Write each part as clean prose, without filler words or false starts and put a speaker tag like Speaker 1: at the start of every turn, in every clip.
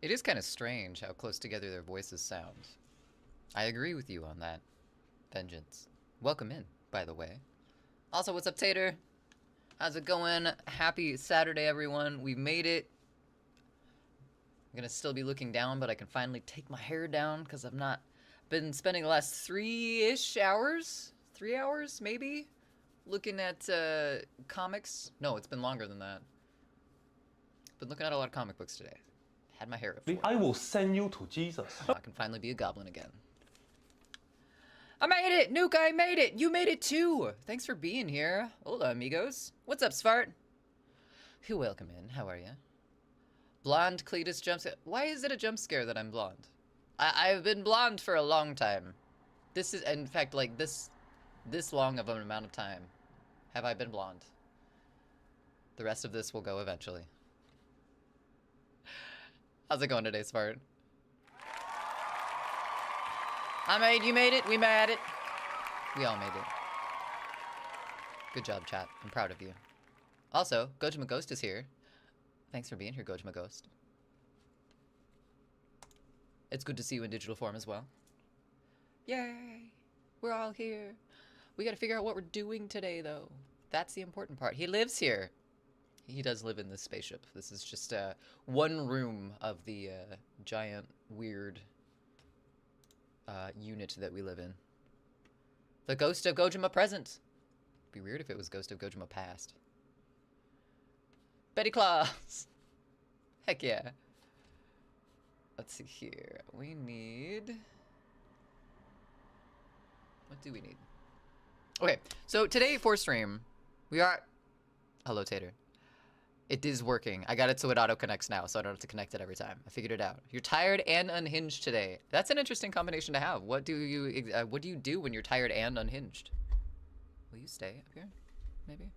Speaker 1: It is kind of strange how close together their voices sound. I agree with you on that, Vengeance. Welcome in, by the way. Also, what's up, Tater? How's it going? Happy Saturday, everyone. We made it. I'm gonna still be looking down, but I can finally take my hair down because I've not been spending the last 3-ish hours, 3 hours maybe, looking at comics. No, it's been longer than that. Been looking at a lot of comic books today. Had my hair up for it.
Speaker 2: I will send you to Jesus.
Speaker 1: Now I can finally be a goblin again. I made it! Nuke, I made it! You made it too! Thanks for being here. Hola, amigos. What's up, Svart? Welcome in. How are you? Blonde Cletus jump scare. Why is it a jump scare that I'm blonde? I've been blonde for a long time. This is, in fact, like this long of an amount of time have I been blonde. The rest of this will go eventually. How's it going today, Svart? I made, you made it, we made it. We all made it. Good job, chat. I'm proud of you. Also, Gojima Ghost is here. Thanks for being here, Gojima Ghost. It's good to see you in digital form as well. Yay! We're all here. We gotta figure out what we're doing today, though. That's the important part. He lives here. He does live in this spaceship. This is just one room of the giant, weird unit that we live in. The Ghost of Gojima present. Be weird if it was Ghost of Gojima past. Betty Claus. Heck yeah. Let's see here. We need... What do we need? Okay, so today for stream, we are... Hello, Tater. It is working. I got it so it auto-connects now, so I don't have to connect it every time. I figured it out. You're tired and unhinged today. That's an interesting combination to have. What do you do when you're tired and unhinged? Will you stay up here? Maybe?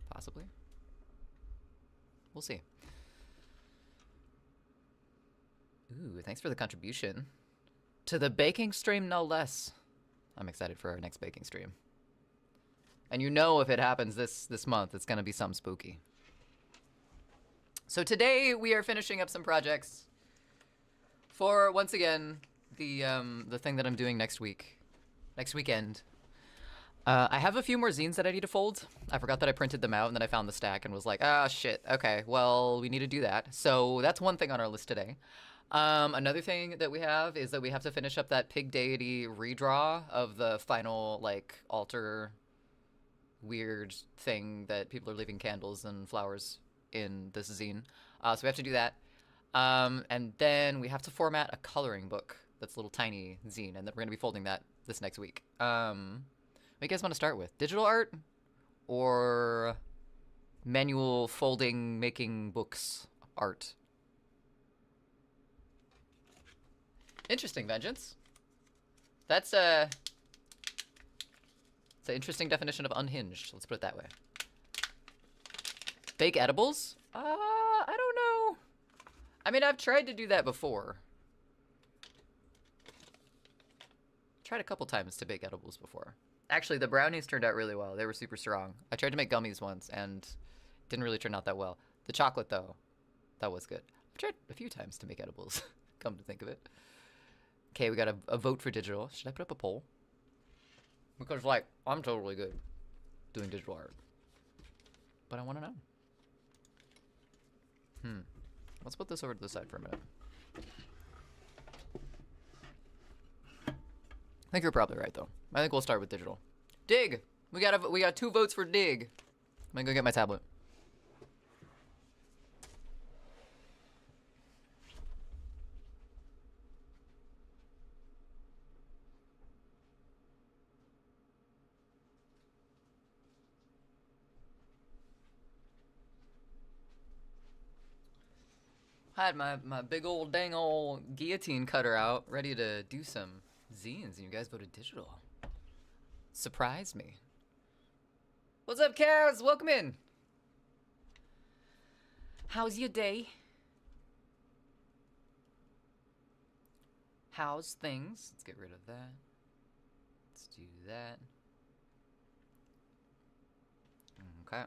Speaker 1: Possibly? We'll see. Ooh, thanks for the contribution. To the baking stream, no less. I'm excited for our next baking stream. And you know if it happens this month, it's gonna be something spooky. So today we are finishing up some projects for, once again, the thing that I'm doing next weekend. I have a few more zines that I need to fold. I forgot that I printed them out, and then I found the stack and was like, ah, shit, okay, well, we need to do that. So that's one thing on our list today. Another thing that we have is that we have to finish up that pig deity redraw of the final, like, altar weird thing that people are leaving candles and flowers in this zine. So we have to do that. And then we have to format a coloring book that's a little tiny zine, and then we're going to be folding that this next week. What do you guys want to start with? Digital art or manual folding, making books art? Interesting, Vengeance. That's it's an interesting definition of unhinged. Let's put it that way. Fake edibles? I don't know. I mean, I've tried to do that before. Tried a couple times to bake edibles before. Actually, the brownies turned out really well. They were super strong. I tried to make gummies once, and didn't really turn out that well. The chocolate, though, that was good. I've tried a few times to make edibles, come to think of it. Okay, we got a vote for digital. Should I put up a poll? Because, like, I'm totally good doing digital art. But I want to know. Let's put this over to the side for a minute. I think you're probably right, though. I think we'll start with digital. Dig! We got 2 votes for Dig. I'm gonna go get my tablet. I had my big old dang old guillotine cutter out, ready to do some zines, and you guys voted digital. Surprised me. What's up, Kaz? Welcome in. How's your day? How's things? Let's get rid of that. Let's do that. Okay.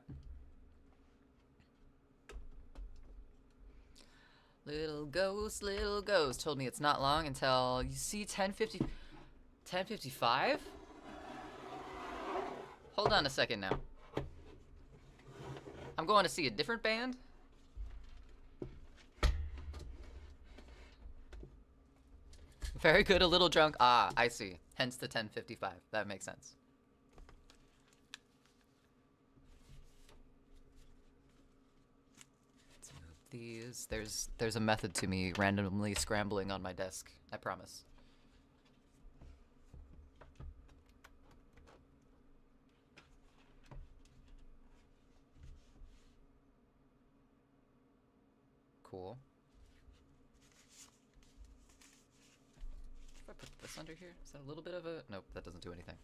Speaker 1: Little ghost told me it's not long until you see 10:50. 10:55? Hold on a second now. I'm going to see a different band. Very good, a little drunk. Ah, I see. Hence the 10:55. That makes sense. Let's move these. There's a method to me randomly scrambling on my desk. I promise. Cool. If I put this under here, is that a little bit of a... Nope, that doesn't do anything.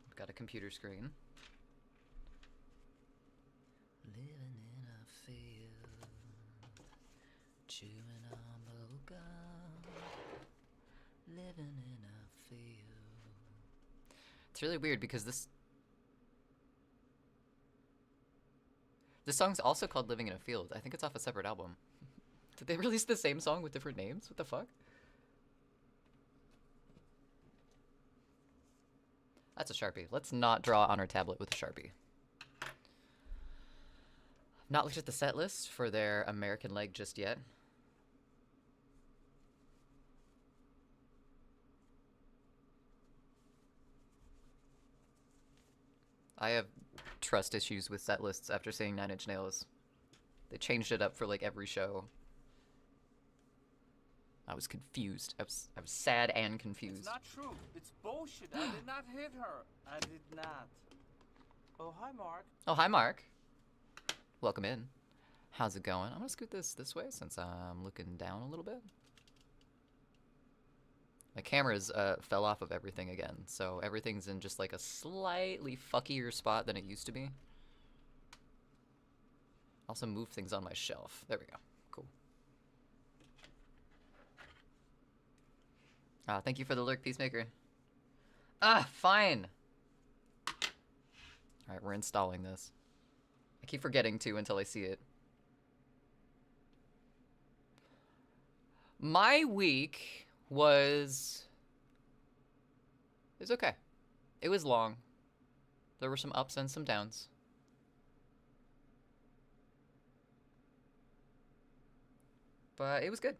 Speaker 1: I've got a computer screen. Living in a field, chewing on bubblegum. Living in a field. It's really weird because this song's also called Living in a Field. I think it's off a separate album. Did they release the same song with different names? What the fuck? That's a Sharpie. Let's not draw on our tablet with a Sharpie. I've not looked at the set list for their American leg just yet. I have trust issues with set lists after seeing Nine Inch Nails. They changed it up for like every show. I was confused. I was sad and confused.
Speaker 3: It's not true. It's bullshit. I did not hit her. I did not. Oh, hi, Mark.
Speaker 1: Oh, hi, Mark. Welcome in. How's it going? I'm gonna scoot this way since I'm looking down a little bit. My cameras fell off of everything again, so everything's in just like a slightly fuckier spot than it used to be. Also move things on my shelf. There we go. Cool. Thank you for the lurk, Peacemaker. Ah, fine. Alright, we're installing this. I keep forgetting to until I see it. My week was... It was okay. It was long. There were some ups and some downs. But it was good.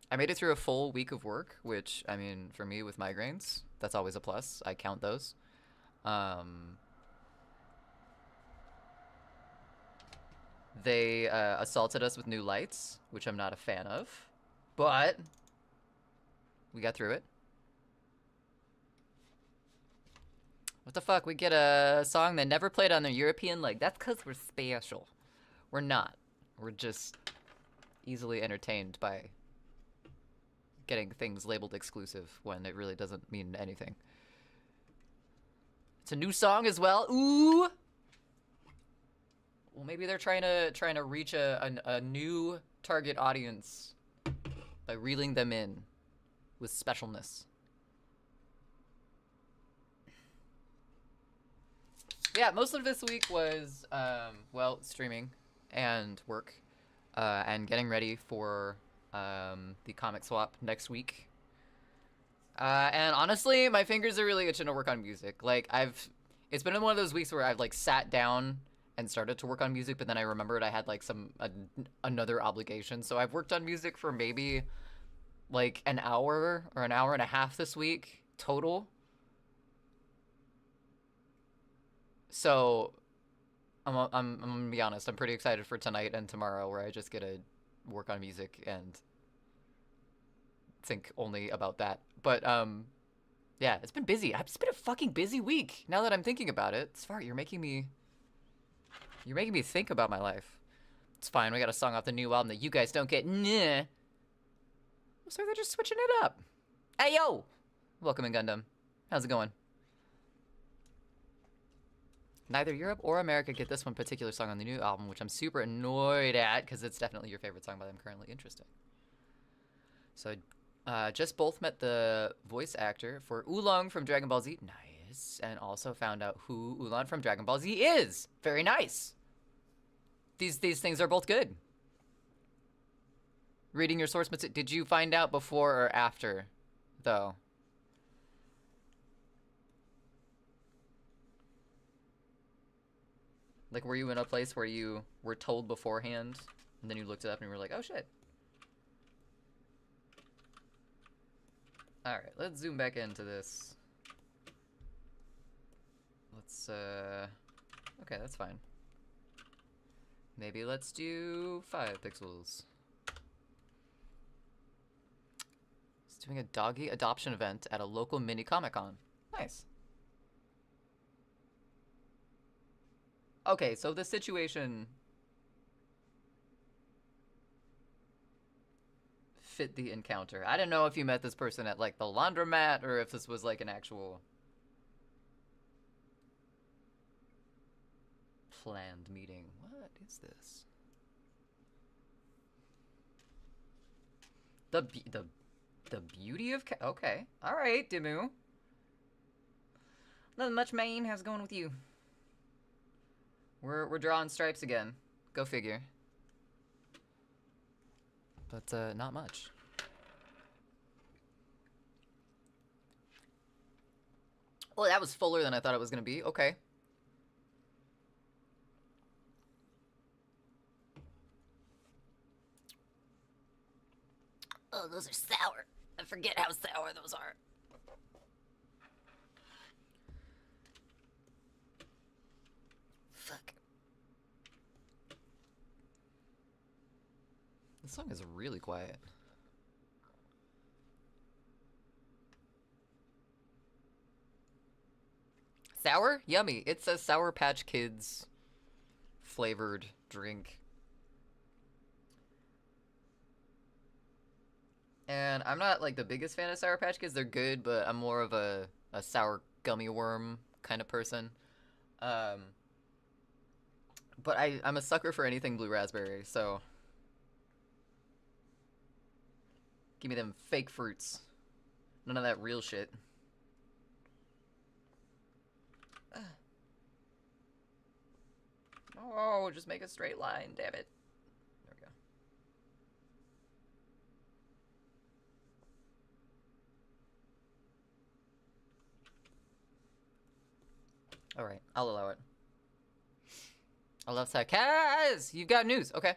Speaker 1: I made it through a full week of work, which, I mean, for me with migraines, that's always a plus. I count those. They assaulted us with new lights, which I'm not a fan of. But we got through it. What the fuck? We get a song that never played on the European leg. That's because we're special. We're not. We're just easily entertained by getting things labeled exclusive when it really doesn't mean anything. It's a new song as well. Ooh. Well, maybe they're trying to reach a new target audience by reeling them in with specialness. Yeah, most of this week was well, streaming and work and getting ready for the comic swap next week. And honestly, my fingers are really itching to work on music. Like, it's been one of those weeks where I've like sat down and started to work on music, but then I remembered I had like another obligation. So I've worked on music for maybe like an hour or an hour and a half this week total. So I'm gonna be honest, I'm pretty excited for tonight and tomorrow, where I just get to work on music and think only about that. But yeah, it's been busy. It's been a fucking busy week. Now that I'm thinking about it, Svart, you're making me think about my life. It's fine. We got a song off the new album that you guys don't get. Nah. So they're just switching it up. Hey yo, welcome in Gundam. How's it going? Neither Europe or America get this one particular song on the new album, which I'm super annoyed at because it's definitely your favorite song by them currently. Interesting. So, just both met the voice actor for Oolong from Dragon Ball Z. Nice. this, and also found out who Ulan from Dragon Ball Z is. Very nice. These things are both good. Reading your source material. Did you find out before or after, though? Like, were you in a place where you were told beforehand, and then you looked it up and you were like, oh shit. Alright, let's zoom back into this. Let's, okay, that's fine. Maybe let's do 5 pixels. It's doing a doggy adoption event at a local mini Comic-Con. Nice. Okay, so the situation fit the encounter. I didn't know if you met this person at, like, the laundromat or if this was, like, an actual planned meeting. What is this? The beauty of okay. All right, Dimu. Nothing much Maine has going with you. We're drawing stripes again. Go figure. But not much. Well, that was fuller than I thought it was gonna be. Okay. Oh, those are sour. I forget how sour those are. Fuck. This song is really quiet. Sour? Yummy. It's a Sour Patch Kids flavored drink. And I'm not, like, the biggest fan of Sour Patch Kids. They're good, but I'm more of a sour gummy worm kind of person. But I'm a sucker for anything blue raspberry, so... Give me them fake fruits. None of that real shit. Oh, just make a straight line, damn it. There we go. Alright, I'll allow it. I love sarcasm. You've got news. Okay.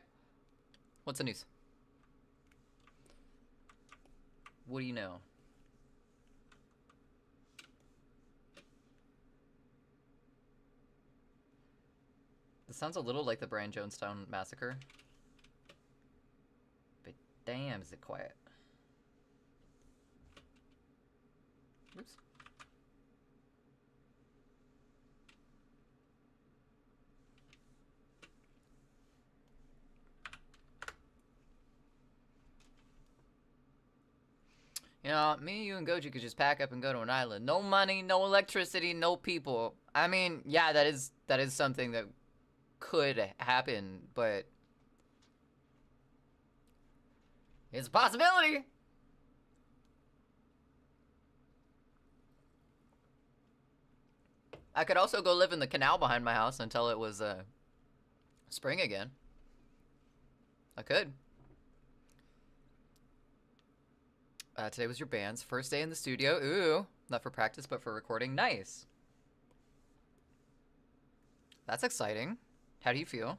Speaker 1: What's the news? What do you know? This sounds a little like the Brian Jonestown massacre. But damn, is it quiet. Oops. You know, me, you, and Goji could just pack up and go to an island. No money, no electricity, no people. I mean, yeah, that is something that could happen, but it's a possibility. I could also go live in the canal behind my house until it was spring again. I could. Today was your band's first day in the studio. Ooh, not for practice, but for recording. Nice. That's exciting. How do you feel?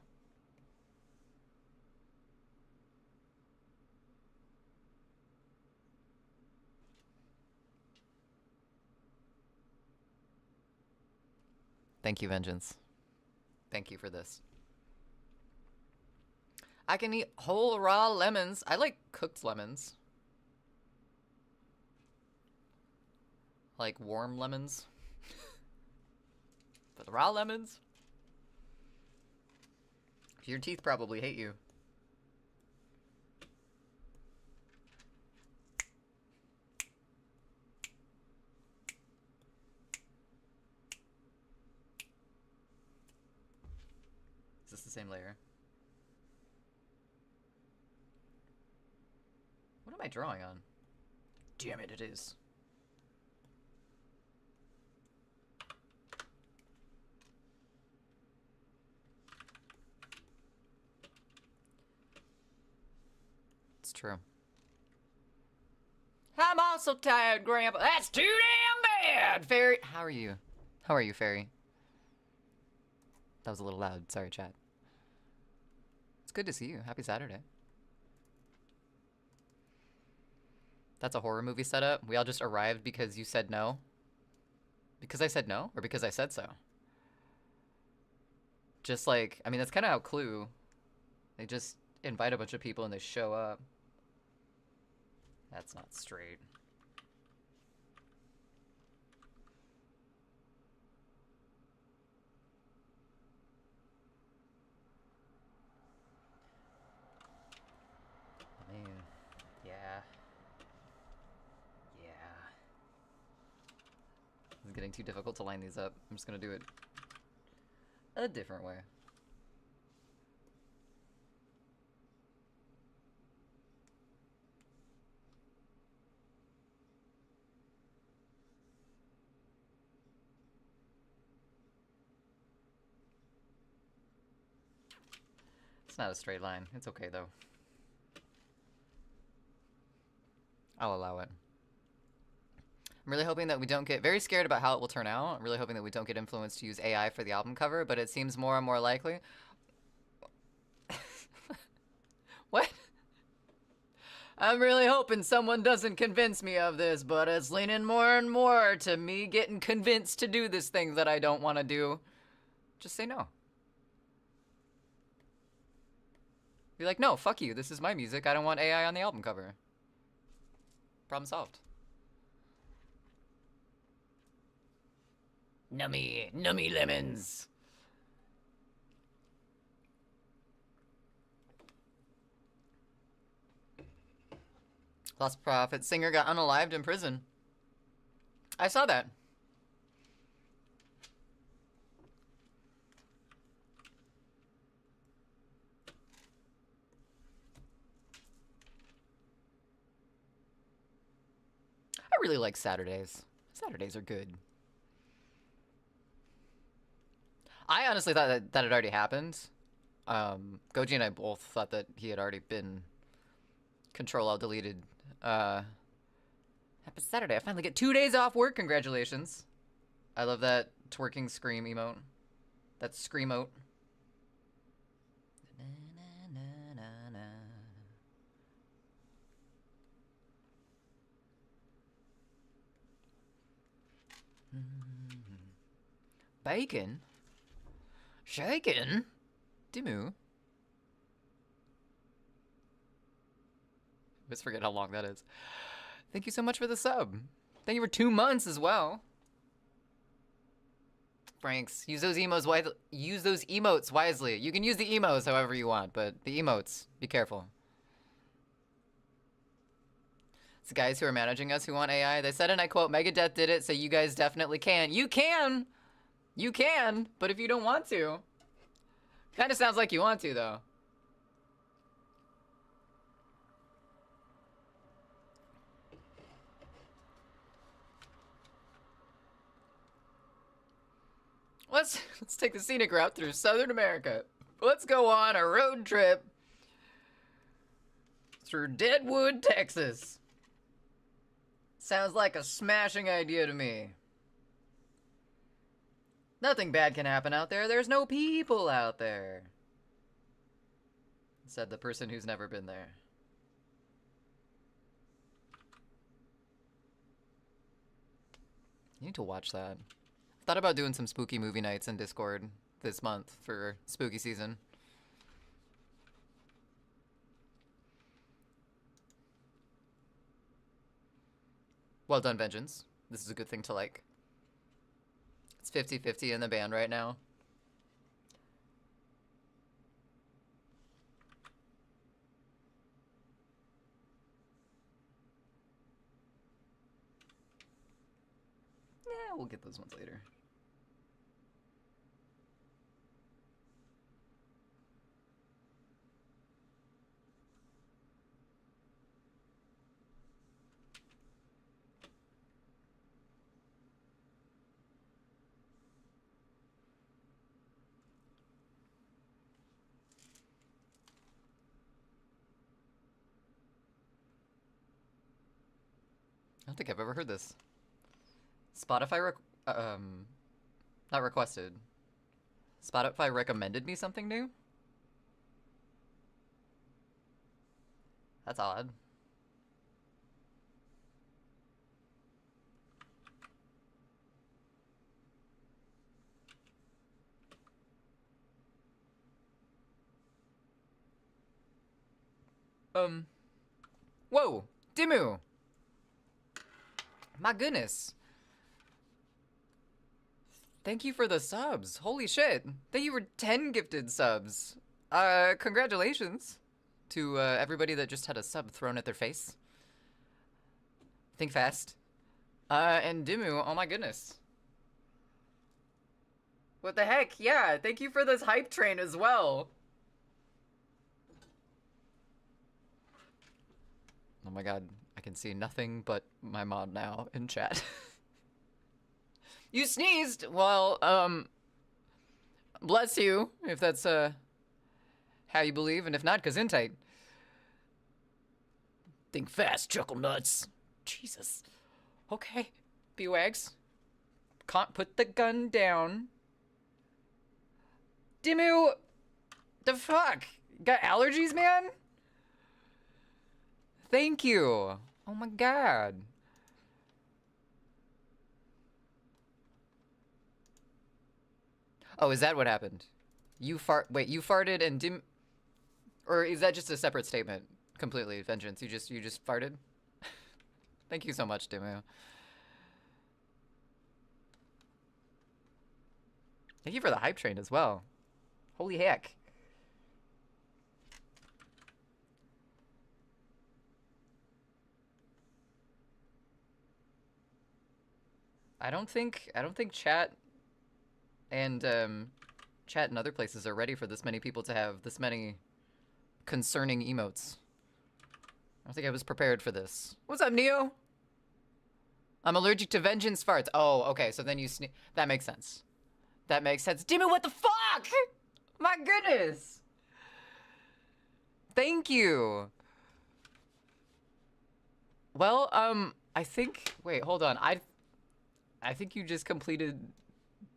Speaker 1: Thank you, Vengeance. Thank you for this. I can eat whole raw lemons. I like cooked lemons. Like warm lemons. But the raw lemons? Your teeth probably hate you. Is this the same layer? What am I drawing on? Damn it, it is. It's true. I'm also tired, Grandpa. That's too damn bad! Fairy, how are you? How are you, Fairy? That was a little loud. Sorry, chat. It's good to see you. Happy Saturday. That's a horror movie setup. We all just arrived because you said no. Because I said no? Or because I said so? Just like, I mean, that's kind of how Clue. They just invite a bunch of people and they show up. That's not straight. I mean, yeah. Yeah. It's getting too difficult to line these up. I'm just gonna do it a different way. It's not a straight line. It's okay, though. I'll allow it. I'm really hoping that we don't get... Very scared about how it will turn out. I'm really hoping that we don't get influenced to use AI for the album cover, but it seems more and more likely. What? I'm really hoping someone doesn't convince me of this, but it's leaning more and more to me getting convinced to do this thing that I don't want to do. Just say no. Be like, no, fuck you. This is my music. I don't want AI on the album cover. Problem solved. Nummy, nummy lemons. Lost Prophet singer got unalived in prison. I saw that. I really like Saturdays. Saturdays are good. I honestly thought that had already happened. Goji and I both thought that he had already been Control-Alt-Deleted. Happy Saturday. I finally get 2 days off work. Congratulations. I love that twerking scream emote. That screamote. Bacon? Shaken? Dimu? I always forget how long that is. Thank you so much for the sub. Thank you for 2 months as well. Franks, use those emotes wisely. You can use the emos however you want, but the emotes, be careful. It's the guys who are managing us who want AI. They said, and I quote, Megadeth did it, so you guys definitely can. You can! You can, but if you don't want to. Kind of sounds like you want to, though. Let's take the scenic route through Southern America. Let's go on a road trip through Deadwood, Texas. Sounds like a smashing idea to me. Nothing bad can happen out there. There's no people out there. Said the person who's never been there. You need to watch that. Thought about doing some spooky movie nights in Discord this month for spooky season. Well done, Vengeance. This is a good thing to like. It's 50-50 in the band right now. Yeah, we'll get those ones later. don't think I've ever heard this. Spotify not requested. Spotify recommended me something new? That's odd. Whoa! Dimu! My goodness. Thank you for the subs. Holy shit. Thank you for 10 gifted subs. Congratulations to everybody that just had a sub thrown at their face. Think fast. And Dimu, oh my goodness. What the heck? Yeah, thank you for this hype train as well. Oh my god, I can see nothing but my mod now in chat. You sneezed? Well, bless you, if that's, how you believe, and if not, gesundheit. Think fast, chuckle nuts. Jesus. Okay, B-Wags. Can't put the gun down. Dimu! The fuck? Got allergies, man? Thank you. Oh my god. Oh, is that what happened? You wait, you farted and dim... Or is that just a separate statement? Completely, Vengeance. You just farted? Thank you so much, Dimu. Thank you for the hype train as well. Holy heck. I don't think chat and chat and other places are ready for this many people to have this many concerning emotes. I don't think I was prepared for this. What's up, Neo? I'm allergic to Vengeance farts. Oh, okay, so then you that makes sense. That makes sense. Dimmy, what the fuck? My goodness. Thank you. Well, I think, wait, hold on. I think you just completed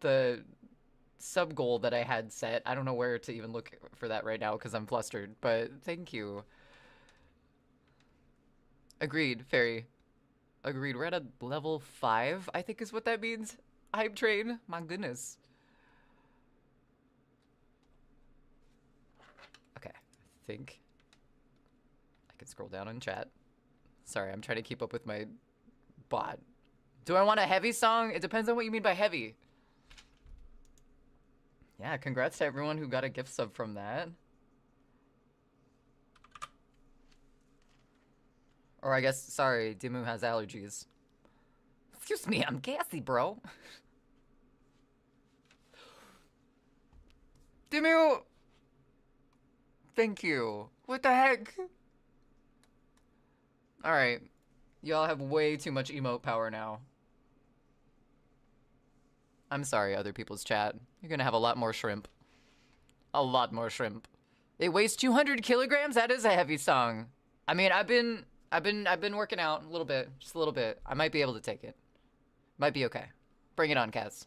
Speaker 1: the sub goal that I had set. I don't know where to even look for that right now because I'm flustered, but thank you. Agreed, Fairy. Agreed. We're at a level 5, I think is what that means. Hype train. My goodness. Okay, I think I can scroll down in chat. Sorry, I'm trying to keep up with my bot. Do I want a heavy song? It depends on what you mean by heavy. Yeah, congrats to everyone who got a gift sub from that. Or I guess, sorry, Dimu has allergies. Excuse me, I'm gassy, bro. Dimu! Thank you. What the heck? Alright. Y'all have way too much emote power now. I'm sorry, other people's chat. You're gonna have a lot more shrimp. A lot more shrimp. It weighs 200 kilograms? That is a heavy song. I mean, I've been working out a little bit, just a little bit. I might be able to take it. Might be okay. Bring it on, Kaz.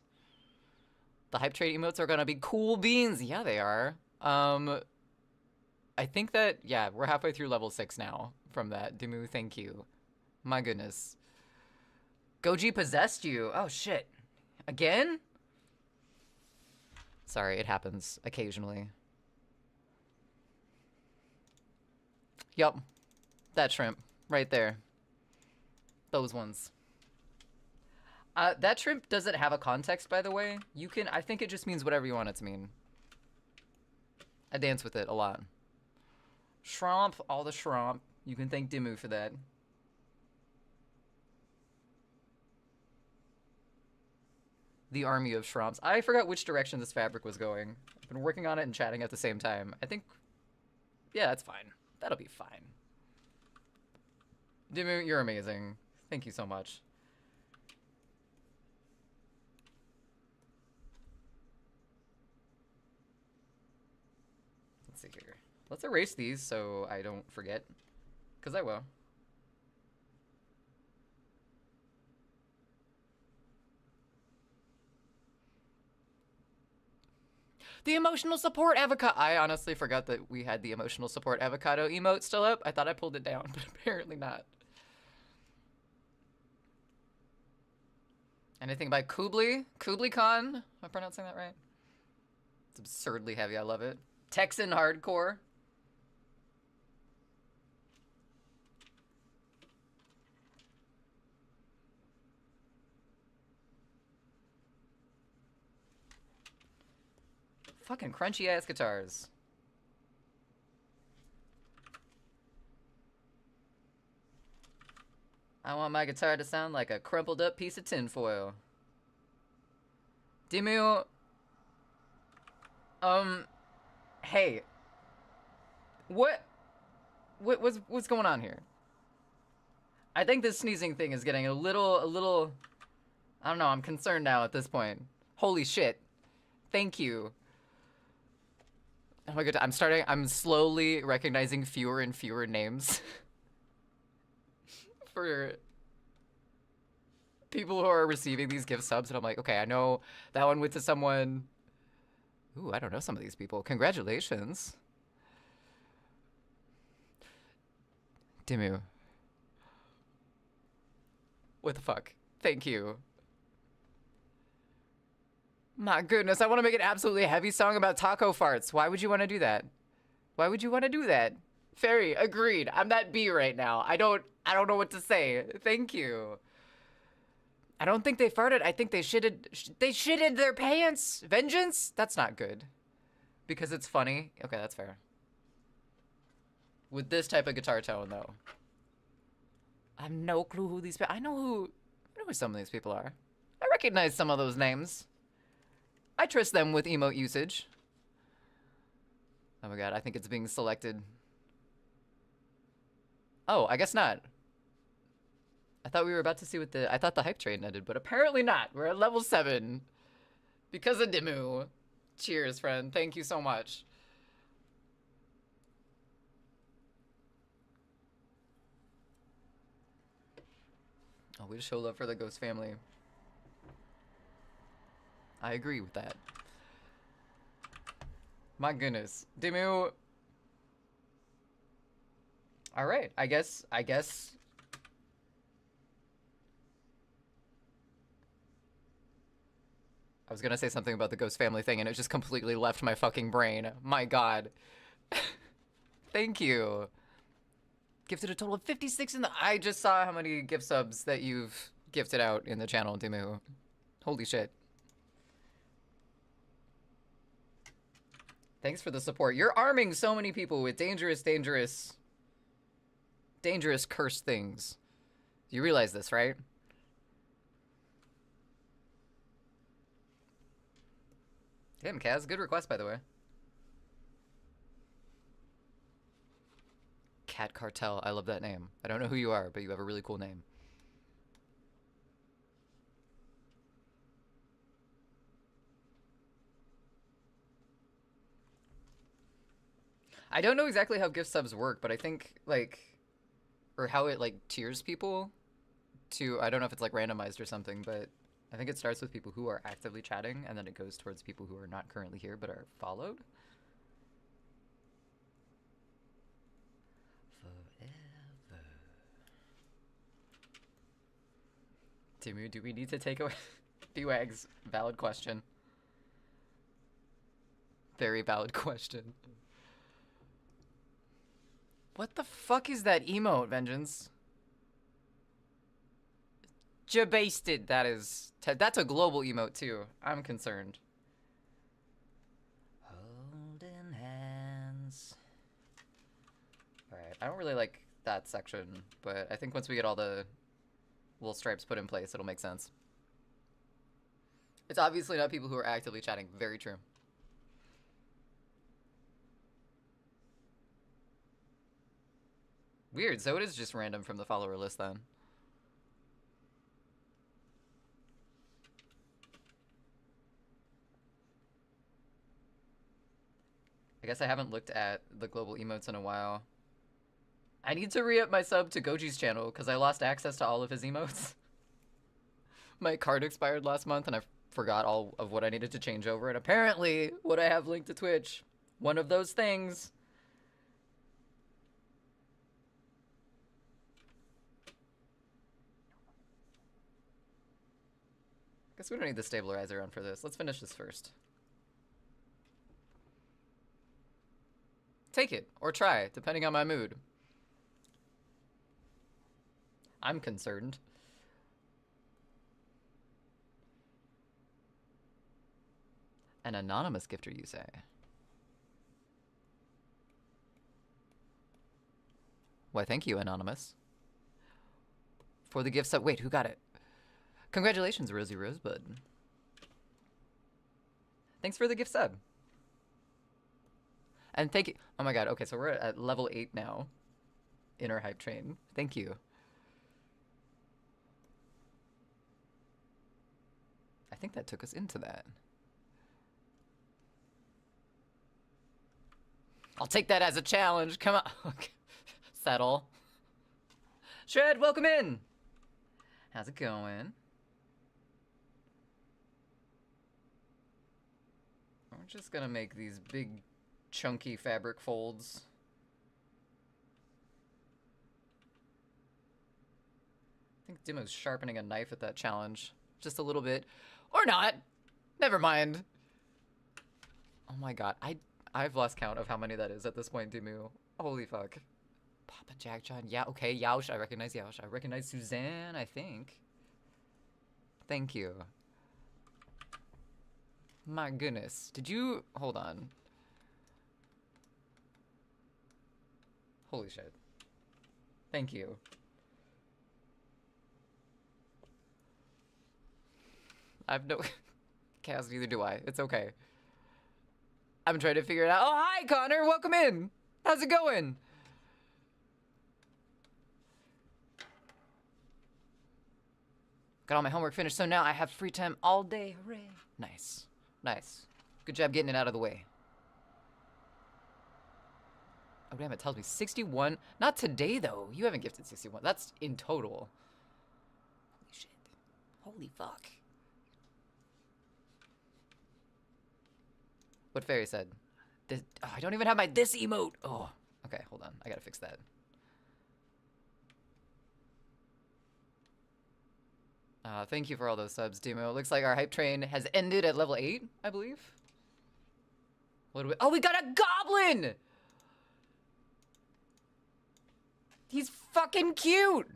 Speaker 1: The hype trade emotes are gonna be cool beans. Yeah, they are. I think that, yeah, we're halfway through level 6 now from that. Dimu, thank you. My goodness. Goji possessed you. Oh, shit. Again? Sorry, it happens occasionally. Yup. That shrimp. Right there. Those ones. That shrimp doesn't have a context, by the way. You can, I think it just means whatever you want it to mean. I dance with it a lot. Shrimp, all the shrimp. You can thank Dimu for that. The army of shrimps. I forgot which direction this fabric was going. I've been working on it and chatting at the same time. I think, yeah, that's fine. That'll be fine. Dimu, you're amazing. Thank you so much. Let's see here. Let's erase these so I don't forget. Because I will. The emotional support avocado. I honestly forgot that we had the emotional support avocado emote still up. I thought I pulled it down, but apparently not. Anything by Kublai? Kublai Khan? Am I pronouncing that right? It's absurdly heavy. I love it. Texan hardcore. Fucking crunchy ass guitars. I want my guitar to sound like a crumpled up piece of tinfoil. Dimu. Hey. What's going on here? I think this sneezing thing is getting a little, I don't know, I'm concerned now at this point. Holy shit. Thank you. Oh my god, I'm slowly recognizing fewer and fewer names for people who are receiving these gift subs, and I'm like, okay, I know that one went to someone. Ooh, I don't know some of these people. Congratulations. Dimu. What the fuck? Thank you. My goodness, I want to make an absolutely heavy song about taco farts. Why would you want to do that? Why would you want to do that? Fairy, agreed. I'm that bee right now. I don't know what to say. Thank you. I don't think they farted. I think they shitted their pants. Vengeance? That's not good. Because it's funny. Okay, that's fair. With this type of guitar tone, though. I have no clue who these people... I know who some of these people are. I recognize some of those names. I trust them with emote usage. Oh my god, I think it's being selected. Oh, I guess not. I thought we were about to see what I thought the hype train ended, but apparently not. We're at level 7. Because of Dimu. Cheers, friend. Thank you so much. Oh, we just show love for the Ghost family. I agree with that. My goodness. Dimu. Alright, I guess. I was gonna say something about the Ghost family thing and it just completely left my fucking brain. My god. Thank you. Gifted a total of 56 in the... I just saw how many gift subs that you've gifted out in the channel, Dimu. Holy shit. Thanks for the support. You're arming so many people with dangerous cursed things. You realize this, right? Damn, Kaz. Good request, by the way. Cat Cartel. I love that name. I don't know who you are, but you have a really cool name. I don't know exactly how gift subs work, but I think, like, or how it, like, tiers people to, I don't know if it's, like, randomized or something, but I think it starts with people who are actively chatting, and then it goes towards people who are not currently here but are followed. Forever. Timu, do we need to take away... B-Wags, valid question. Very valid question. What the fuck is that emote, Vengeance? Jabasted. That's a global emote too. I'm concerned. Holding hands. Alright, I don't really like that section, but I think once we get all the little stripes put in place, it'll make sense. It's obviously not people who are actively chatting. Very true. Weird, so it is just random from the follower list then. I guess I haven't looked at the global emotes in a while. I need to re-up my sub to Goji's channel because I lost access to all of his emotes. My card expired last month and I forgot all of what I needed to change over, and apparently what I have linked to Twitch, one of those things. Guess we don't need the stabilizer on for this. Let's finish this first. Take it, or try, depending on my mood. I'm concerned. An anonymous gifter, you say? Why, thank you, anonymous. For the gift sub. Wait, who got it? Congratulations, Rosie Rosebud. Thanks for the gift sub. And thank you. Oh my god, okay, so we're at level 8 now. In our hype train. Thank you. I think that took us into that. I'll take that as a challenge. Come on. Okay. Settle. Shred, welcome in. How's it going? We're just gonna make these big, chunky fabric folds. I think Dimo's sharpening a knife at that challenge. Just a little bit. Or not. Never mind. Oh my god. I've lost count of how many that is at this point, Dimu. Holy fuck. Papa Jack John. Yeah, okay. Yaush. I recognize Yaush. I recognize Suzanne, I think. Thank you. My goodness. Did you... Hold on. Holy shit. Thank you. I've no... Chaos, neither do I. It's okay. I'm trying to figure it out. Oh, hi, Connor. Welcome in. How's it going? Got all my homework finished, so now I have free time all day. Hooray. Nice. Nice. Good job getting it out of the way. Oh, damn, it tells me 61. Not today, though. You haven't gifted 61. That's in total. Holy shit. Holy fuck. What Fairy said. This, oh, I don't even have my this emote. Oh, okay, hold on. I gotta fix that. Thank you for all those subs, Demo. Looks like our hype train has ended at level 8, I believe. What do we... Oh, we got a goblin! He's fucking cute!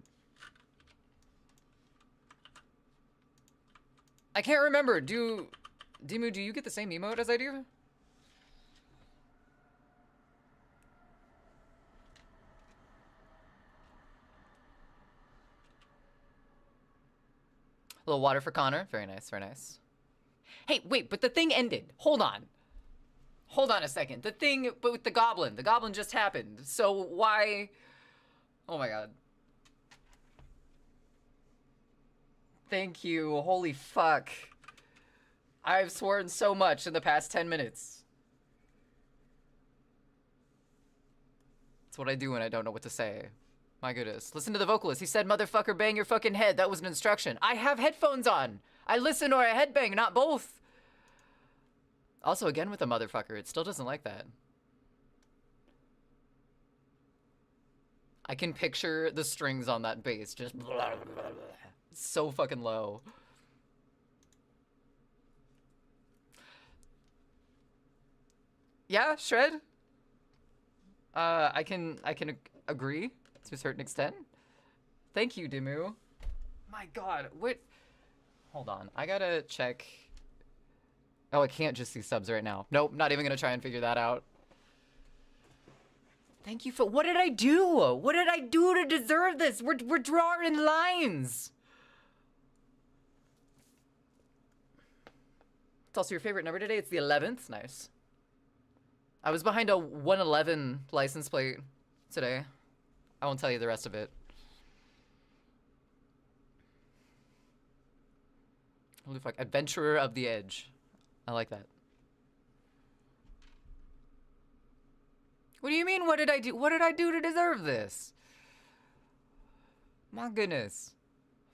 Speaker 1: I can't remember. Dimu, do you get the same emote as I do? A little water for Connor. Very nice, very nice. Hey, wait, but the thing ended. Hold on. Hold on a second. The thing, but with the goblin just happened. So why... Oh my god. Thank you. Holy fuck. I've sworn so much in the past 10 minutes. That's what I do when I don't know what to say. My goodness. Listen to the vocalist. He said, motherfucker, bang your fucking head. That was an instruction. I have headphones on. I listen or I headbang, not both. Also, again with the motherfucker, it still doesn't like that. I can picture the strings on that bass just blah, blah, blah, blah. It's so fucking low. Yeah, Shred? I can agree to a certain extent. Thank you, Dimu. My god, what? Hold on, I gotta check. Oh, I can't just see subs right now. Nope, not even gonna try and figure that out. Thank you for... What did I do? What did I do to deserve this? We're drawing lines. It's also your favorite number today. It's the 11th. Nice. I was behind a 111 license plate today. I won't tell you the rest of it. Holy fuck. Adventurer of the Edge. I like that. What do you mean, what did I do? What did I do to deserve this? My goodness.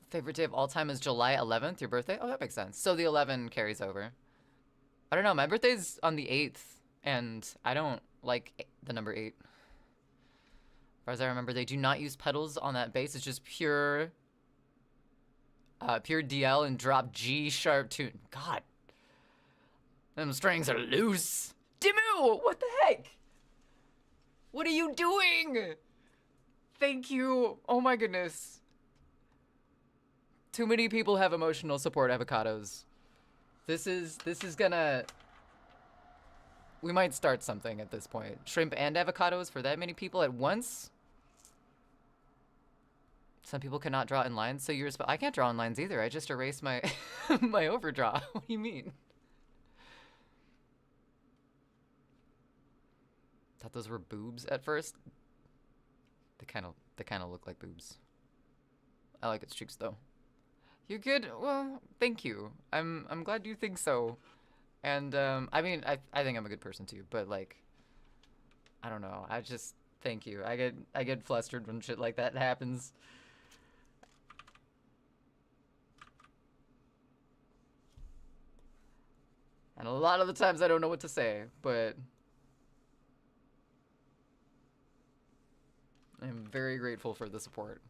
Speaker 1: Favorite day of all time is July 11th, your birthday? Oh, that makes sense. So the 11 carries over. I don't know, my birthday's on the 8th, and I don't like the number 8. As far as I remember, they do not use pedals on that bass. It's just pure DL and drop G sharp tune. God. Them strings are loose. Dimmu, what the heck? What are you doing? Thank you. Oh my goodness. Too many people have emotional support avocados. This is gonna... We might start something at this point. Shrimp and avocados for that many people at once? Some people cannot draw in lines, so you're... I can't draw in lines either. I just erased my my overdraw. What do you mean? Thought those were boobs at first. They kind of look like boobs. I like its cheeks though. You're good. Well, thank you. I'm glad you think so. And I mean, I think I'm a good person too. But like, I don't know. I just thank you. I get flustered when shit like that happens. And a lot of the times I don't know what to say, but I'm very grateful for the support.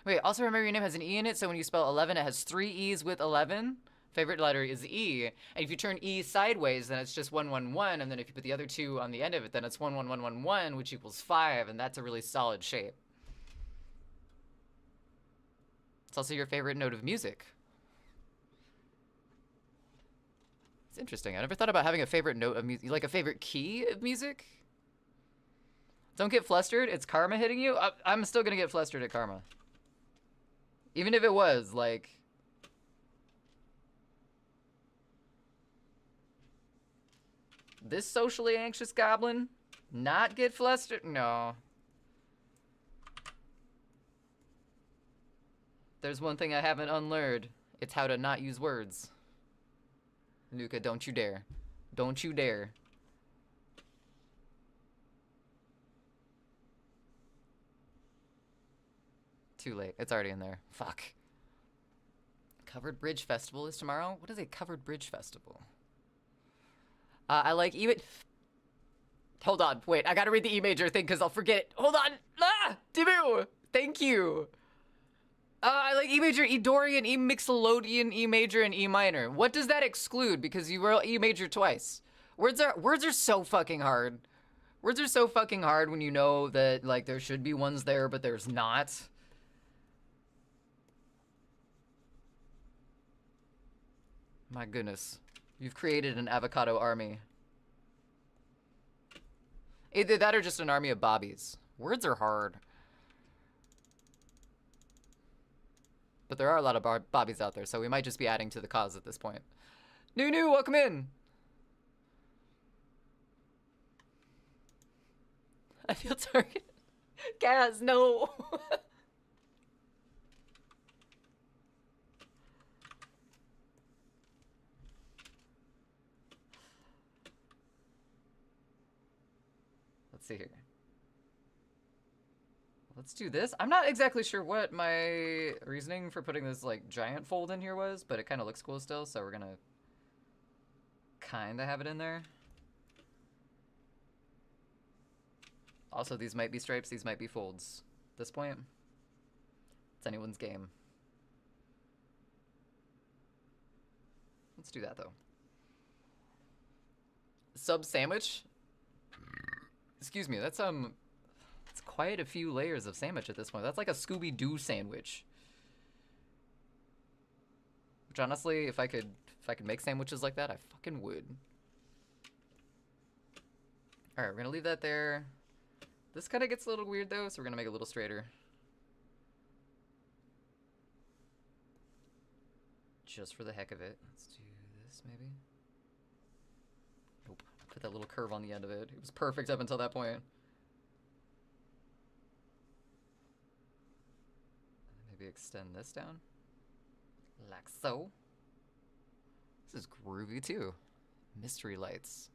Speaker 1: Wait, also remember your name has an E in it, so when you spell 11, it has 3 E's with 11. Favorite letter is E. And if you turn E sideways, then it's just 111, and then if you put the other 2 on the end of it, then it's 11111, which equals 5, and that's a really solid shape. It's also your favorite note of music. It's interesting. I never thought about having a favorite note of music, like a favorite key of music. Don't get flustered. It's karma hitting you. I'm still gonna get flustered at karma. Even if it was, like... This socially anxious goblin? Not get flustered? No. There's one thing I haven't unlearned. It's how to not use words. Nuka, don't you dare. Don't you dare. Too late. It's already in there. Fuck. Covered Bridge Festival is tomorrow? What is a Covered Bridge Festival? I like even... Hold on. Wait, I gotta read the E major thing because I'll forget it. Hold on. Ah! Dimu! Thank you. I like E major, E Dorian, E Mixolydian, E major, and E minor. What does that exclude? Because you wrote E major twice. Words are so fucking hard. Words are so fucking hard when you know that, like, there should be ones there, but there's not. My goodness. You've created an avocado army. Either that or just an army of bobbies. Words are hard. But there are a lot of bobbies out there, so we might just be adding to the cause at this point. New, welcome in! I feel targeted. Gaz, no! Let's see here. Let's do this. I'm not exactly sure what my reasoning for putting this like giant fold in here was, but it kind of looks cool still, so we're gonna kind of have it in there. Also, these might be stripes, these might be folds. At this point, it's anyone's game. Let's do that though. Sub sandwich? Excuse me, that's it's quite a few layers of sandwich at this point. That's like a Scooby-Doo sandwich. Which honestly, if I could make sandwiches like that, I fucking would. Alright, we're gonna leave that there. This kind of gets a little weird though, so we're gonna make it a little straighter. Just for the heck of it. Let's do this maybe. Nope. Put that little curve on the end of it. It was perfect up until that point. Maybe extend this down. Like so. This is groovy too. Mystery lights.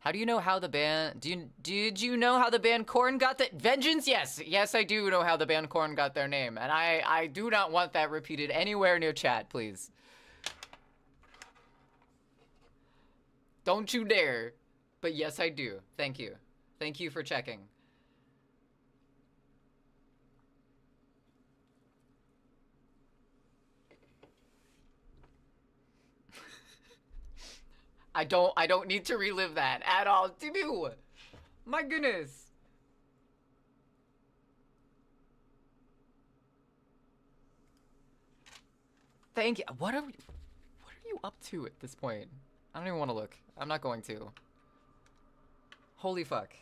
Speaker 1: How do you know how the band... Did you know how the band Korn got the... Vengeance? Yes. Yes, I do know how the band Korn got their name. And I do not want that repeated anywhere near chat, please. Don't you dare. But yes, I do. Thank you. Thank you for checking. I don't need to relive that at all. Tibu! My goodness. Thank you. What are you up to at this point? I don't even want to look. I'm not going to. Holy fuck.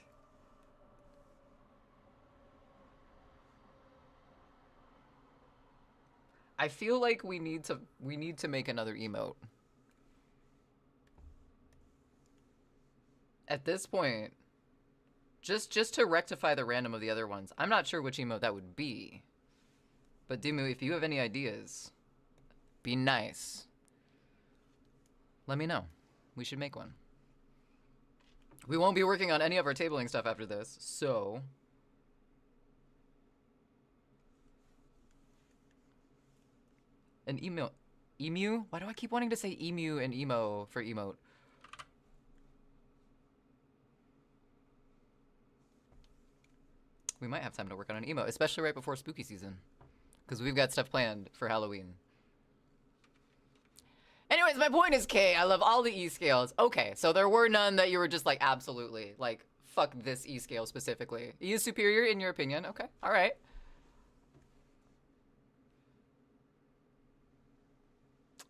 Speaker 1: I feel like we need to make another emote. At this point, just to rectify the random of the other ones, I'm not sure which emote that would be. But Dimu, if you have any ideas, be nice. Let me know. We should make one. We won't be working on any of our tabling stuff after this, so... An email... Emu? Why do I keep wanting to say emu and emo for emote? We might have time to work on an emote, especially right before spooky season. Because we've got stuff planned for Halloween. Anyways, my point is, Kay, I love all the E-scales. Okay, so there were none that you were just like, absolutely, like, fuck this E-scale specifically. E is superior in your opinion. Okay, all right.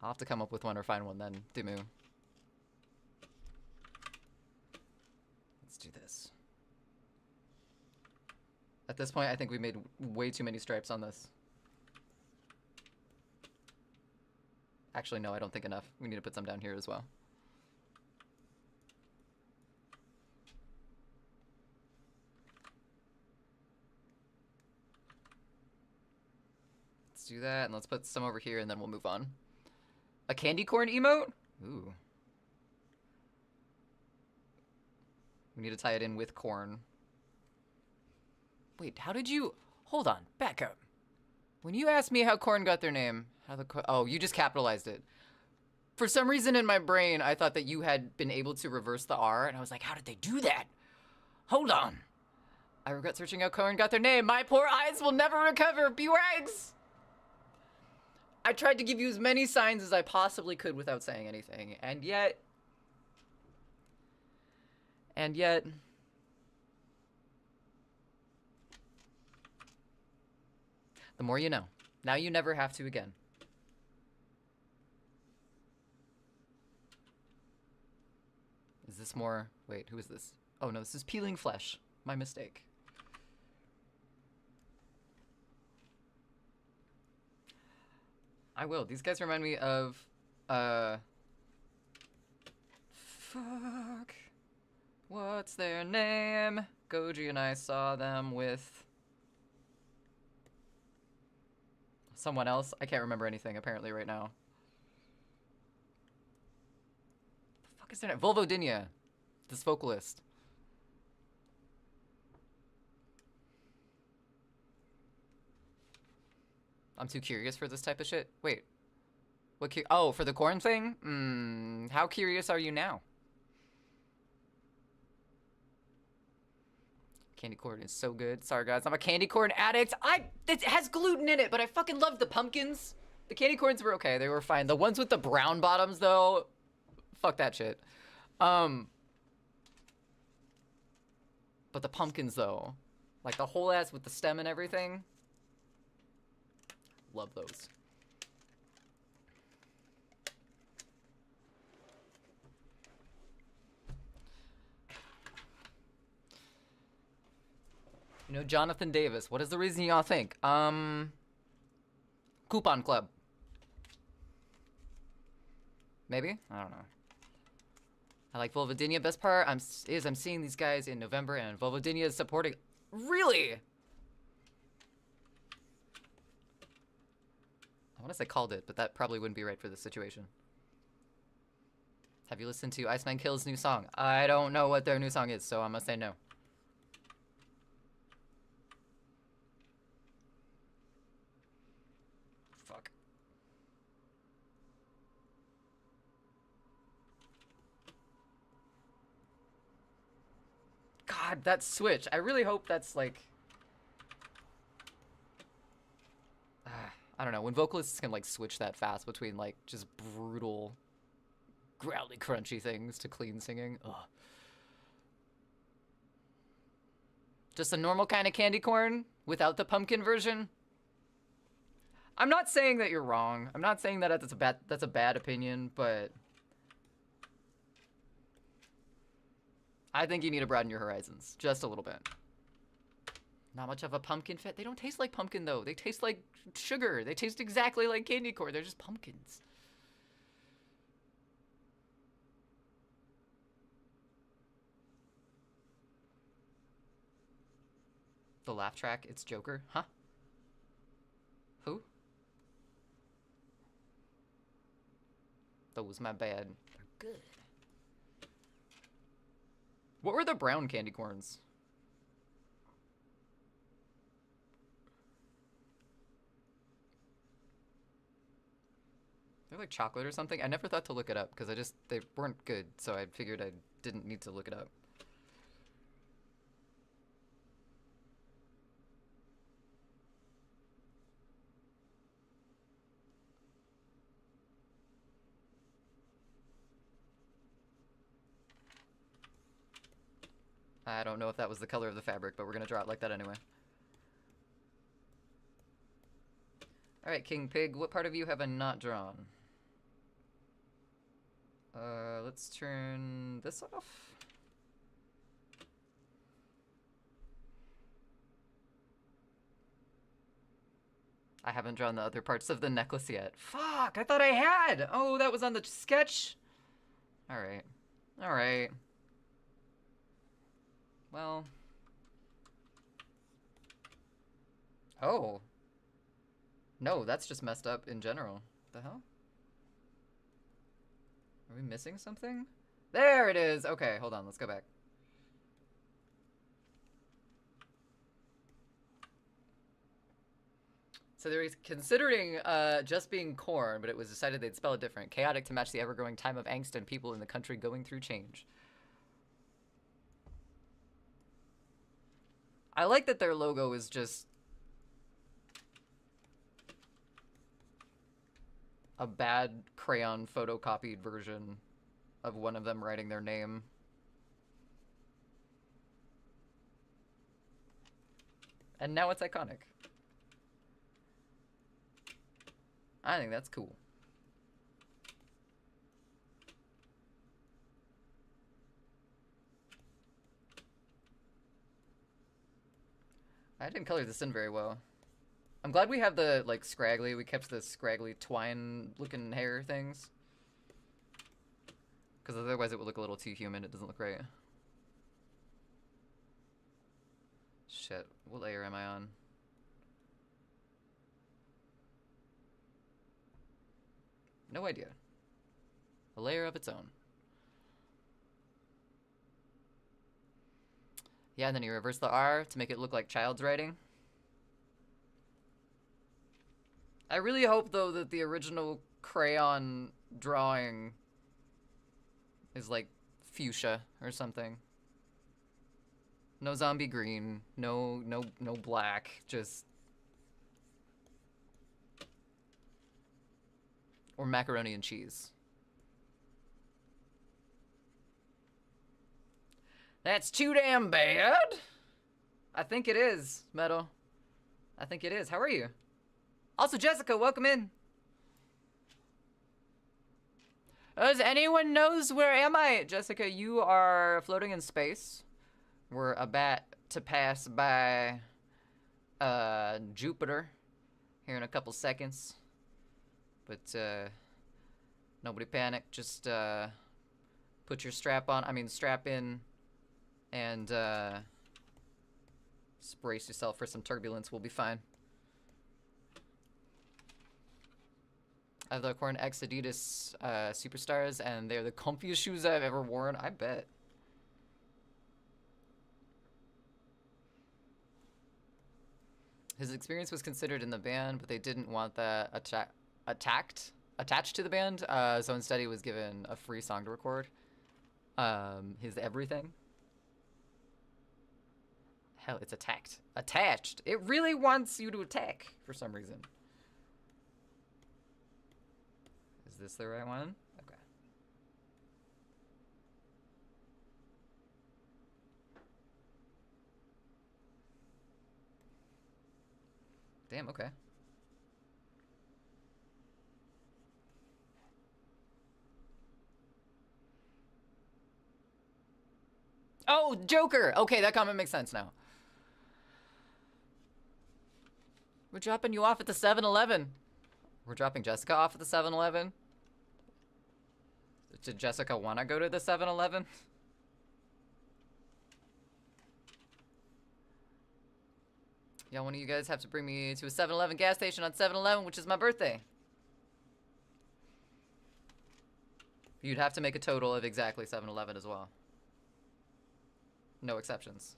Speaker 1: I'll have to come up with one or find one then, Dimu. Let's do this. At this point, I think we made way too many stripes on this. Actually, no, I don't think enough. We need to put some down here as well. Let's do that, and let's put some over here, and then we'll move on. A candy corn emote? Ooh. We need to tie it in with corn. Wait, how did you... Hold on, back up. When you asked me how corn got their name, oh, you just capitalized it. For some reason in my brain, I thought that you had been able to reverse the R, and I was like, how did they do that? Hold on. I regret searching how corn got their name. My poor eyes will never recover. Bewags! I tried to give you as many signs as I possibly could without saying anything, and yet... The more you know. Now you never have to again. Is this more... Wait, who is this? Oh no, this is peeling flesh. My mistake. I will. These guys remind me of... Fuck. What's their name? Goji and I saw them with... someone else. I can't remember anything apparently right now. The fuck is their name? Volvodinia. This vocalist. I'm too curious for this type of shit. Wait. What? Oh, for the corn thing? How curious are you now? Candy corn is so good. Sorry, guys. I'm a candy corn addict. It has gluten in it, but I fucking love the pumpkins. The candy corns were okay. They were fine. The ones with the brown bottoms, though, fuck that shit. But the pumpkins, though, like the whole ass with the stem and everything, love those. You know, Jonathan Davis. What is the reason y'all think? Coupon Club. Maybe? I don't know. I like Volvodinia. Best part is I'm seeing these guys in November, and Volvodinia is supporting... Really? I want to say called it, but that probably wouldn't be right for this situation. Have you listened to Ice Nine Kills' new song? I don't know what their new song is, so I'm gonna say no. Fuck. God, that switch. I really hope that's like... I don't know. When vocalists can like switch that fast between like just brutal, growly, crunchy things to clean singing. Ugh. Just a normal kind of candy corn without the pumpkin version. I'm not saying that you're wrong. I'm not saying that that's a bad opinion, but I think you need to broaden your horizons just a little bit. Not much of a pumpkin fit. They don't taste like pumpkin though. They taste like sugar. They taste exactly like candy corn. They're just pumpkins. The laugh track, it's Joker. Huh? Who? Those my bad. They're good. What were the brown candy corns? They're like chocolate or something. I never thought to look it up because they weren't good, so I figured I didn't need to look it up. I don't know if that was the color of the fabric, but we're gonna draw it like that anyway. Alright, King Pig, what part of you have I not drawn? Let's turn this off. I haven't drawn the other parts of the necklace yet. Fuck, I thought I had! Oh, that was on the sketch? Alright. Alright. Well. Oh. No, that's just messed up in general. The hell? Are we missing something? There it is! Okay, hold on, let's go back. So they were considering just being corn, but it was decided they'd spell it different. Chaotic to match the ever-growing time of angst and people in the country going through change. I like that their logo is just a bad crayon photocopied version of one of them writing their name. And now it's iconic. I think that's cool. I didn't color this in very well. I'm glad we have the, like, scraggly, we kept the scraggly twine-looking hair things. Because otherwise it would look a little too human, it doesn't look right. Shit, what layer am I on? No idea. A layer of its own. Yeah, and then you reverse the R to make it look like child's writing. I really hope, though, that the original crayon drawing is like fuchsia or something. No zombie green, no black, just... Or macaroni and cheese. That's too damn bad. I think it is, Metal. I think it is. How are you? Also, Jessica, welcome in. Does anyone knows where am I? Jessica, you are floating in space. We're about to pass by Jupiter here in a couple seconds. But nobody panic. Just put your strap in and just brace yourself for some turbulence. We'll be fine. I have the Corn X Adidas Superstars, and they're the comfiest shoes I've ever worn. I bet. His experience was considered in the band, but they didn't want that attached to the band. So instead, he was given a free song to record. His everything. Hell, it's attacked. Attached. It really wants you to attack for some reason. Is this the right one? Okay. Damn, okay. Oh, Joker! Okay, that comment makes sense now. We're dropping you off at the 7-Eleven. We're dropping Jessica off at the 7-Eleven. Did Jessica want to go to the 7-Eleven? Yeah, one of you guys have to bring me to a 7-Eleven gas station on 7-Eleven, which is my birthday. You'd have to make a total of exactly 7-Eleven as well. No exceptions.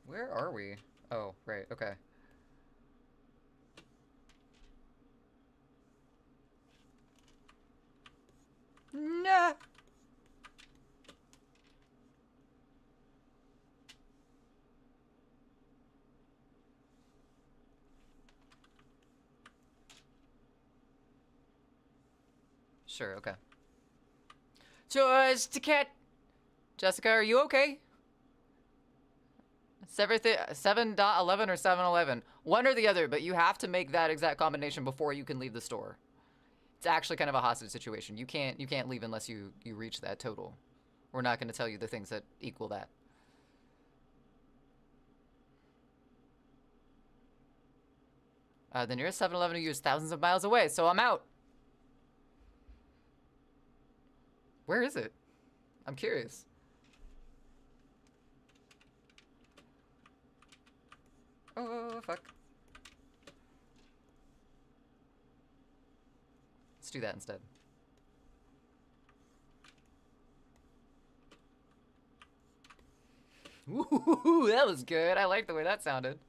Speaker 1: Where are we? Oh, right, okay. Nah. Sure, okay. Just to cat. Jessica, are you okay? 7.11 or 7-Eleven. One or the other, but you have to make that exact combination before you can leave the store. It's actually kind of a hostage situation. You can't leave unless you reach that total. We're not going to tell you the things that equal that. The nearest 7-Eleven to you is thousands of miles away, so I'm out. Where is it? I'm curious. Oh, fuck. Let's do that instead. Ooh, that was good. I like the way that sounded.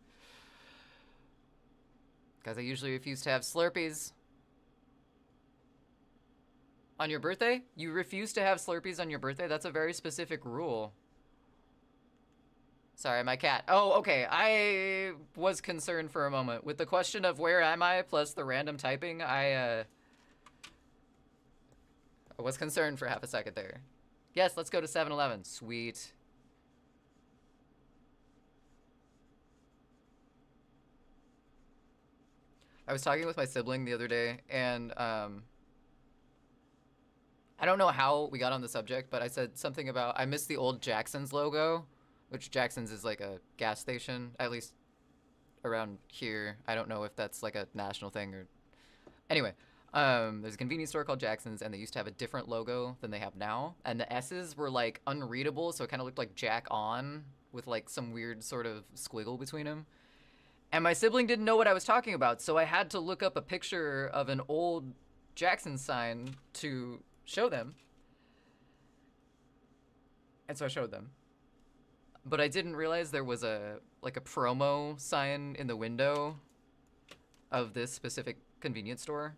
Speaker 1: Guys, I usually refuse to have Slurpees. On your birthday? You refuse to have Slurpees on your birthday? That's a very specific rule. Sorry, my cat. Oh, okay. I was concerned for a moment. With the question of where am I plus the random typing, I was concerned for half a second there. Yes, let's go to 7-Eleven. Sweet. I was talking with my sibling the other day, and I don't know how we got on the subject, but I said something about I miss the old Jackson's logo, which Jackson's is like a gas station, at least around here. I don't know if that's like a national thing or... Anyway, there's a convenience store called Jackson's, and they used to have a different logo than they have now, and the S's were like unreadable, so it kind of looked like Jack On with like some weird sort of squiggle between them. And my sibling didn't know what I was talking about, so I had to look up a picture of an old Jackson sign to show them. And so I showed them. But I didn't realize there was a promo sign in the window of this specific convenience store.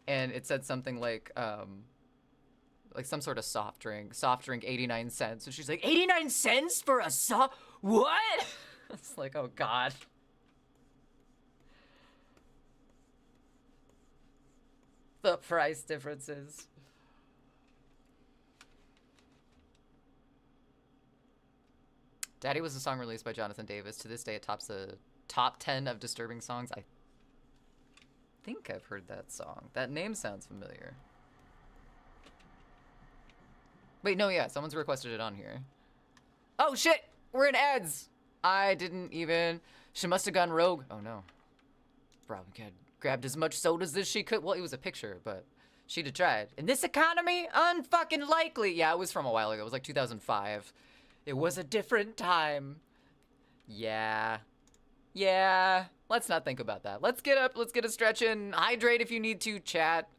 Speaker 1: And it said something like some sort of soft drink 89 cents. And she's like, 89 cents for a what? It's like, oh God. The price differences. Daddy was a song released by Jonathan Davis. To this day, it tops the top 10 of disturbing songs. I think I've heard that song. That name sounds familiar. Wait, no, yeah, someone's requested it on here. Oh, shit! We're in ads! I didn't even... She must have gone rogue. Oh, no. Probably grabbed as much sodas as she could. Well, it was a picture, but she'd have tried. In this economy? Unfucking likely. Yeah, it was from a while ago. It was like 2005. It was a different time. Yeah. Yeah. Let's not think about that. Let's get up. Let's get a stretch in. Hydrate if you need to, chat.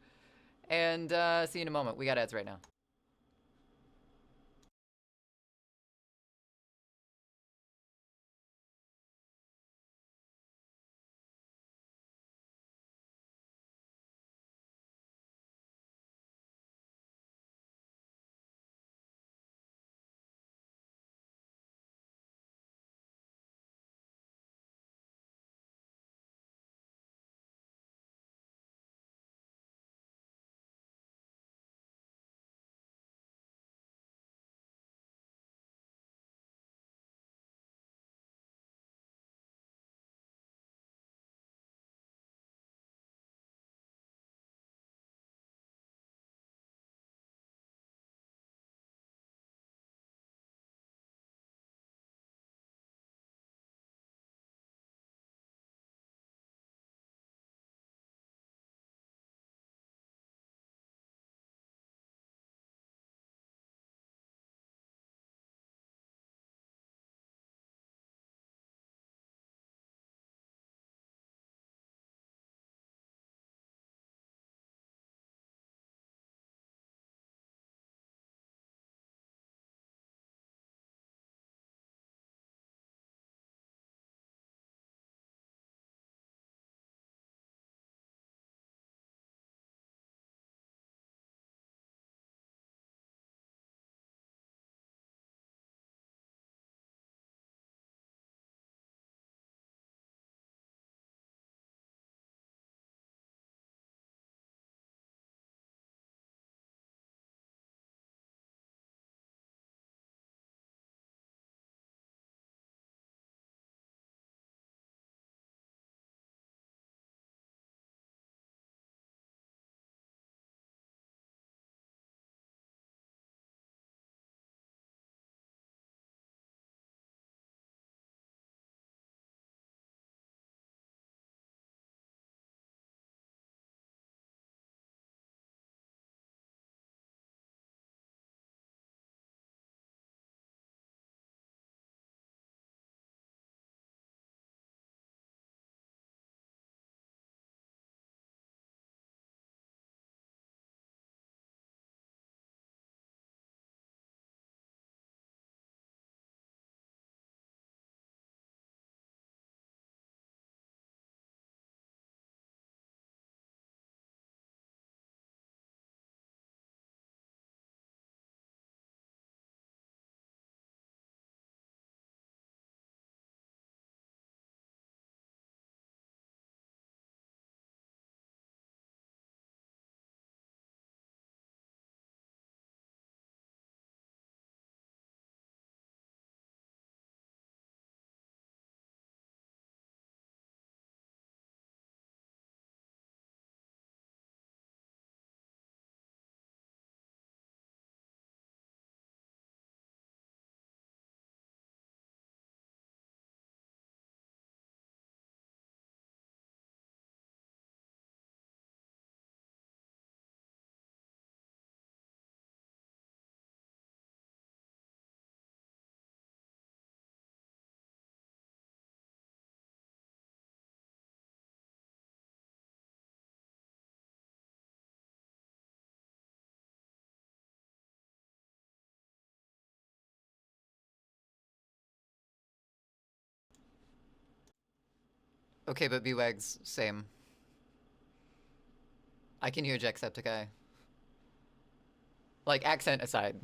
Speaker 1: And see you in a moment. We got ads right now. Okay, but B-Wags, same. I can hear Jacksepticeye. Like, accent aside.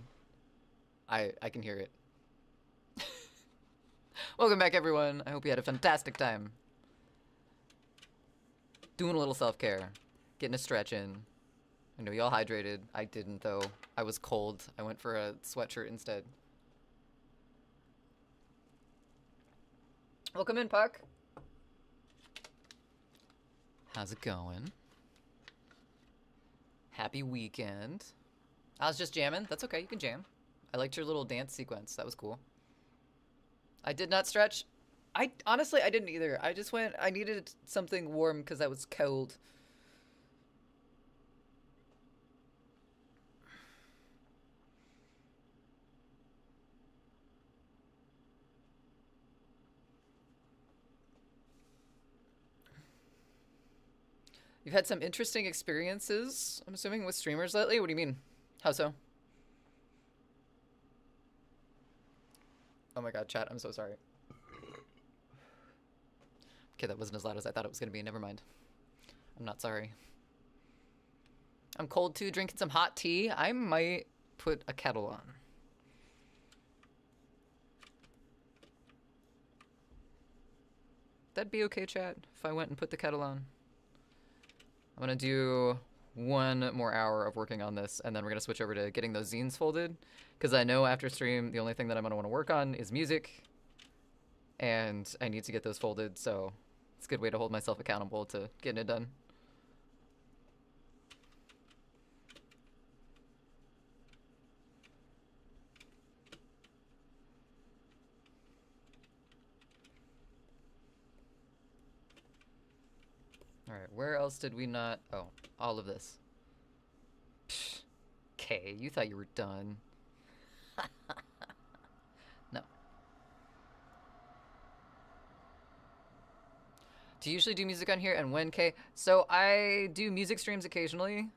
Speaker 1: I can hear it. Welcome back, everyone. I hope you had a fantastic time. Doing a little self-care. Getting a stretch in. I know y'all hydrated. I didn't, though. I was cold. I went for a sweatshirt instead. Welcome in, Puck. How's it going? Happy weekend. I was just jamming. That's okay, you can jam. I liked your little dance sequence. That was cool. I did not stretch. Honestly, I didn't either. I just went, I needed something warm because I was cold. You've had some interesting experiences, I'm assuming, with streamers lately? What do you mean? How so? Oh my god, chat, I'm so sorry. Okay, that wasn't as loud as I thought it was gonna be. Never mind. I'm not sorry. I'm cold too, drinking some hot tea. I might put a kettle on. That'd be okay, chat, if I went and put the kettle on. I'm gonna do 1 more hour of working on this, and then we're gonna switch over to getting those zines folded, because I know after stream, the only thing that I'm gonna want to work on is music, and I need to get those folded, so it's a good way to hold myself accountable to getting it done. Alright, where else did we not... Oh, all of this. Okay, you thought you were done. No. Do you usually do music on here, and when, Kay? So I do music streams occasionally.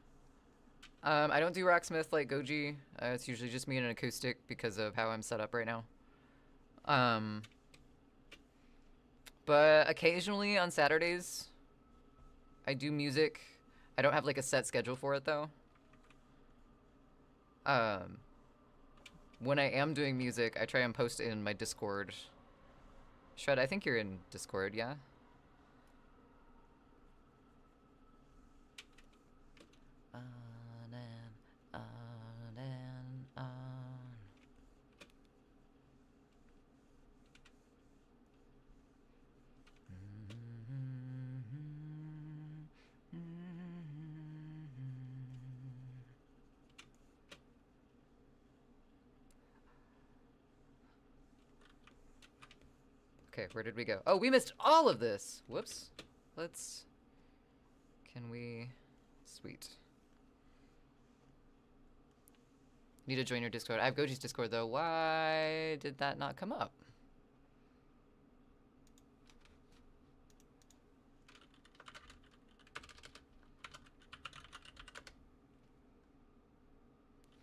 Speaker 1: I don't do Rocksmith like Goji. It's usually just me and an acoustic because of how I'm set up right now. But occasionally on Saturdays, I do music. I don't have like a set schedule for it though. When I am doing music, I try and post it in my Discord. Shred, I think you're in Discord, yeah? On and on and on. Okay, where did we go? Oh, we missed all of this! Whoops. Let's... Can we... Sweet. Need to join your Discord. I have Goji's Discord, though. Why did that not come up?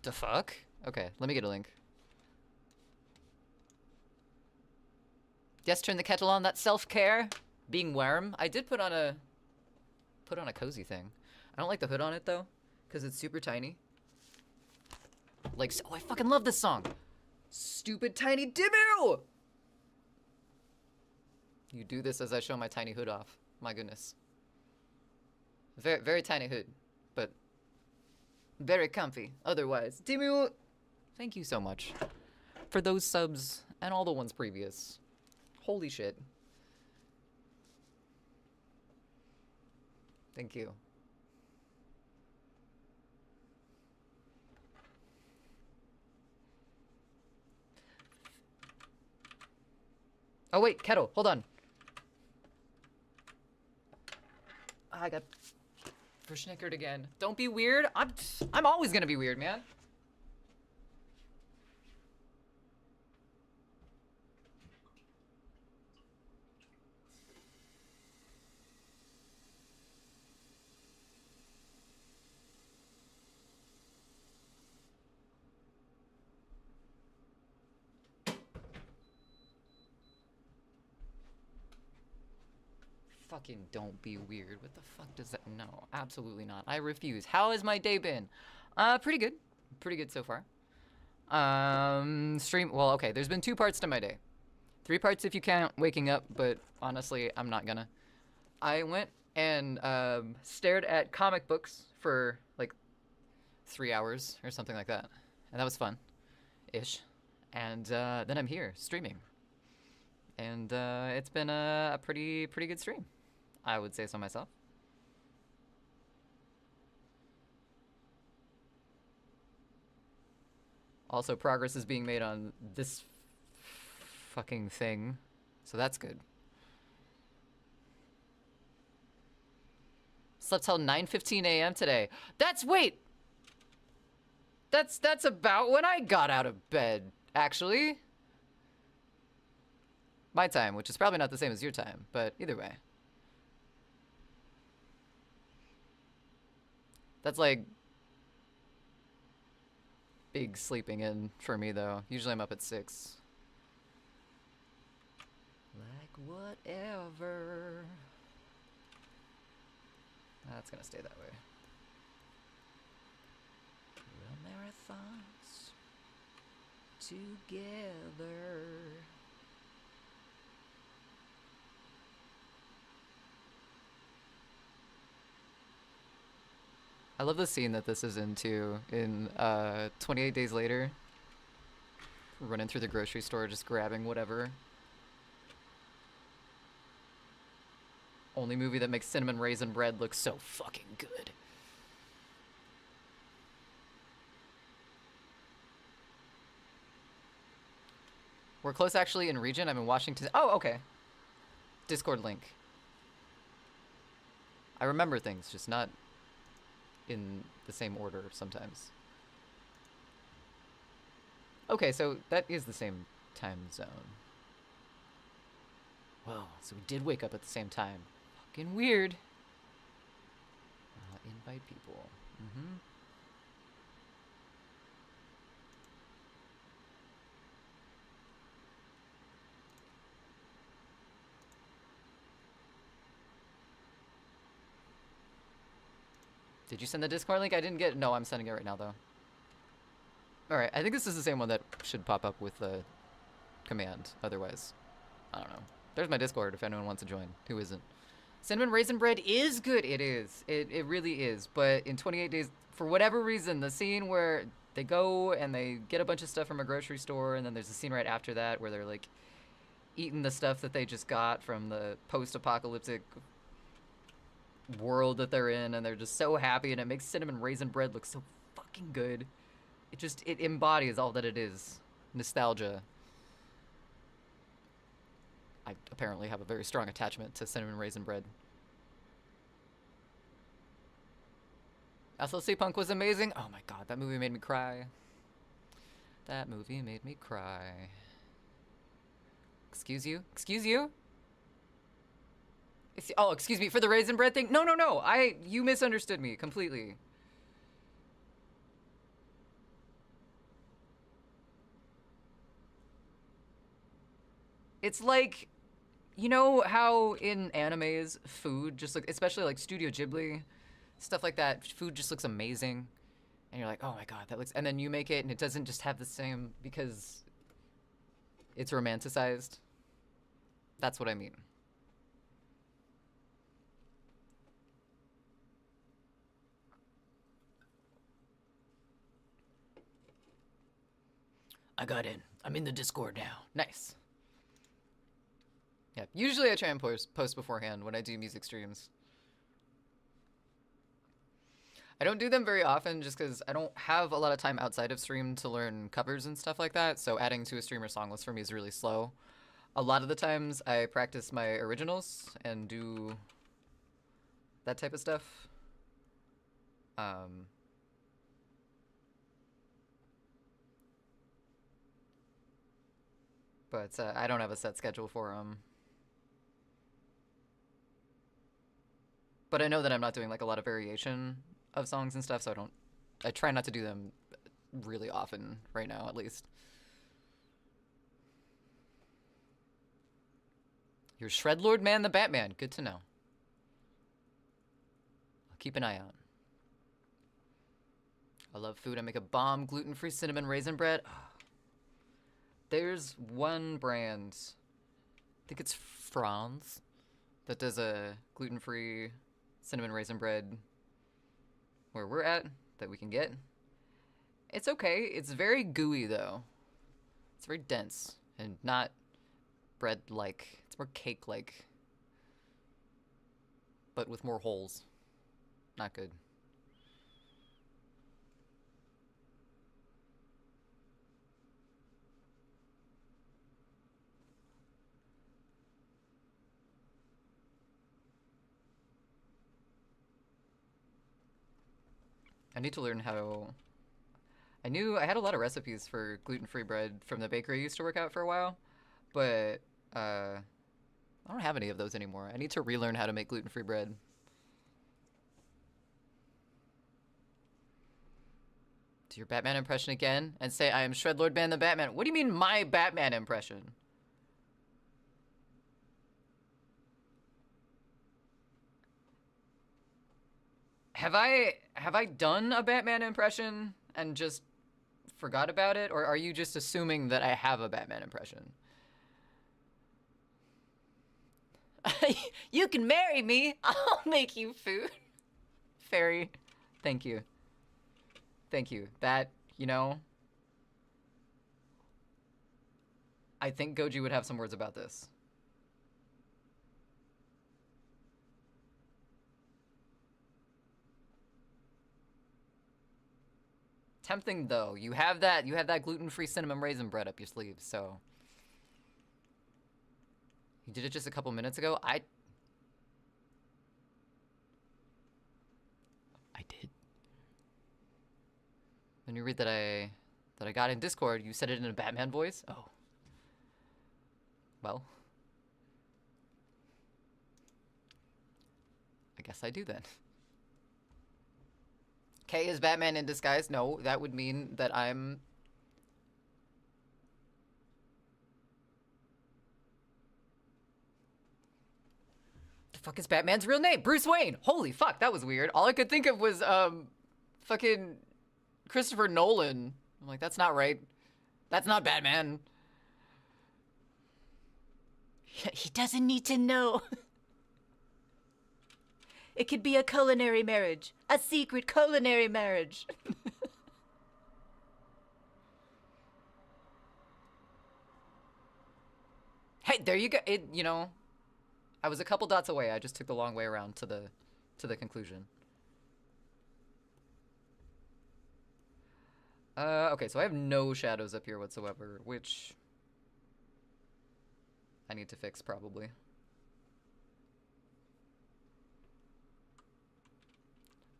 Speaker 1: The fuck? Okay, let me get a link. Yes, turn the kettle on. That's self-care. Being warm. I did put on a cozy thing. I don't like the hood on it though, because it's super tiny. Like, oh, I fucking love this song. Stupid tiny Dimmu! You do this as I show my tiny hood off. My goodness. Very, very tiny hood, but very comfy. Otherwise, Dimmu, thank you so much for those subs and all the ones previous. Holy shit. Thank you. Oh wait, kettle, hold on. I got verschnickered again. Don't be weird. I'm always gonna be weird, man. Fucking don't be weird. What the fuck does that? No, absolutely not. I refuse. How has my day been? Pretty good. Pretty good so far. Stream. Well, okay. There's been 2 parts to my day. 3 parts if you count waking up, but honestly, I'm not gonna. I went and stared at comic books for like 3 hours or something like that, and that was fun, ish. And then I'm here streaming, and it's been a pretty good stream. I would say so myself. Also, progress is being made on this fucking thing, so that's good. Slept till 9:15 a.m. today. Wait! That's about when I got out of bed, actually. My time, which is probably not the same as your time, but either way. That's like big sleeping in for me though. Usually I'm up at 6. Like whatever. That's gonna stay that way. Real marathons together. I love the scene that this is into in 28 Days Later. Running through the grocery store, just grabbing whatever. Only movie that makes cinnamon raisin bread look so fucking good. We're close actually in region. I'm in Washington. Oh, okay. Discord link. I remember things, just not in the same order sometimes. Okay, so that is the same time zone. Whoa, so we did wake up at the same time. Fucking weird. Invite people. Mm-hmm. Did you send the Discord link? I didn't get it. No, I'm sending it right now, though. Alright, I think this is the same one that should pop up with the command. Otherwise, I don't know. There's my Discord if anyone wants to join. Who isn't? Cinnamon Raisin Bread is good. It is. It really is. But in 28 Days, for whatever reason, the scene where they go and they get a bunch of stuff from a grocery store, and then there's a scene right after that where they're, like, eating the stuff that they just got from the post-apocalyptic world that they're in, and they're just so happy, and it makes Cinnamon Raisin Bread look so fucking good. It embodies all that it is. Nostalgia. I apparently have a very strong attachment to Cinnamon Raisin Bread. SLC Punk was amazing. Oh my god, that movie made me cry. That movie made me cry. Excuse you? Excuse you? Oh, excuse me, for the Raisin Bread thing? No, no, no. You misunderstood me completely. It's like, you know how in animes, food just look, especially like Studio Ghibli, stuff like that, food just looks amazing. And you're like, oh my god, that looks, and then you make it and it doesn't just have the same, because it's romanticized. That's what I mean. I got in. I'm in the Discord now. Nice. Yeah, usually I try and post beforehand when I do music streams. I don't do them very often just because I don't have a lot of time outside of stream to learn covers and stuff like that, so adding to a streamer song list for me is really slow. A lot of the times I practice my originals and do that type of stuff. But I don't have a set schedule for them. But I know that I'm not doing like a lot of variation of songs and stuff, so I try not to do them really often right now, at least. You're Shredlord Man the Batman. Good to know. I'll keep an eye out. I love food. I make a bomb gluten-free cinnamon raisin bread. There's one brand, I think it's Franz, that does a gluten-free cinnamon raisin bread where we're at that we can get. It's okay. It's very gooey though. It's very dense and not bread-like. It's more cake-like, but with more holes. Not good. I need to learn how... I had a lot of recipes for gluten-free bread from the bakery I used to work at for a while, but I don't have any of those anymore. I need to relearn how to make gluten-free bread. Do your Batman impression again and say, I am Shredlord Man the Batman. What do you mean, my Batman impression? Have I done a Batman impression and just forgot about it? Or are you just assuming that I have a Batman impression? You can marry me. I'll make you food. Fairy, thank you. Thank you. That, you know, I think Goji would have some words about this. Tempting though. You have that gluten-free cinnamon raisin bread up your sleeve, so. You did it just a couple minutes ago? I did. When you read that I got in Discord, you said it in a Batman voice? Oh. Well. I guess I do then. K is Batman in disguise? No, that would mean that I'm... The fuck is Batman's real name? Bruce Wayne! Holy fuck, that was weird. All I could think of was, fucking Christopher Nolan. I'm like, that's not right. That's not Batman. He doesn't need to know. It could be a culinary marriage. A secret culinary marriage. Hey, there you go. It, you know, I was a couple dots away. I just took the long way around to the conclusion. Okay, so I have no shadows up here whatsoever, which I need to fix probably.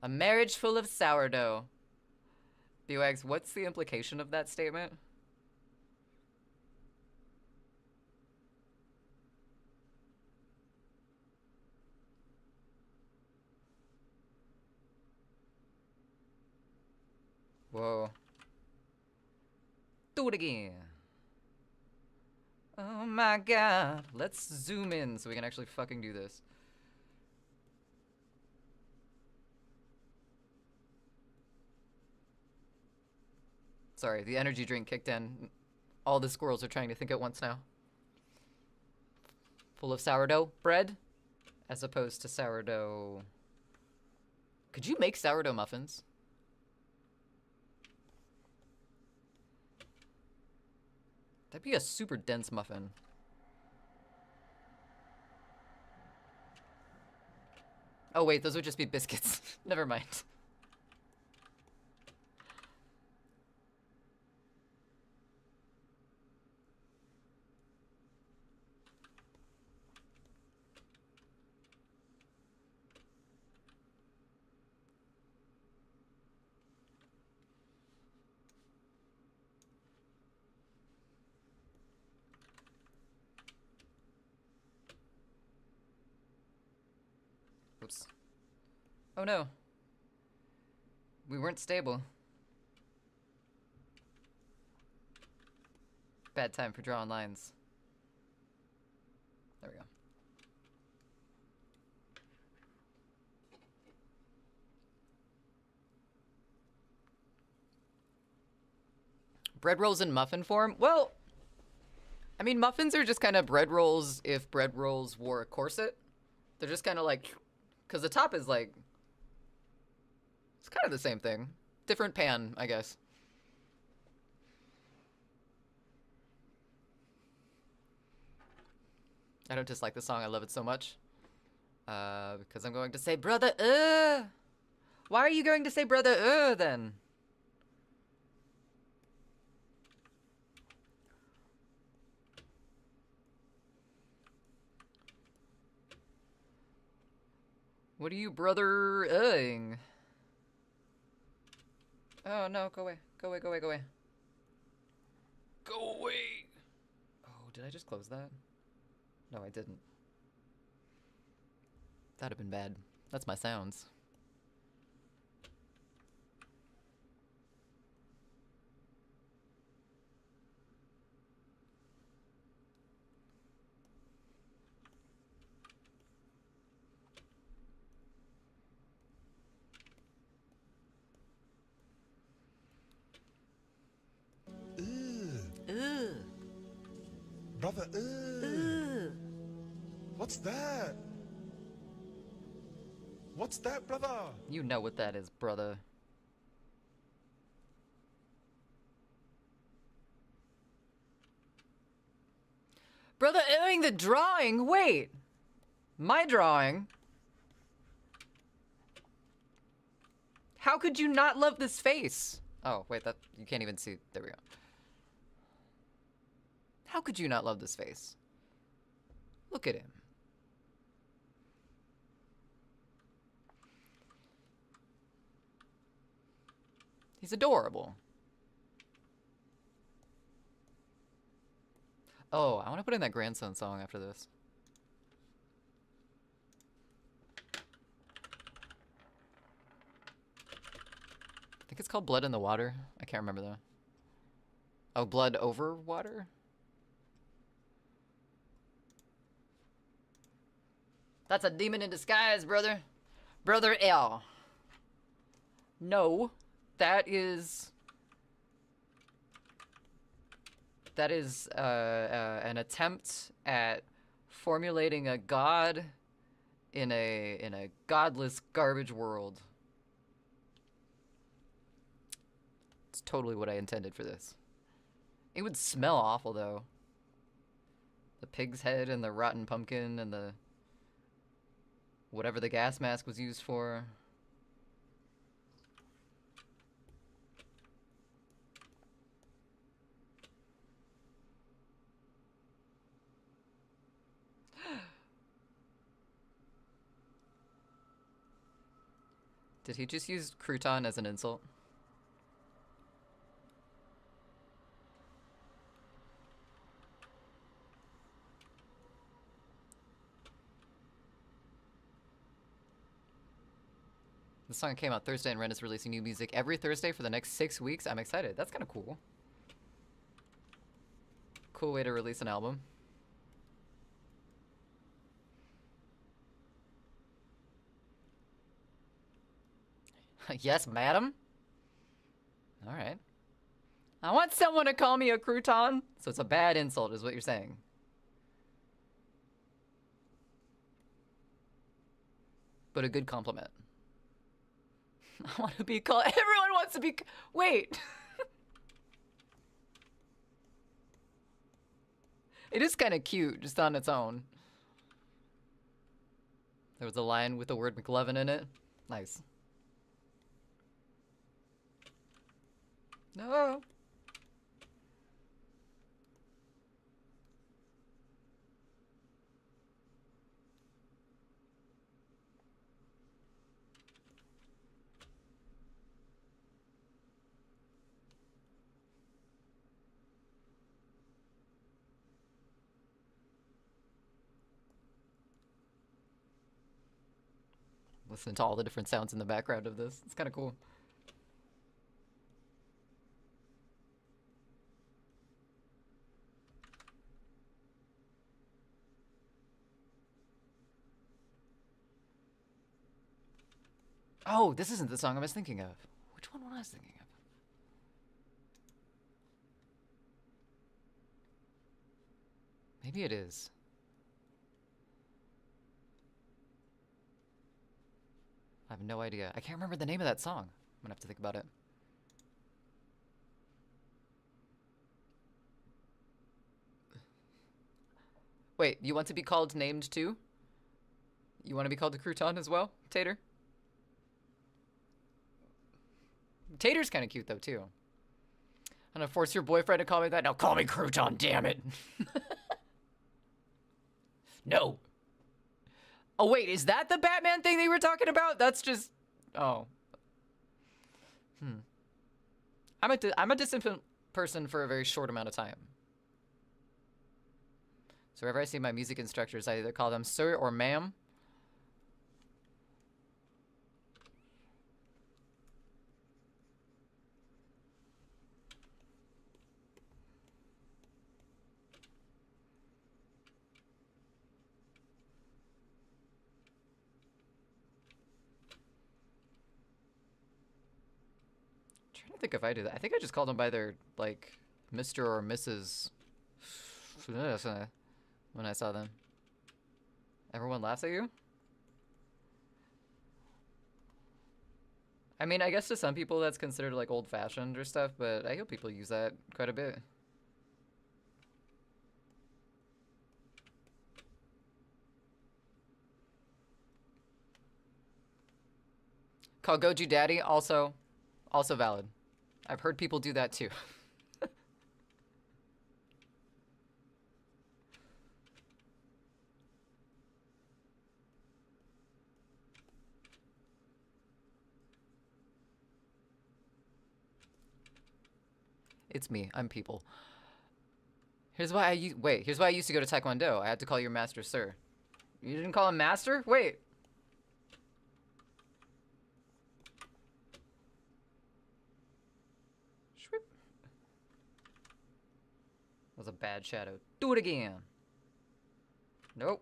Speaker 1: A marriage full of sourdough. BWAGs, what's the implication of that statement? Whoa. Do it again. Oh my god. Let's zoom in so we can actually fucking do this. Sorry, the energy drink kicked in. All the squirrels are trying to think at once now. Full of sourdough bread, as opposed to sourdough. Could you make sourdough muffins? That'd be a super dense muffin. Oh wait, those would just be biscuits. Never mind. Oops. Oh no. We weren't stable. Bad time for drawing lines. There we go. Bread rolls in muffin form? Well, I mean, muffins are just kind of bread rolls if bread rolls wore a corset. They're just kind of like... Because the top is like... It's kind of the same thing. Different pan, I guess. I don't dislike the song. I love it so much. Because I'm going to say, brother, Why are you going to say brother, then? What are you brother-ing? Oh no, go away. Go away, go away, go away. Go away! Oh, did I just close that? No, I didn't. That'd have been bad. That's my sounds.
Speaker 4: Brother, what's that? What's that, brother?
Speaker 1: You know what that is, brother. Brother, airing the drawing. Wait, my drawing. How could you not love this face? Oh, wait, that you can't even see. There we go. How could you not love this face? Look at him. He's adorable. Oh, I want to put in that grandson song after this. I think it's called Blood in the Water. I can't remember though. Oh, Blood Over Water? That's a demon in disguise, brother. Brother L. No, that is an attempt at formulating a god in a godless garbage world. It's totally what I intended for this. It would smell awful though. The pig's head and the rotten pumpkin and the whatever the gas mask was used for. Did he just use crouton as an insult? The song came out Thursday and Ren is releasing new music every Thursday for the next 6 weeks. I'm excited. That's kind of cool. Cool way to release an album. Yes, madam. All right. I want someone to call me a crouton. So it's a bad insult is what you're saying. But a good compliment. I want to be called. Everyone wants to be. Wait. It is kind of cute just on its own. There was a line with the word McLovin in it. Nice. No. Listen to all the different sounds in the background of this. It's kind of cool. Oh, this isn't the song I was thinking of. Which one was I thinking of? Maybe it is. I have no idea. I can't remember the name of that song. I'm gonna have to think about it. Wait, you want to be called named too? You want to be called the crouton as well, Tater? Tater's kind of cute though too. I'm gonna force your boyfriend to call me that. No, call me crouton, damn it. No. Oh wait, is that the Batman thing they were talking about? That's just, oh. I'm a disinfant person for a very short amount of time. So whenever I see my music instructors, I either call them sir or ma'am. Trying to think if I do that. I think I just called them by their, like, Mr. or Mrs. when I saw them. Everyone laughs at you? I mean, I guess to some people that's considered like old-fashioned or stuff, but I hear people use that quite a bit. Call Goju Daddy, also valid. I've heard people do that too. It's me. I'm people. Here's why here's why I used to go to Taekwondo. I had to call your master sir. You didn't call him master? Wait. Shwip. That was a bad shadow. Do it again. Nope.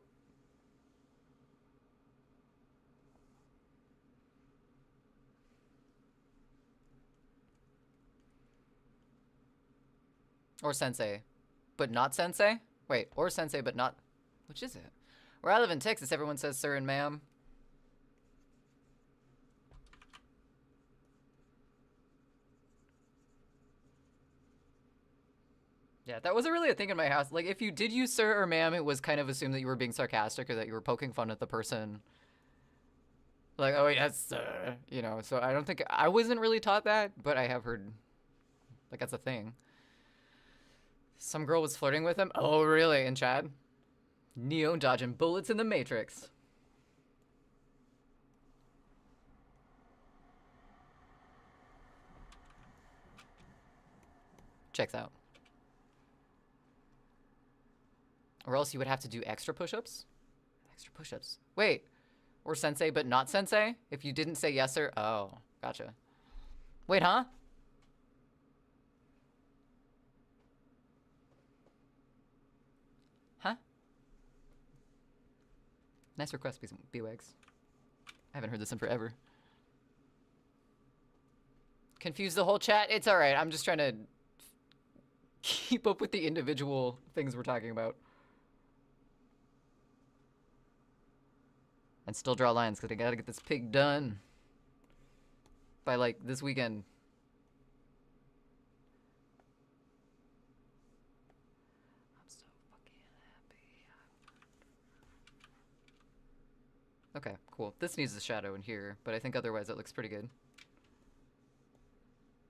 Speaker 1: Or sensei, but not sensei? Wait, or sensei, but not... Which is it? Where I live in Texas, everyone says sir and ma'am. Yeah, that wasn't really a thing in my house. Like, if you did use sir or ma'am, it was kind of assumed that you were being sarcastic or that you were poking fun at the person. Like, oh, yes, sir. You know, so I don't think... I wasn't really taught that, but I have heard... Like, that's a thing. Some girl was flirting with him? Oh, really? In chat? Neo dodging bullets in the Matrix. Checks out. Or else you would have to do extra push-ups? Extra push-ups. Wait. Or sensei, but not sensei? If you didn't say yes, sir? Oh, gotcha. Wait, huh? Huh? Nice request, B-Wags. I haven't heard this in forever. Confuse the whole chat? It's alright. I'm just trying to keep up with the individual things we're talking about. And still draw lines, because I gotta get this pig done by, like, this weekend. I'm so fucking happy. Okay, cool. This needs a shadow in here, but I think otherwise it looks pretty good.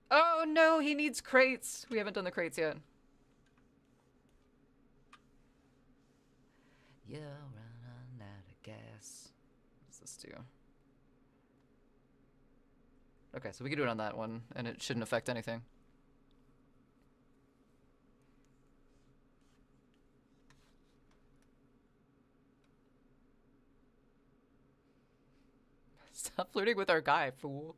Speaker 1: Oh no, he needs crates! We haven't done the crates yet. Yeah, run out of gas. What does this do? Okay, so we can do it on that one, and it shouldn't affect anything. Stop flirting with our guy, fool.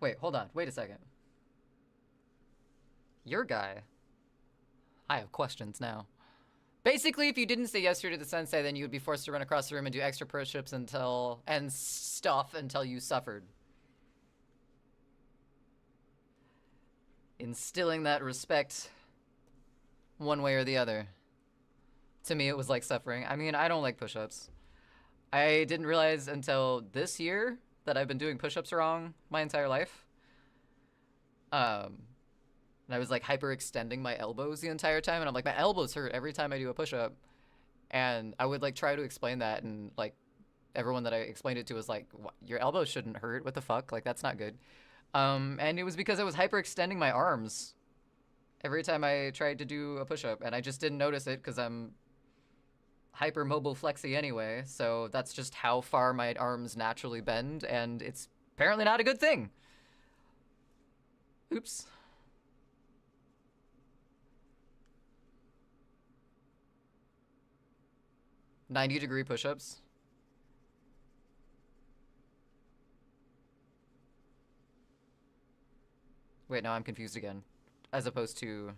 Speaker 1: Wait, hold on. Wait a second. Your guy? I have questions now. Basically, if you didn't say yes here to the sensei, then you would be forced to run across the room and do extra push-ups until you suffered. Instilling that respect one way or the other. To me, it was like suffering. I mean, I don't like push-ups. I didn't realize until this year that I've been doing push-ups wrong my entire life. And I was like hyperextending my elbows the entire time, and I'm like, my elbows hurt every time I do a push-up. And I would like try to explain that, and like everyone that I explained it to was like, your elbows shouldn't hurt, what the fuck, like that's not good. And it was because I was hyperextending my arms every time I tried to do a push-up, and I just didn't notice it because I'm hyper mobile flexy anyway, so that's just how far my arms naturally bend, and it's apparently not a good thing. Oops. "90-degree push-ups." Wait, now I'm confused again. As opposed to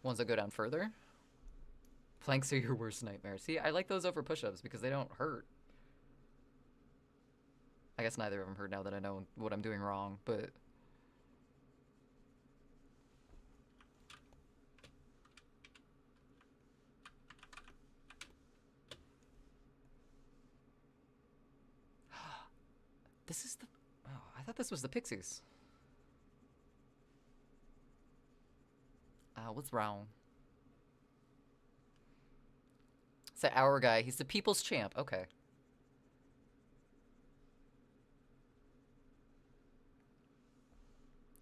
Speaker 1: ones that go down further? Planks are your worst nightmare. See, I like those over push-ups because they don't hurt. I guess neither of them hurt now that I know what I'm doing wrong, but... This is the... Oh, I thought this was the Pixies. I was wrong. It's that our guy. He's the people's champ. Okay.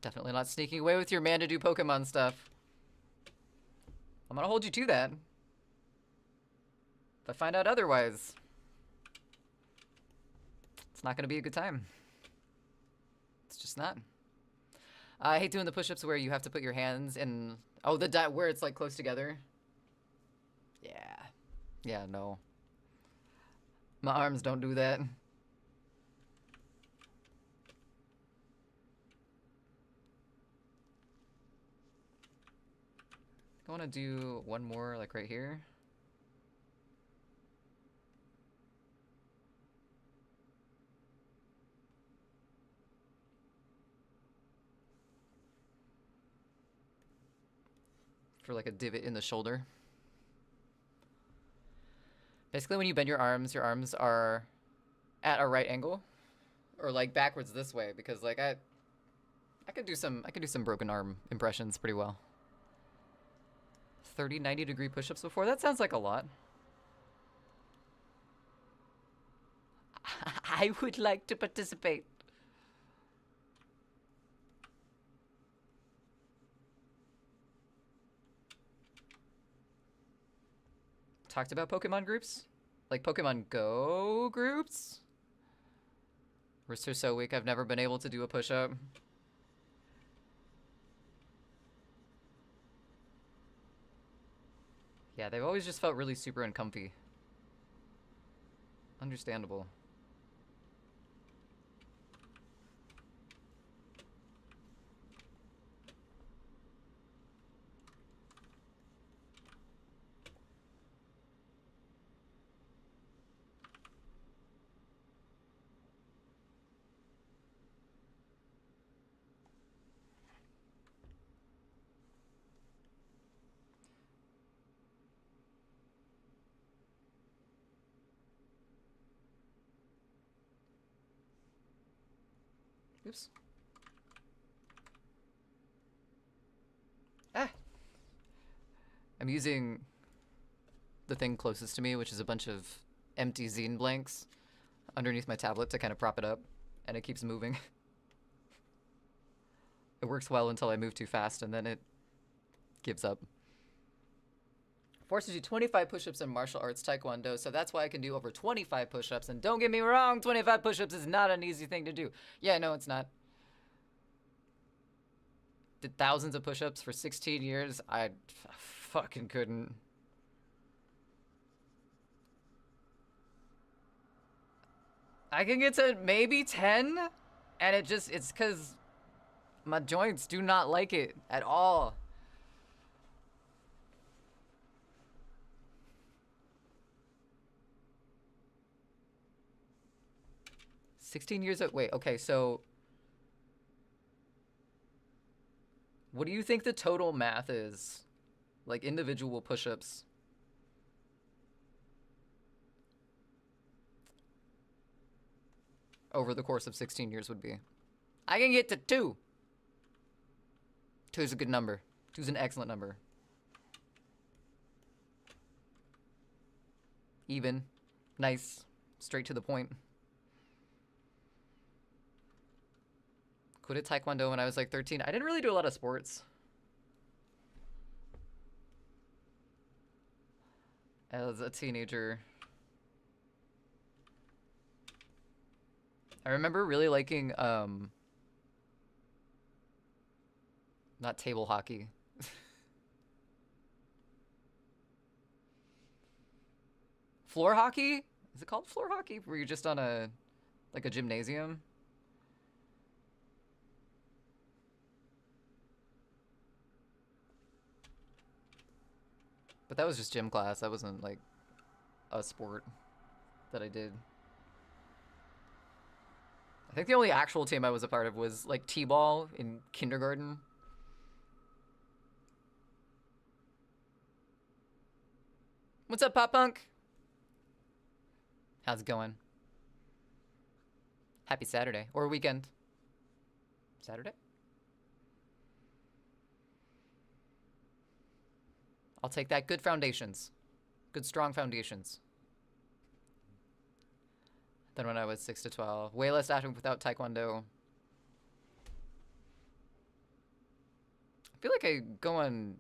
Speaker 1: Definitely not sneaking away with your man to do Pokemon stuff. I'm gonna hold you to that. If I find out otherwise, it's not gonna be a good time. It's just not. I hate doing the push-ups where you have to put your hands in... Oh, where it's like close together. Yeah. Yeah, no. My arms don't do that. I want to do one more, like right here. For like a divot in the shoulder. Basically, when you bend your arms are at a right angle, or like backwards this way, because like I could do some broken arm impressions pretty well. 30, 90-degree push-ups before? That sounds like a lot. I would like to participate. Talked about Pokemon groups? Like Pokemon Go groups? Wrists are so weak, I've never been able to do a push-up. Yeah, they've always just felt really super uncomfy. Understandable. Oops. Ah! I'm using the thing closest to me, which is a bunch of empty zine blanks underneath my tablet to kind of prop it up, and it keeps moving. It works well until I move too fast, and then it gives up. Forced to do 25 push-ups in martial arts taekwondo, so that's why I can do over 25 push-ups. And don't get me wrong, 25 push-ups is not an easy thing to do. Yeah, no, it's not. Did thousands of push-ups for 16 years. I fucking couldn't. I can get to maybe 10, and it's because my joints do not like it at all. Wait, okay, so what do you think the total math is? Like individual push-ups. Over the course of 16 years would be. I can get to 2. 2 is a good number. 2 is an excellent number. Even. Nice. Straight to the point. Quit Taekwondo when I was like 13. I didn't really do a lot of sports. As a teenager. I remember really liking, not table hockey. Floor hockey? Is it called floor hockey? Where you're just on a, like a gymnasium? But that was just gym class. That wasn't like a sport that I did. I think the only actual team I was a part of was like T-ball in kindergarten. What's up, Pop Punk? How's it going? Happy Saturday. Or weekend. Saturday? I'll take that. Good foundations. Good, strong foundations. Then when I was 6 to 12. Way less active without Taekwondo. I feel like I go on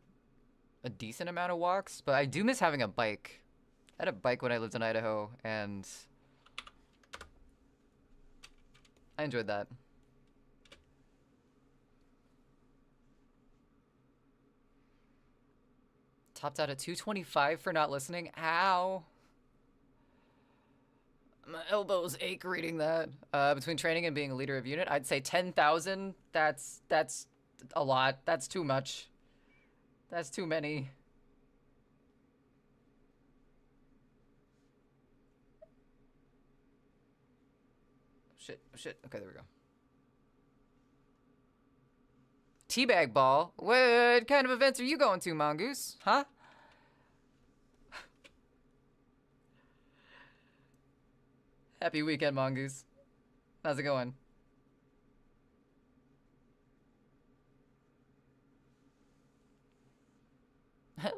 Speaker 1: a decent amount of walks, but I do miss having a bike. I had a bike when I lived in Idaho, and I enjoyed that. Topped out at 225 for not listening. Ow. My elbows ache reading that. Between training and being a leader of unit, I'd say 10,000. That's a lot. That's too much. That's too many. Shit. Oh, shit. Okay, there we go. Teabag ball? What kind of events are you going to, Mongoose? Huh? Happy weekend, Mongoose. How's it going? Whee!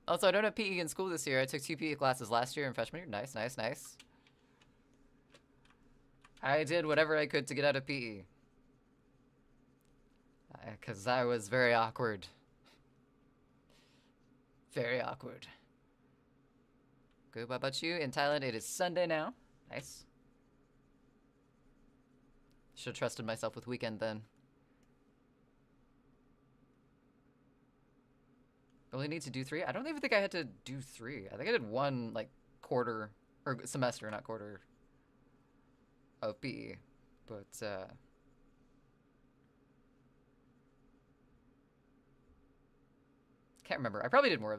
Speaker 1: Also, I don't have PE in school this year. I took 2 PE classes last year and freshman year. Nice, nice, nice. I did whatever I could to get out of PE. Because I was very awkward. Very awkward. Good, what about you? In Thailand, it is Sunday now. Nice. Should have trusted myself with weekend then. Only need to do 3? I don't even think I had to do 3. I think I did 1, like, quarter, or semester, not quarter, of PE. But, can't remember. I probably did more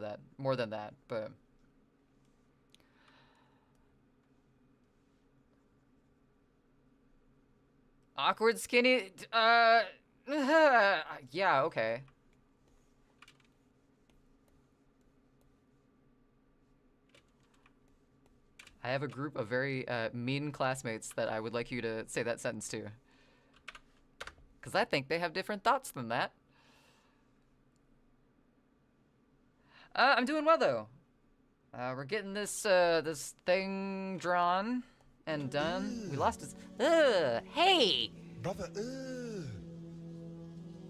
Speaker 1: than that, but... Awkward skinny, yeah, okay. I have a group of very mean classmates that I would like you to say that sentence to. Because I think they have different thoughts than that. I'm doing well, though. We're getting this this thing drawn and done. We lost his... hey!
Speaker 4: Brother,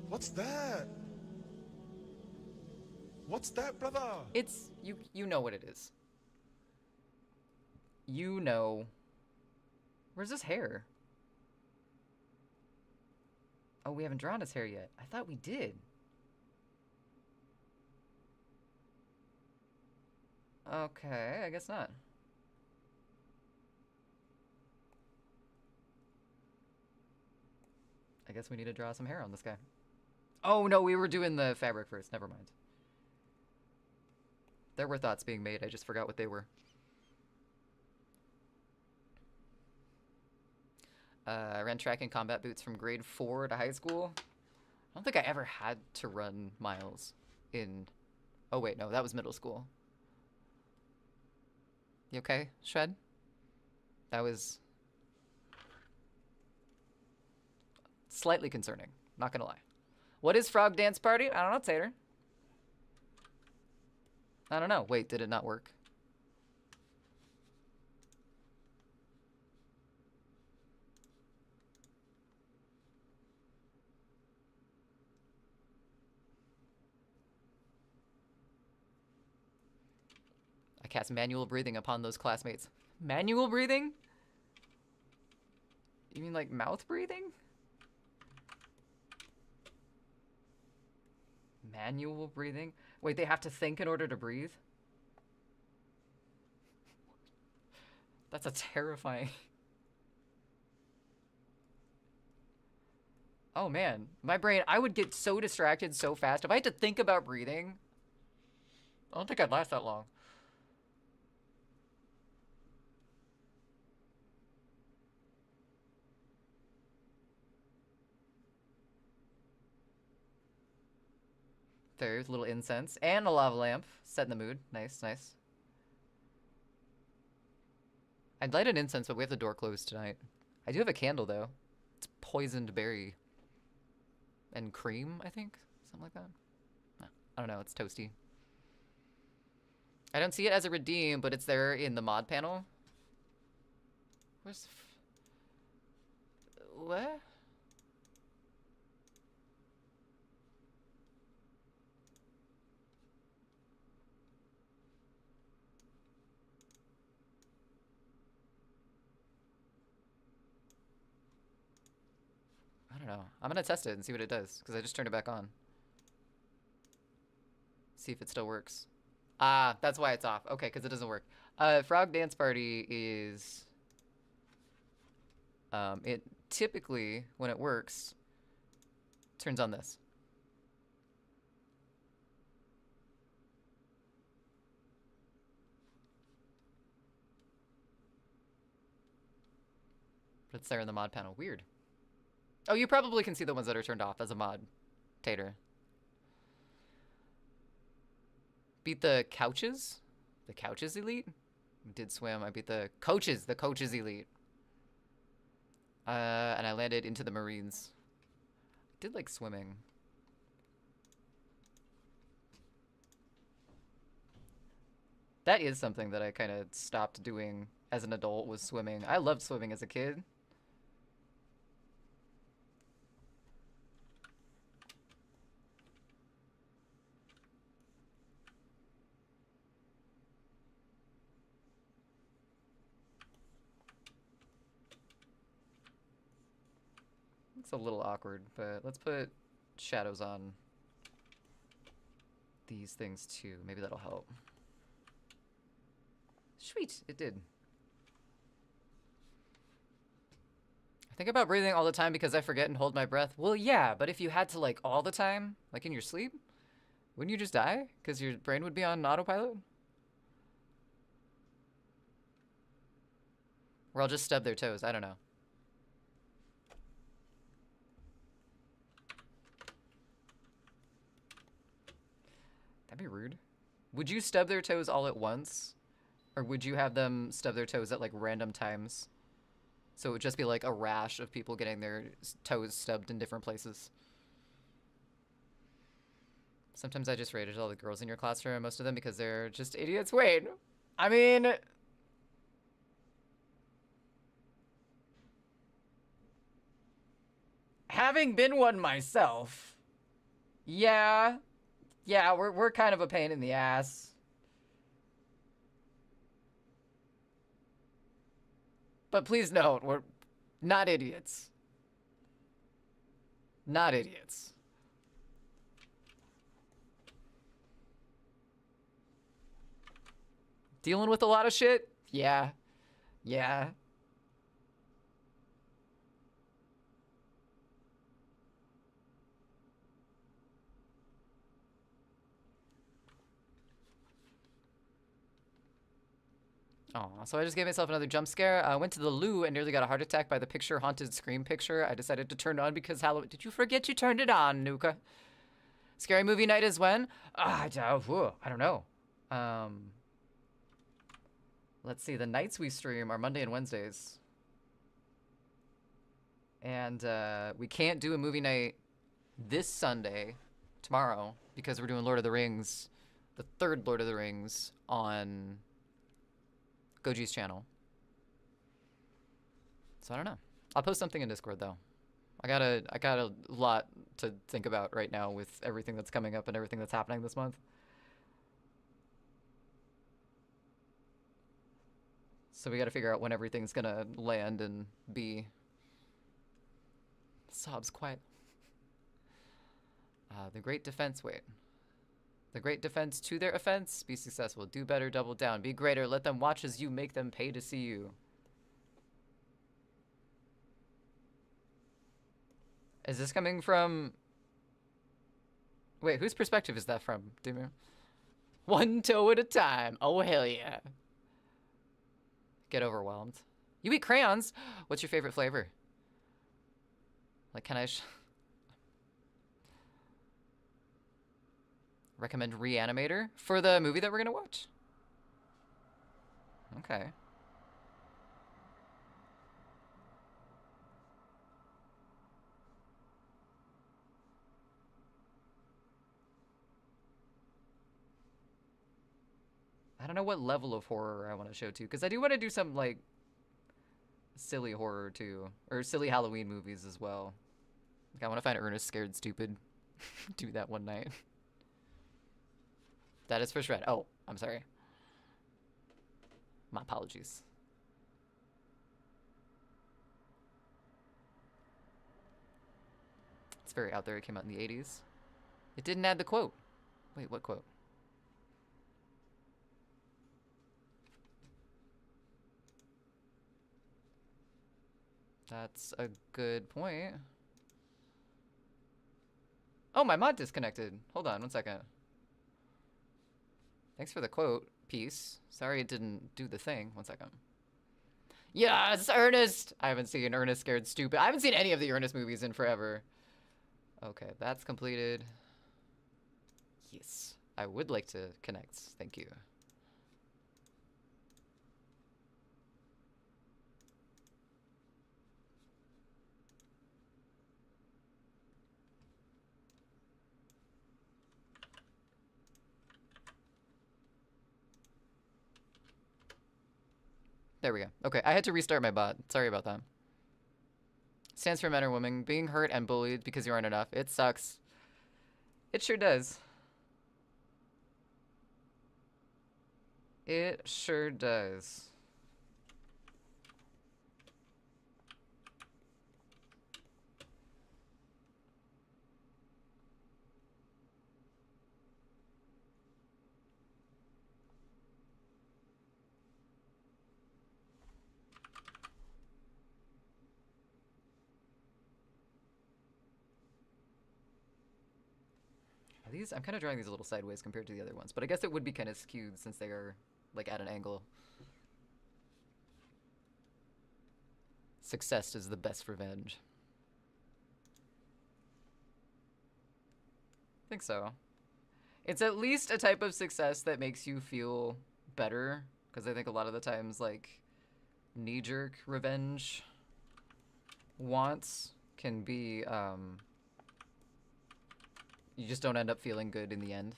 Speaker 4: what's that? What's that, brother?
Speaker 1: It's... You know what it is. You know. Where's his hair? Oh, we haven't drawn his hair yet. I thought we did. Okay, I guess not. I guess we need to draw some hair on this guy. Oh, no, we were doing the fabric first. Never mind. There were thoughts being made. I just forgot what they were. I ran track and combat boots from grade 4 to high school. I don't think I ever had to run miles in... Oh, wait, no, that was middle school. You okay, Shred? That was... slightly concerning, not gonna lie. What is Frog Dance Party? I don't know, Tater. I don't know. Wait, did it not work? I cast manual breathing upon those classmates. Manual breathing? You mean like mouth breathing? Manual breathing? Wait, they have to think in order to breathe? That's a terrifying... Oh man, my brain, I would get so distracted so fast. If I had to think about breathing, I don't think I'd last that long. There's a little incense and a lava lamp. Set in the mood. Nice, nice. I'd light an incense, but we have the door closed tonight. I do have a candle, though. It's poisoned berry. And cream, I think? Something like that. No, I don't know, it's toasty. I don't see it as a redeem, but it's there in the mod panel. Where's... What? I don't know. I'm gonna test it and see what it does, because I just turned it back on. See if it still works. Ah, that's why it's off. Okay, because it doesn't work. Frog Dance Party is... it typically, when it works, turns on this. But it's there in the mod panel. Weird. Oh, you probably can see the ones that are turned off as a mod. Tater. Beat the couches? The couches elite? Did swim. I beat the coaches. The coaches elite. And I landed into the Marines. Did like swimming. That is something that I kind of stopped doing as an adult, was swimming. I loved swimming as a kid. It's a little awkward, but let's put shadows on these things too. Maybe that'll help. Sweet, it did. I think about breathing all the time because I forget and hold my breath. Well, yeah, but if you had to, like, all the time, like in your sleep, wouldn't you just die? Because your brain would be on autopilot? Or I'll just stub their toes. I don't know. That'd be rude. Would you stub their toes all at once? Or would you have them stub their toes at, like, random times? So it would just be, like, a rash of people getting their toes stubbed in different places. Sometimes I just rated all the girls in your classroom, most of them, because they're just idiots. Wait, I mean... Having been one myself, yeah, we're kind of a pain in the ass. But please note, we're not idiots. Not idiots. Dealing with a lot of shit? Yeah. Yeah. Oh, so I just gave myself another jump scare. I went to the loo and nearly got a heart attack by the picture, haunted scream picture. I decided to turn it on because Halloween. Did you forget you turned it on, Nuka? Scary movie night is when? I don't know. Let's see. The nights we stream are Monday and Wednesdays. And we can't do a movie night this Sunday, tomorrow, because we're doing Lord of the Rings, the third Lord of the Rings, on Goji's channel. So I don't know. I'll post something in Discord though. I got a lot to think about right now with everything that's coming up and everything that's happening this month. So we got to figure out when everything's gonna land and be. Sobs quiet. The great defense. Wait. The great defense to their offense. Be successful. Do better. Double down. Be greater. Let them watch as you make them pay to see you. Is this coming from... Wait, whose perspective is that from, Dimu? One toe at a time. Oh, hell yeah. Get overwhelmed. You eat crayons? What's your favorite flavor? Like, can I... Recommend Reanimator for the movie that we're gonna watch. Okay. I don't know what level of horror I want to show too, because I do want to do some like silly horror too, or silly Halloween movies as well. Like I want to find Ernest Scared Stupid, do that one night. That is for Shred. Oh, I'm sorry. My apologies. It's very out there. It came out in the 80s. It didn't add the quote. Wait, what quote? That's a good point. Oh, my mod disconnected. Hold on one second. Thanks for the quote piece. Sorry it didn't do the thing. 1 second. Yes, Ernest! I haven't seen Ernest Scared Stupid. I haven't seen any of the Ernest movies in forever. Okay, that's completed. Yes. I would like to connect. Thank you. There we go. Okay, I had to restart my bot. Sorry about that. Stands for men or women being hurt and bullied because you aren't enough. It sucks. It sure does. It sure does. These, I'm kind of drawing these a little sideways compared to the other ones, but I guess it would be kind of skewed since they are like at an angle. Success is the best revenge. I think so. It's at least a type of success that makes you feel better, because I think a lot of the times like knee-jerk revenge wants can be you just don't end up feeling good in the end.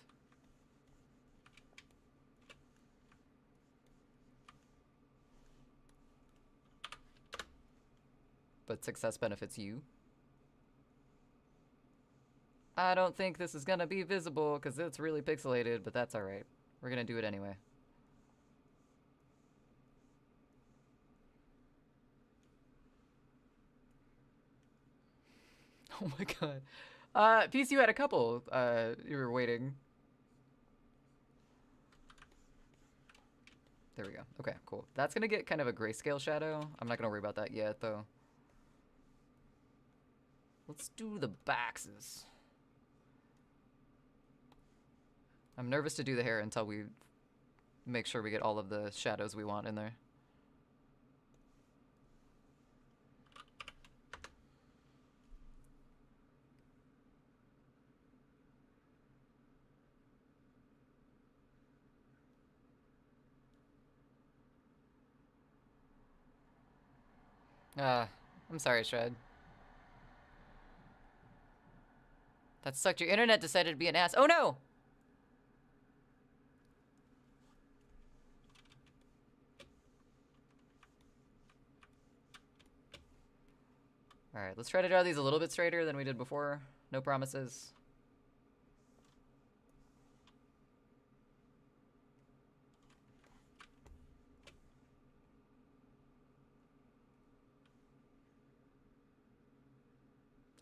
Speaker 1: But success benefits you. I don't think this is gonna be visible because it's really pixelated, but that's alright. We're gonna do it anyway. Oh my god. Peace, you had a couple, you were waiting. There we go. Okay, cool. That's gonna get kind of a grayscale shadow. I'm not gonna worry about that yet, though. Let's do the boxes. I'm nervous to do the hair until we make sure we get all of the shadows we want in there. I'm sorry, Shred. That sucked. Your internet decided to be an ass. Oh no! Alright, let's try to draw these a little bit straighter than we did before. No promises.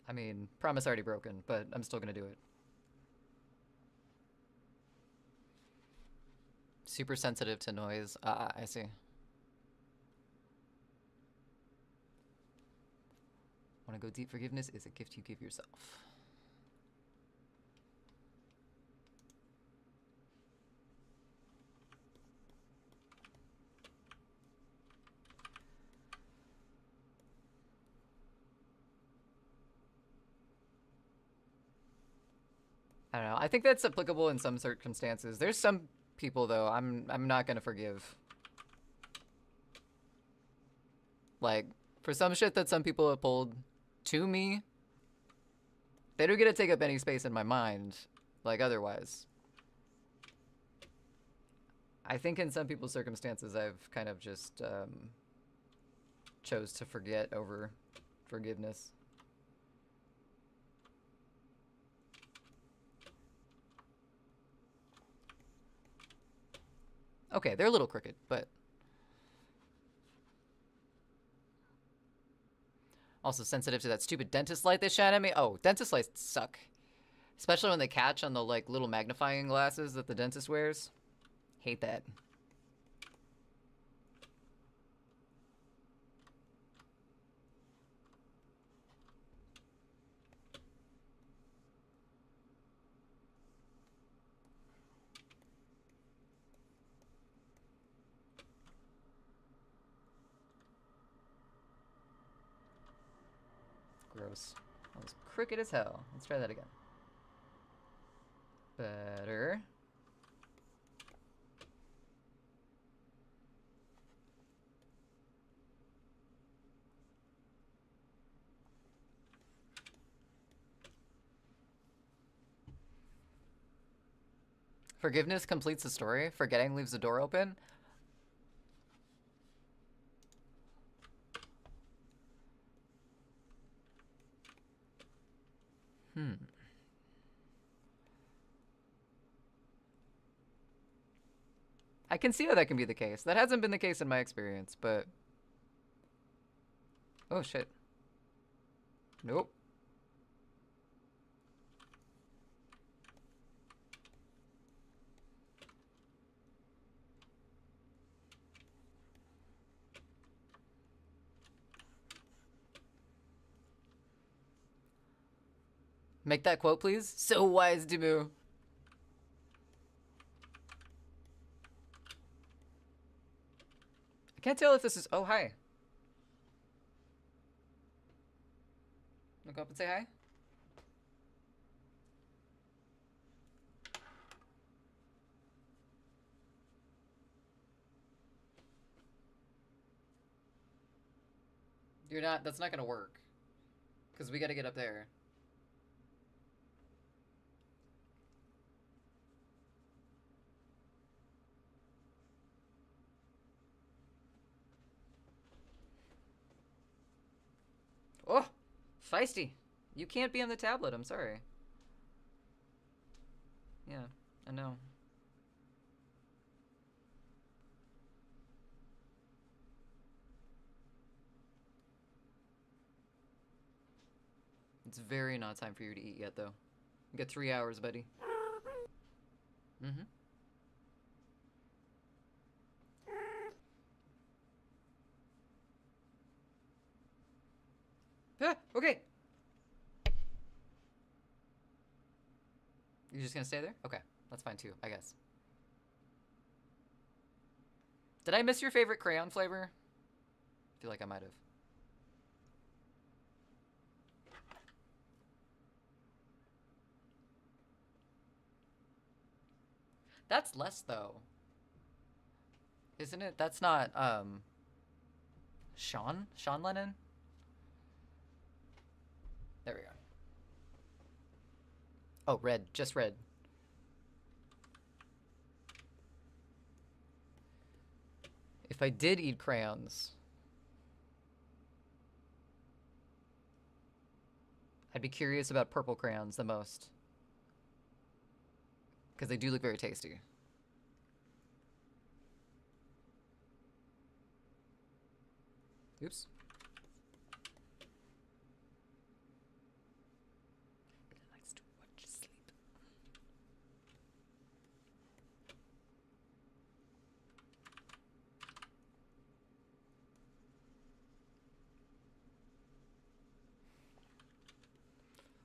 Speaker 1: I mean, promise already broken, but I'm still gonna do it. Super sensitive to noise. I see. Wanna go deep? Forgiveness is a gift you give yourself. I don't know. I think that's applicable in some circumstances. There's some people though I'm not gonna forgive. Like, for some shit that some people have pulled to me, they don't get to take up any space in my mind, like otherwise. I think in some people's circumstances, I've kind of just chose to forget over forgiveness. Okay, they're a little crooked, but also sensitive to that stupid dentist light they shine at me. Oh, dentist lights suck. Especially when they catch on the like little magnifying glasses that the dentist wears. Hate that. Gross. That was crooked as hell. Let's try that again. Better. Forgiveness completes the story. Forgetting leaves the door open. I can see how that can be the case. That hasn't been the case in my experience, but... Oh, shit. Nope. Make that quote, please. So wise, Dimu. I can't tell if this is... Oh, hi. Look up and say hi. You're not... That's not gonna work. Because we gotta get up there. Oh! Feisty! You can't be on the tablet, I'm sorry. Yeah, I know. It's very not time for you to eat yet, though. You got 3 hours, buddy. Mm-hmm. Ah, okay. You're just gonna stay there? Okay, that's fine too, I guess. Did I miss your favorite crayon flavor? I feel like I might have. That's less though. Isn't it? That's not Sean? Sean Lennon? There we go. Oh, red. Just red. If I did eat crayons, I'd be curious about purple crayons the most. Because they do look very tasty. Oops. Likes to watch sleep.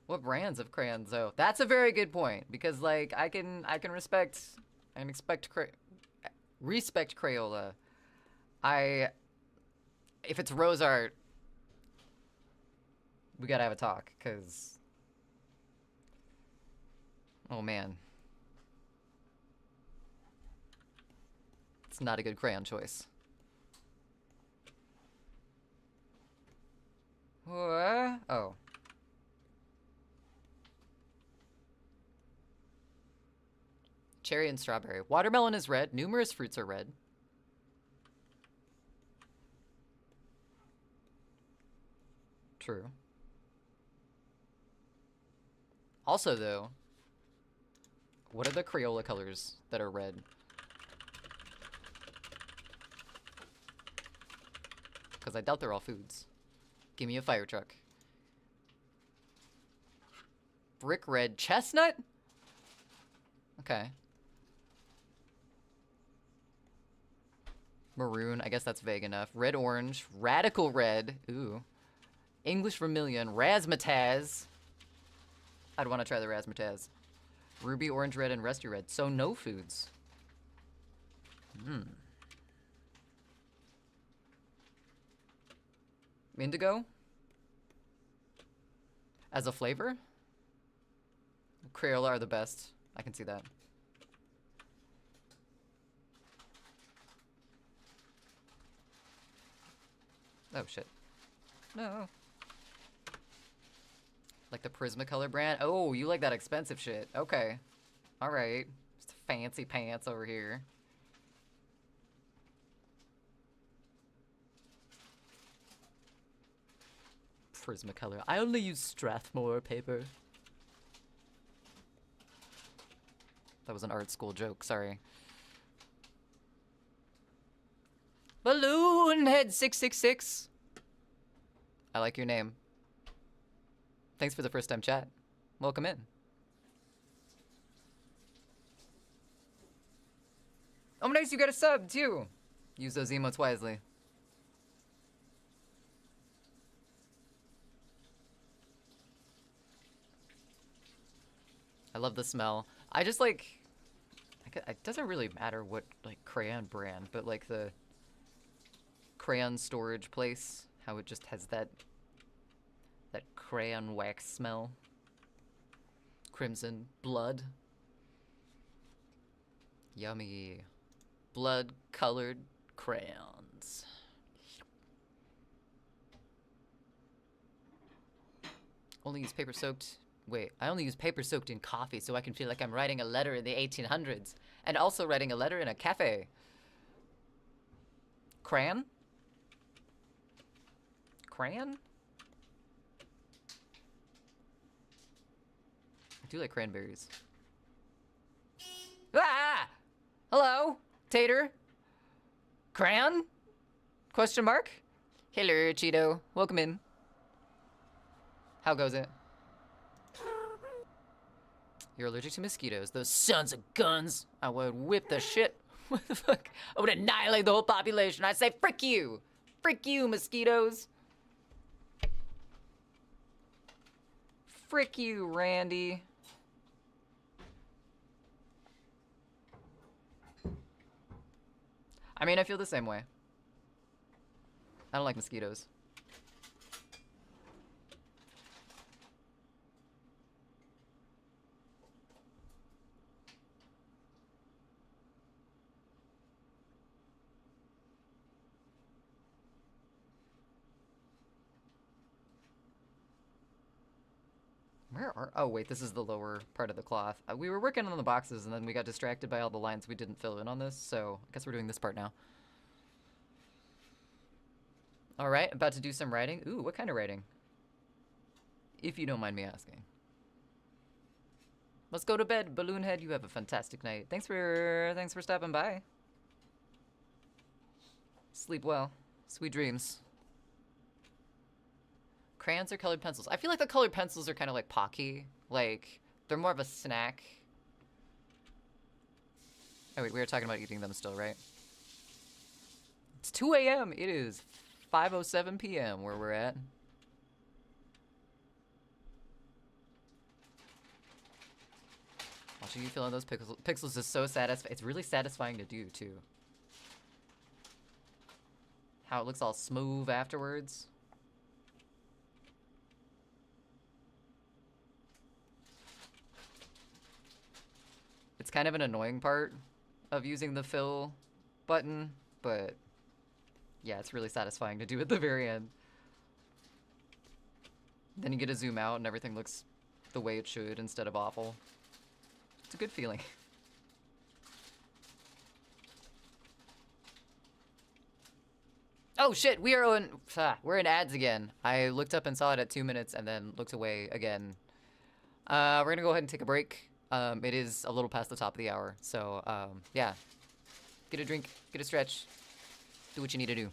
Speaker 1: What brands of crayons though? That's a very good point because like I can respect and respect Crayola. If it's rose art, we gotta have a talk, cause oh man, it's not a good crayon choice. What? Oh. Cherry and strawberry. Watermelon is red. Numerous fruits are red. True. Also, though, what are the Crayola colors that are red? Because I doubt they're all foods. Give me a fire truck. Brick red. Chestnut? Okay. Maroon. I guess that's vague enough. Red orange. Radical red. Ooh. English vermilion. Razzmatazz. I'd want to try the razzmatazz. Ruby, orange red, and rusty red. So no foods. Indigo? As a flavor? Crayola are the best. I can see that. Oh, shit. No. Like the Prismacolor brand? Oh, you like that expensive shit. Okay. Alright. Just fancy pants over here. Prismacolor. I only use Strathmore paper. That was an art school joke, sorry. Balloonhead 666. I like your name. Thanks for the first time chat. Welcome in. Oh, nice, you got a sub too. Use those emotes wisely. I love the smell. I just like, it doesn't really matter what like crayon brand, but like the crayon storage place, how it just has that crayon wax smell. Crimson blood. Yummy. Blood colored crayons. Only use paper soaked. Wait, I only use paper soaked in coffee so I can feel like I'm writing a letter in the 1800s and also writing a letter in a cafe. Crayon? Crayon? I do like cranberries. Ah! Hello? Tater? Crayon? Question mark? Hello, Cheeto. Welcome in. How goes it? You're allergic to mosquitoes. Those sons of guns. I would whip the shit. What the fuck? I would annihilate the whole population. I'd say, frick you. Frick you, mosquitoes. Frick you, Randy. I mean, I feel the same way. I don't like mosquitoes. Where are... Oh, wait, this is the lower part of the cloth. We were working on the boxes, and then we got distracted by all the lines we didn't fill in on this, so I guess we're doing this part now. All right, about to do some writing. Ooh, what kind of writing? If you don't mind me asking. Let's go to bed, Balloonhead. You have a fantastic night. Thanks for stopping by. Sleep well. Sweet dreams. Crayons or colored pencils? I feel like the colored pencils are kind of like Pocky. Like, they're more of a snack. Oh wait, we were talking about eating them still, right? It's 2 a.m. It is 5:07 p.m. where we're at. Watching you fill in those pixels is so satisfying. It's really satisfying to do, too. How it looks all smooth afterwards. It's kind of an annoying part of using the fill button, but yeah, it's really satisfying to do at the very end. Then you get to zoom out and everything looks the way it should instead of awful. It's a good feeling. Oh shit, we're in ads again. I looked up and saw it at 2 minutes and then looked away again. We're gonna go ahead and take a break. It is a little past the top of the hour, so yeah. Get a drink, get a stretch, do what you need to do.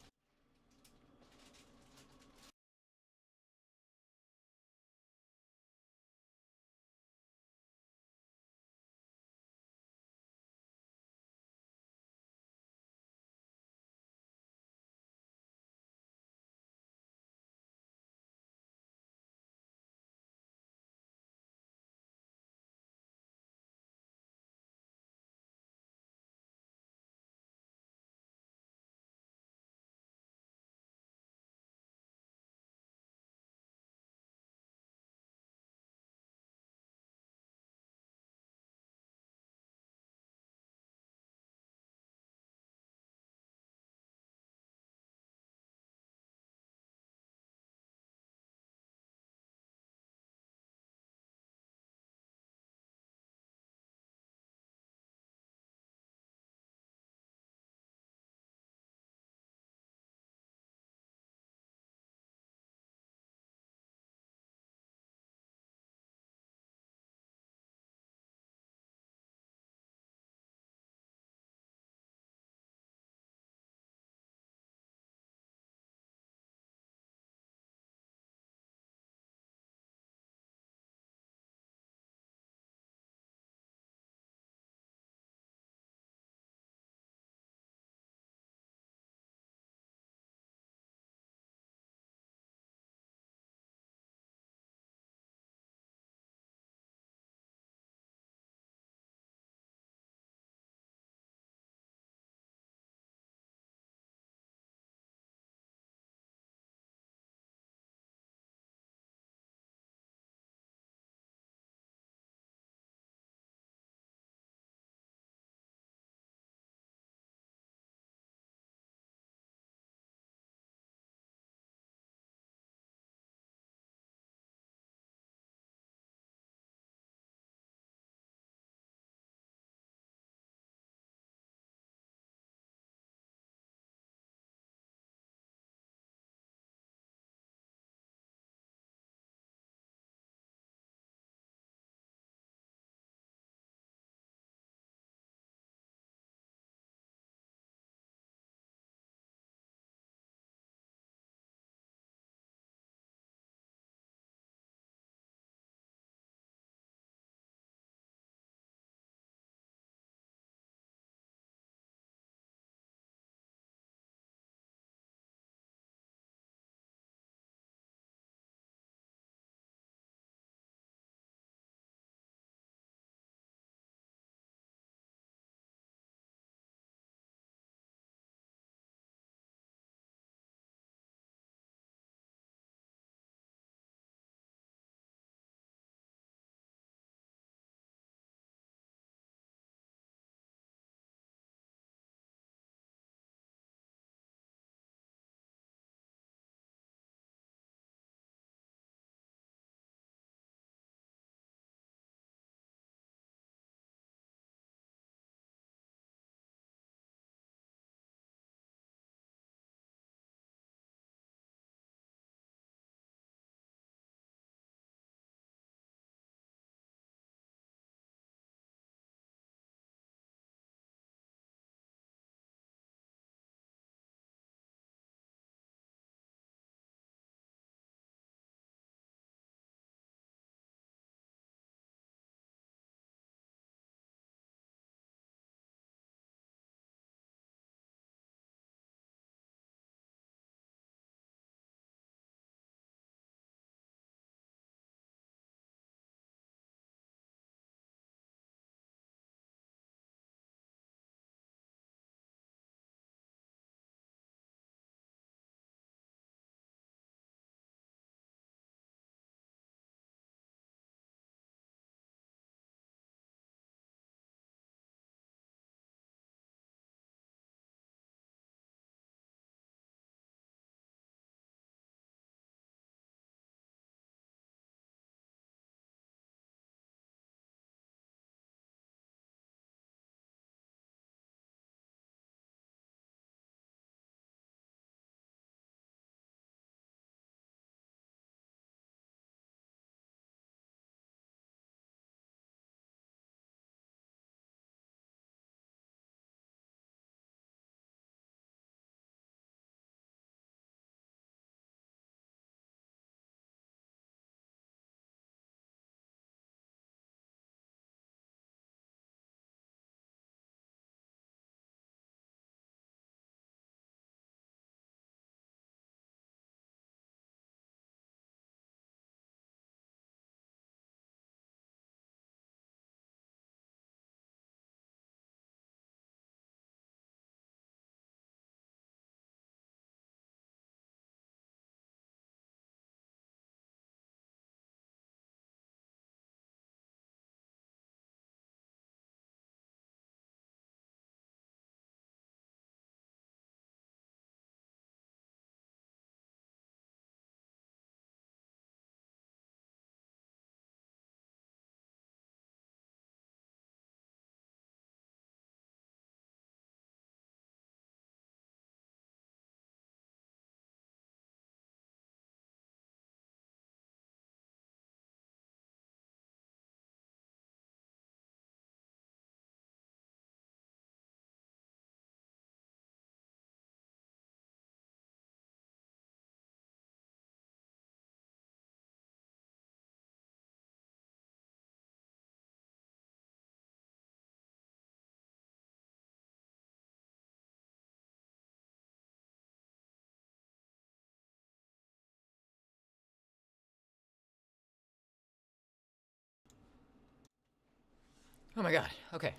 Speaker 1: Oh my god. Okay.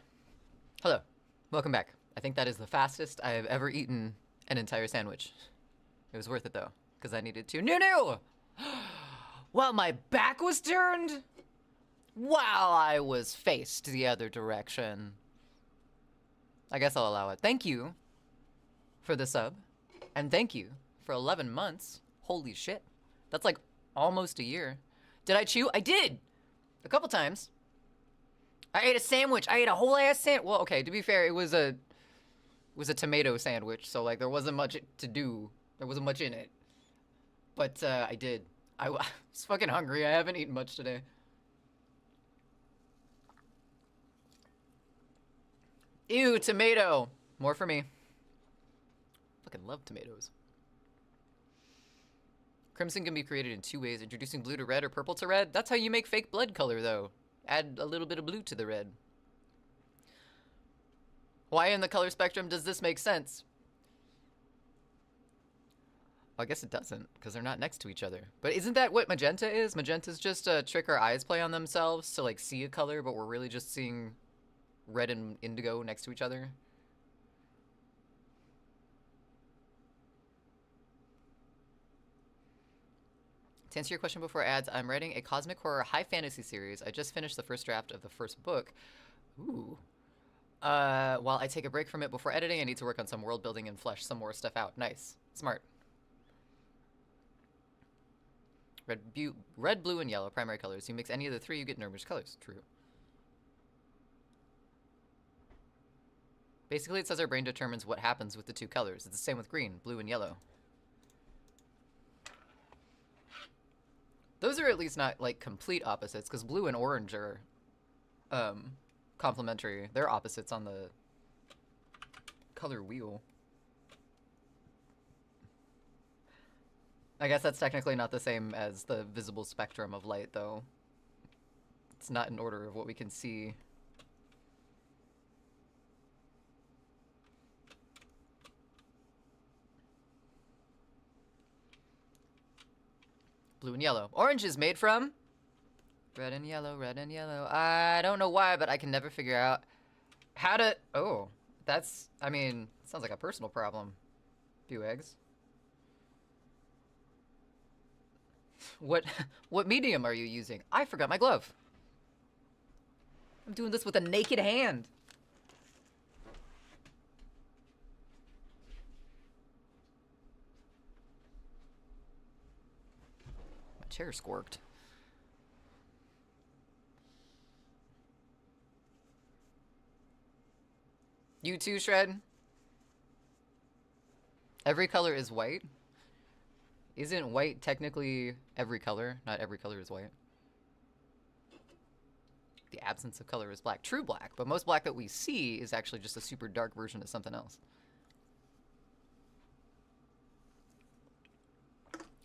Speaker 1: Hello. Welcome back. I think that is the fastest I have ever eaten an entire sandwich. It was worth it though, because I needed to. No! While my back was turned, while I was faced the other direction. I guess I'll allow it. Thank you for the sub, and thank you for 11 months. Holy shit. That's like almost a year. Did I chew? I did! A couple times. I ate a sandwich. I ate a whole ass sandwich. Well, okay, to be fair, it was a tomato sandwich, so like there wasn't much to do. There wasn't much in it. But I did. I was fucking hungry. I haven't eaten much today. Ew, tomato. More for me. Fucking love tomatoes. Crimson can be created in 2 ways. Introducing blue to red or purple to red. That's how you make fake blood color, though. Add a little bit of blue to the red. Why in the color spectrum does this make sense? Well, I guess it doesn't, because they're not next to each other. But isn't that what magenta is? Magenta's just a trick our eyes play on themselves to, like, see a color, but we're really just seeing red and indigo next to each other. To answer your question before ads, I'm writing a cosmic horror high fantasy series. I just finished the first draft of the first book. Ooh. While I take a break from it before editing, I need to work on some world building and flesh some more stuff out. Nice. Smart. Red, blue, and yellow, primary colors. You mix any of the 3, you get Nurmish colors. True. Basically, it says our brain determines what happens with the 2 colors. It's the same with green, blue, and yellow. Those are at least not, like, complete opposites, because blue and orange are, complementary. They're opposites on the color wheel. I guess that's technically not the same as the visible spectrum of light, though. It's not in order of what we can see. Blue and yellow. Orange is made from red and yellow, red and yellow. I don't know why, but I can never figure out how to... Oh, that's... I mean, sounds like a personal problem. Few eggs. What medium are you using? I forgot my glove. I'm doing this with a naked hand. My chair squirked. You too, Shred? Every color is white? Isn't white technically every color? Not every color is white. The absence of color is black. True black, but most black that we see is actually just a super dark version of something else.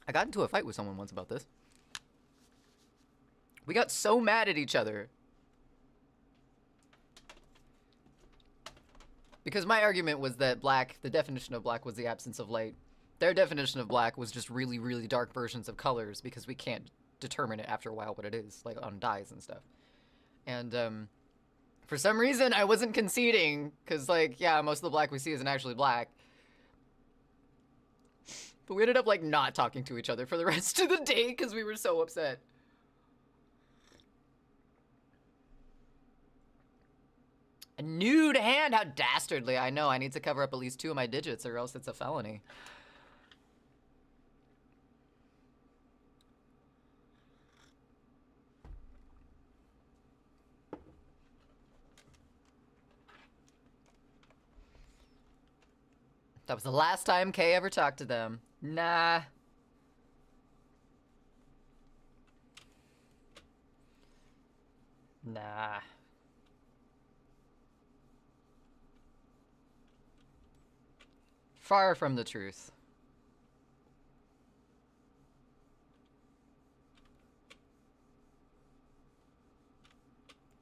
Speaker 1: I got into a fight with someone once about this. We got so mad at each other. Because my argument was that black, the definition of black was the absence of light. Their definition of black was just really, really dark versions of colors because we can't determine it after a while what it is, like on dyes and stuff. And for some reason, I wasn't conceding because, like, yeah, most of the black we see isn't actually black. But we ended up, like, not talking to each other for the rest of the day because we were so upset. A nude hand? How dastardly. I know, I need to cover up at least 2 of my digits or else it's a felony. That was the last time Kay ever talked to them. Nah. Nah. Far from the truth.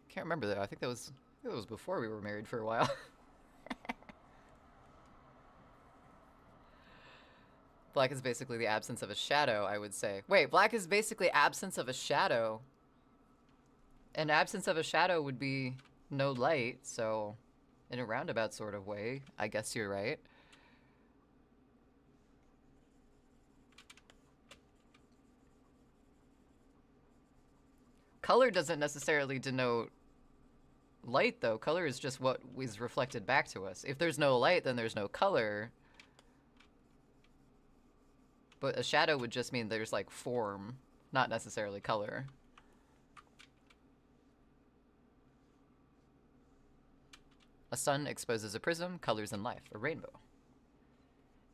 Speaker 1: Can't remember though. I think it was before we were married for a while. Black is basically the absence of a shadow, I would say. Wait, black is basically absence of a shadow. And absence of a shadow would be no light, so in a roundabout sort of way, I guess you're right. Color doesn't necessarily denote light, though. Color is just what is reflected back to us. If there's no light, then there's no color. But a shadow would just mean there's, like, form, not necessarily color. A sun exposes a prism, colors in life, a rainbow.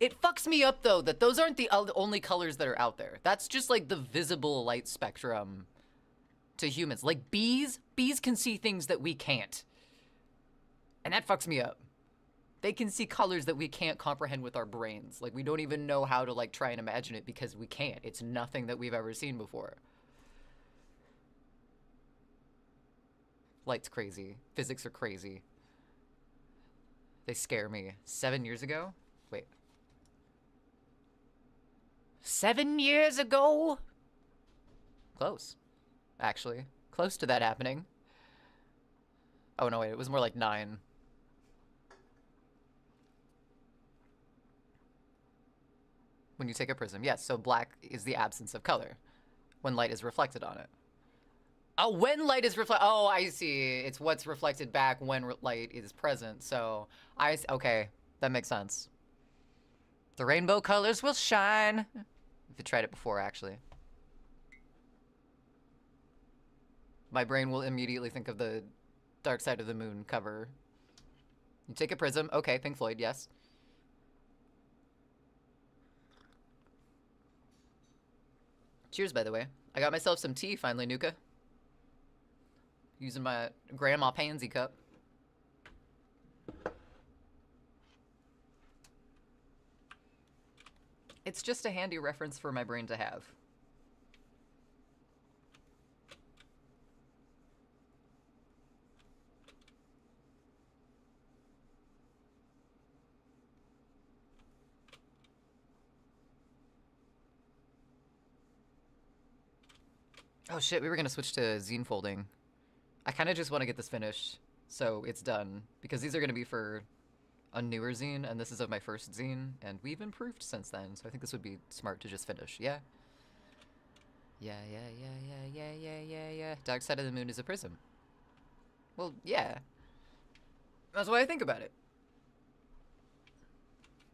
Speaker 1: It fucks me up, though, that those aren't the only colors that are out there. That's just, like, the visible light spectrum to humans. Like, bees can see things that we can't. And that fucks me up. They can see colors that we can't comprehend with our brains. Like, we don't even know how to, like, try and imagine it because we can't. It's nothing that we've ever seen before. Light's crazy. Physics are crazy. They scare me. 7 years ago? Wait. 7 years ago? Close. Actually. Close to that happening. Oh, no, wait. It was more like 9. When you take a prism. Yes, so black is the absence of color when light is reflected on it. Oh, when light is reflected. Oh, I see. It's what's reflected back when light is present. So, okay, that makes sense. The rainbow colors will shine. If you tried it before, actually. My brain will immediately think of the Dark Side of the Moon cover. You take a prism. Okay, Pink Floyd, yes. Cheers, by the way. I got myself some tea finally, Nuka. Using my grandma pansy cup. It's just a handy reference for my brain to have. Oh shit, we were gonna switch to zine folding. I kind of just want to get this finished, so it's done. Because these are gonna be for a newer zine, and this is of my first zine, and we've improved since then, so I think this would be smart to just finish, yeah? Yeah. Dark Side of the Moon is a prism. Well, yeah. That's why I think about it.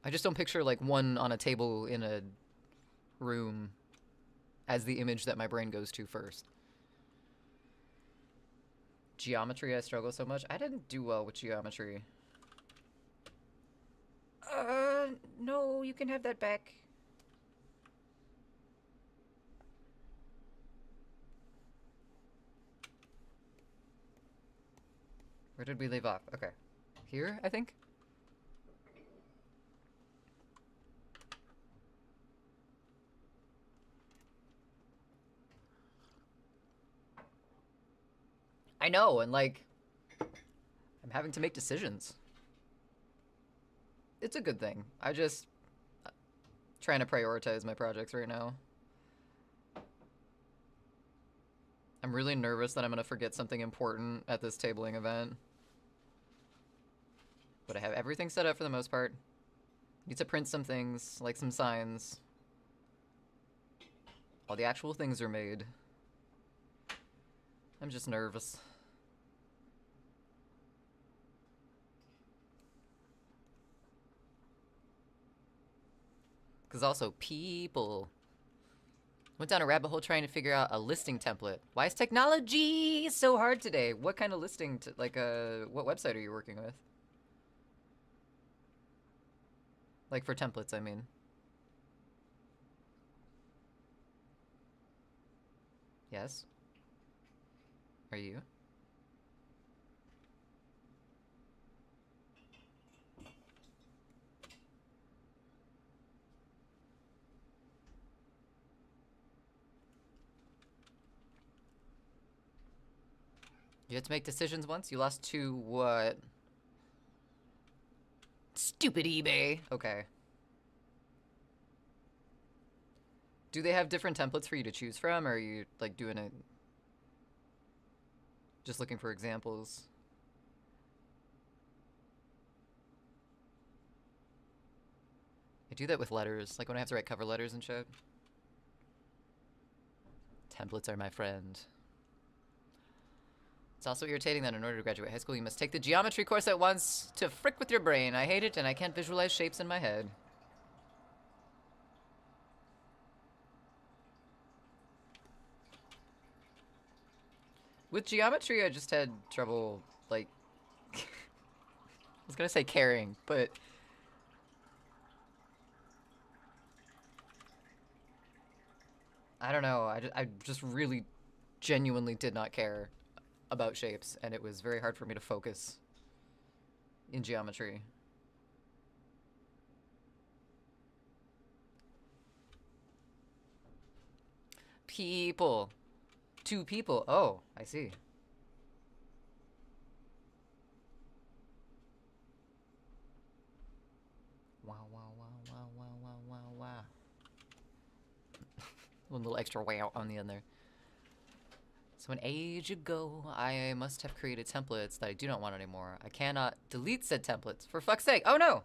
Speaker 1: I just don't picture, like, one on a table in a room as the image that my brain goes to first. Geometry, I struggle so much. I didn't do well with geometry. No, you can have that back. Where did we leave off? Okay. Here, I think? I know, and like, I'm having to make decisions. It's a good thing. I just trying to prioritize my projects right now. I'm really nervous that I'm gonna forget something important at this tabling event. But I have everything set up for the most part. Need to print some things, like some signs. All the actual things are made. I'm just nervous. Because also, people. Went down a rabbit hole trying to figure out a listing template. Why is technology so hard today? What kind of listing, what website are you working with? Like for templates, I mean. Yes? Are you? You had to make decisions once? You lost to what? Stupid eBay. Okay. Do they have different templates for you to choose from, or are you, like, doing it... just looking for examples? I do that with letters, like when I have to write cover letters and shit. Templates are my friend. It's also irritating that in order to graduate high school, you must take the geometry course at once to frick with your brain. I hate it, and I can't visualize shapes in my head. With geometry, I just had trouble, like... I was gonna say caring, but... I don't know, I just really genuinely did not care about shapes, and it was very hard for me to focus in geometry. People. 2 people. Oh, I see. Wow, wow, wow, wow, wow, wow, wow, wow. One little extra wow on the end there. So an age ago, I must have created templates that I do not want anymore. I cannot delete said templates. For fuck's sake. Oh no!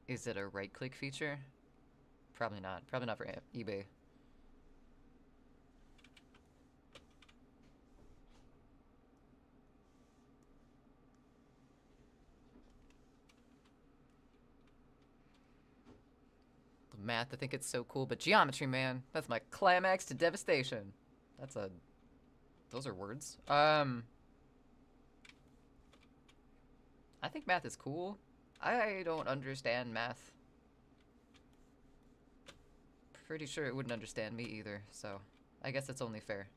Speaker 1: Is it a right-click feature? Probably not. Probably not for eBay. Math, I think it's so cool, but geometry, man, that's my climax to devastation. That's a... Those are words. I think math is cool. I don't understand math. Pretty sure it wouldn't understand me either, so I guess it's only fair.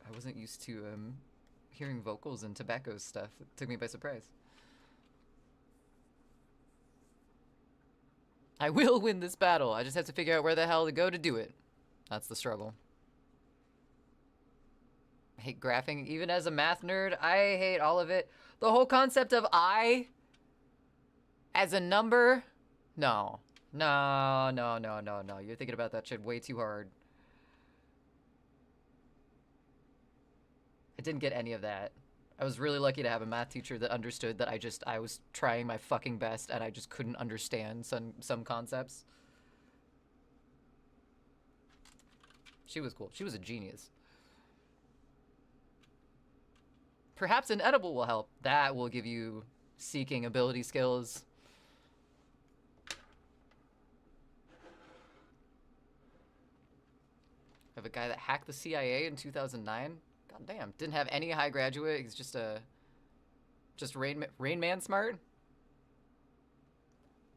Speaker 1: I wasn't used to hearing vocals and tobacco stuff. It took me by surprise. I will win this battle. I just have to figure out where the hell to go to do it. That's the struggle. I hate graphing. Even as a math nerd, I hate all of it. The whole concept of I as a number? No. No, no, no, no, no. You're thinking about that shit way too hard. I didn't get any of that. I was really lucky to have a math teacher that understood that I was trying my fucking best and I just couldn't understand some concepts. She was cool. She was a genius. Perhaps an edible will help. That will give you seeking ability skills. I have a guy that hacked the CIA in 2009. God damn, didn't have any high graduate. He's just Rain Man smart.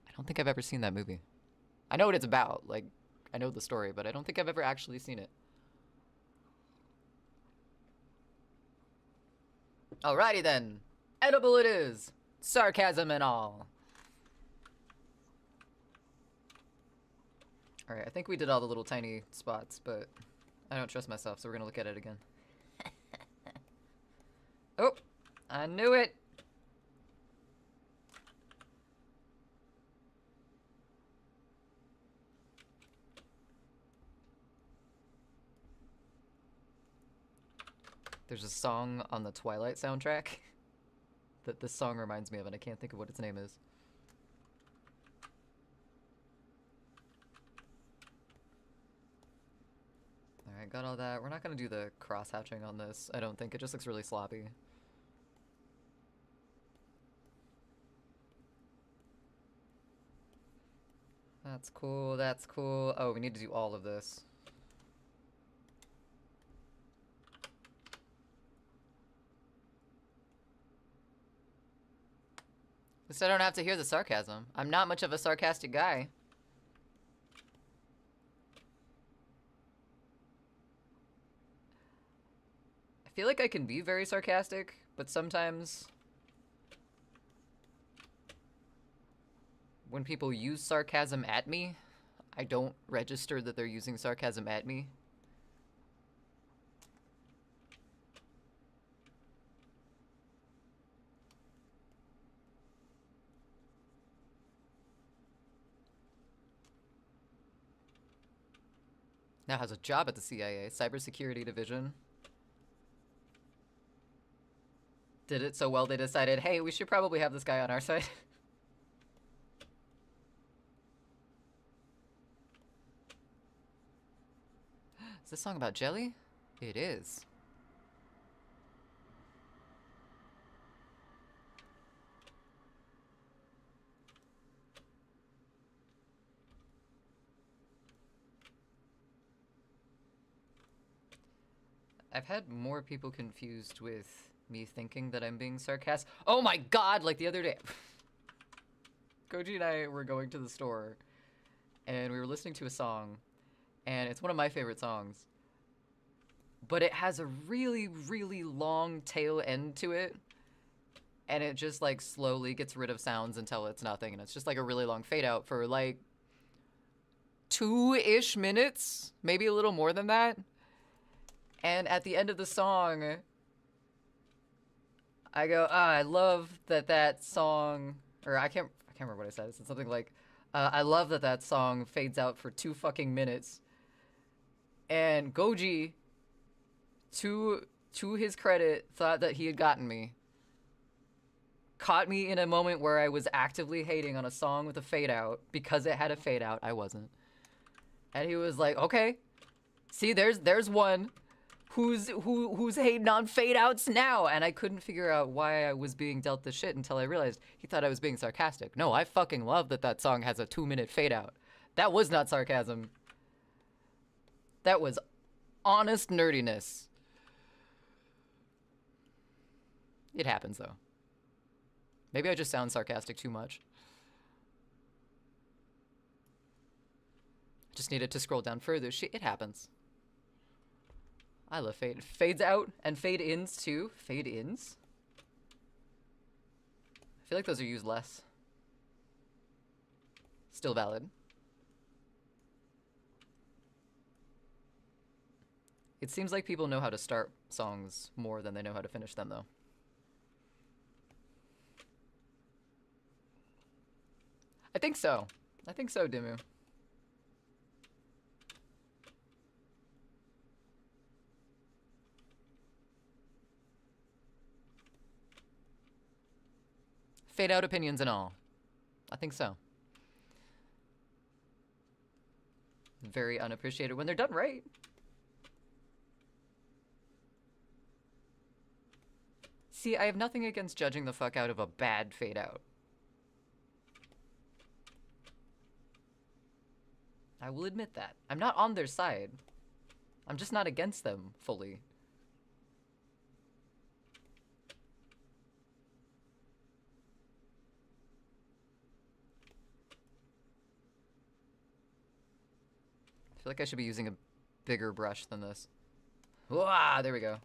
Speaker 1: I don't think I've ever seen that movie. I know what it's about. Like, I know the story, but I don't think I've ever actually seen it. Alrighty then. Edible it is. Sarcasm and all. Alright, I think we did all the little tiny spots, but I don't trust myself, so we're gonna look at it again. Oh, I knew it. There's a song on the Twilight soundtrack that this song reminds me of, and I can't think of what its name is. Alright, got all that. We're not gonna do the cross-hatching on this, I don't think. It just looks really sloppy. That's cool, that's cool. Oh, we need to do all of this. At least I don't have to hear the sarcasm. I'm not much of a sarcastic guy. I feel like I can be very sarcastic, but sometimes when people use sarcasm at me, I don't register that they're using sarcasm at me. Now has a job at the CIA, cybersecurity division. Did it so well they decided, hey, we should probably have this guy on our side. Is this song about jelly? It is. I've had more people confused with me thinking that I'm being sarcastic. Oh my god, like the other day. Koji and I were going to the store and we were listening to a song, and it's one of my favorite songs, but it has a really, really long tail end to it, and it just like slowly gets rid of sounds until it's nothing, and it's just like a really long fade out for like 2-ish minutes, maybe a little more than that. And at the end of the song, I go, I love that song, or I can't remember what I said. It's something like, I love that song fades out for 2 fucking minutes. And Goji, to his credit, thought that he had gotten me. Caught me in a moment where I was actively hating on a song with a fade out because it had a fade out. I wasn't. And he was like, okay, see, there's one who's hating on fade outs now. And I couldn't figure out why I was being dealt the shit until I realized he thought I was being sarcastic. No, I fucking love that song has a 2-minute fade out. That was not sarcasm. That was honest nerdiness. It happens though. Maybe I just sound sarcastic too much. Just needed to scroll down further. Shit, it happens. I love fade. Fades out and fade ins too. Fade ins? I feel like those are used less. Still valid. It seems like people know how to start songs more than they know how to finish them though. I think so. I think so, Dimmu. Fade out opinions and all. I think so. Very unappreciated when they're done right. See, I have nothing against judging the fuck out of a bad fade out. I will admit that. I'm not on their side. I'm just not against them fully. I feel like I should be using a bigger brush than this. Wah, there we go.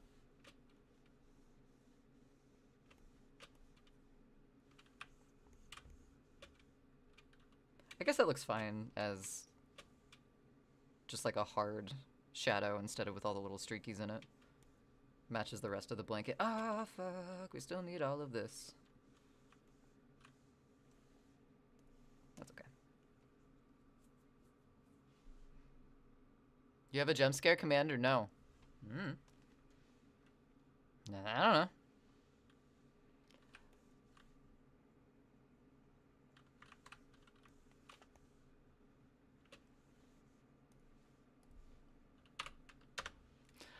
Speaker 1: I guess that looks fine as just like a hard shadow instead of with all the little streakies in it. Matches the rest of the blanket. Ah, fuck, we still need all of this. That's okay. You have a jump scare command or no? Nah, I don't know.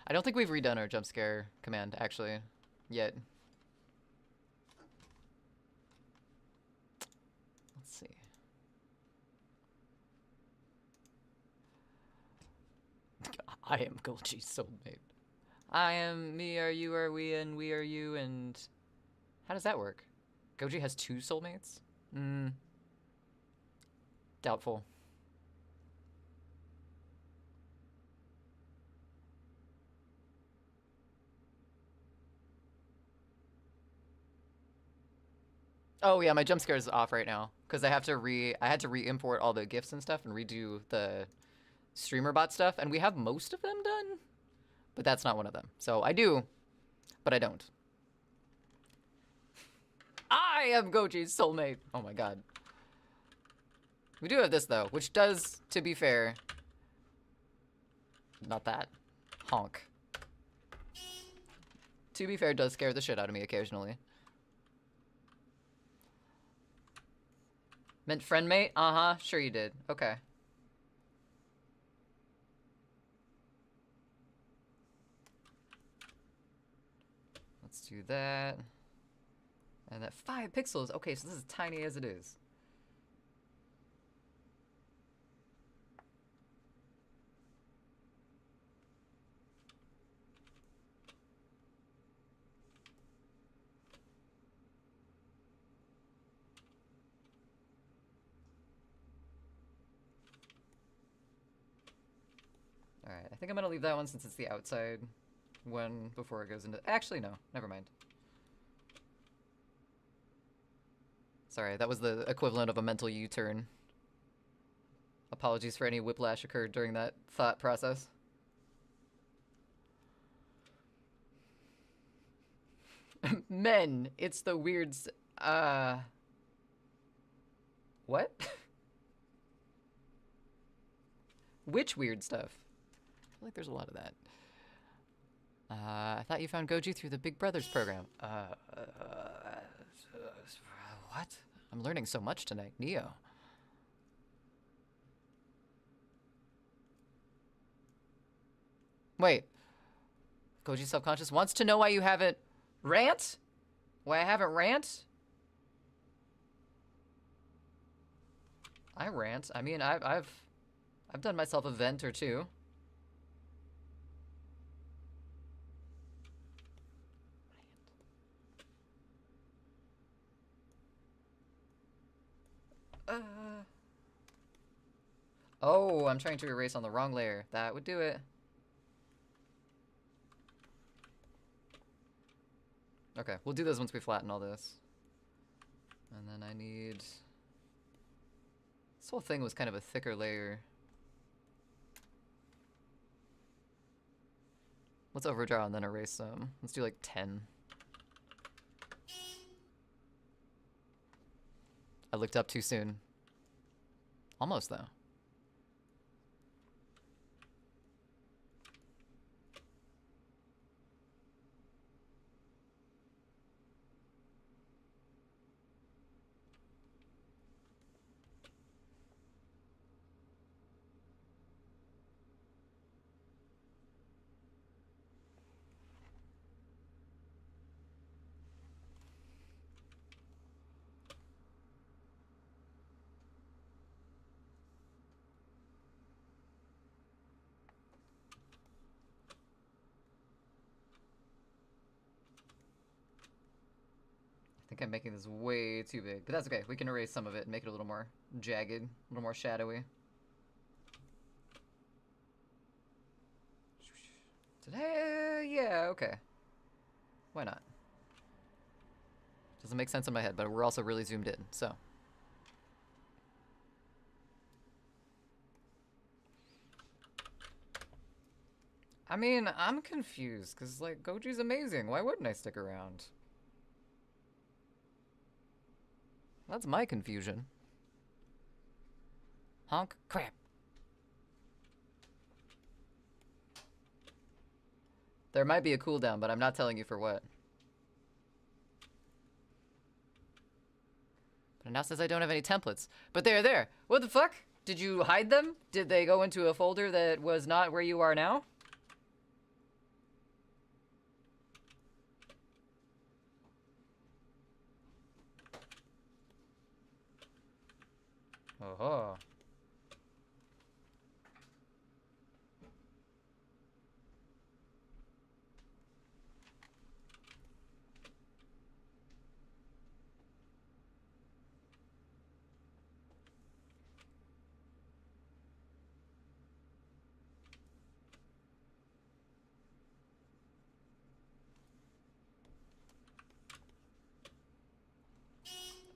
Speaker 1: I don't think we've redone our jump scare command, actually, yet. Let's see. I am Golgi's soulmate. I am me, are you, are we, and we are you, and... How does that work? Goji has 2 soulmates? Doubtful. Oh yeah, my jump scare is off right now because I had to re-import all the GIFs and stuff and redo the streamer bot stuff, and we have most of them done, but that's not one of them. So I do, but I don't. I am Goji's soulmate. Oh my god. We do have this though, which does, to be fair, Not that. Honk. To be fair, it does scare the shit out of me occasionally. Meant friend mate? Uh-huh, sure you did. Okay. Let's do that. And that 5 pixels. Okay, so this is tiny as it is. Alright, I think I'm gonna leave that one since it's the outside one before it goes into... Actually, no. Never mind. Sorry, that was the equivalent of a mental U-turn. Apologies for any whiplash occurred during that thought process. Men, it's the weird... What? Which weird stuff? I feel like there's a lot of that. I thought you found Goji through the Big Brothers program. What? I'm learning so much tonight. Neo. Wait. Goji self-conscious wants to know why you haven't... Rant? Why I haven't rant? I rant. I mean, I've done myself a vent or two. Oh, I'm trying to erase on the wrong layer. That would do it. Okay, we'll do those once we flatten all this. And then I need... This whole thing was kind of a thicker layer. Let's overdraw and then erase some. Let's do like 10. I looked up too soon. Almost, though. I think I'm making this way too big, but that's okay. We can erase some of it and make it a little more jagged, a little more shadowy. Today, yeah, okay. Why not? Doesn't make sense in my head, but we're also really zoomed in, so. I mean, I'm confused, because, like, Goji's amazing. Why wouldn't I stick around? That's my confusion. Honk. Crap. There might be a cooldown, but I'm not telling you for what. But it now says I don't have any templates. But they're there. What the fuck? Did you hide them? Did they go into a folder that was not where you are now? Oh.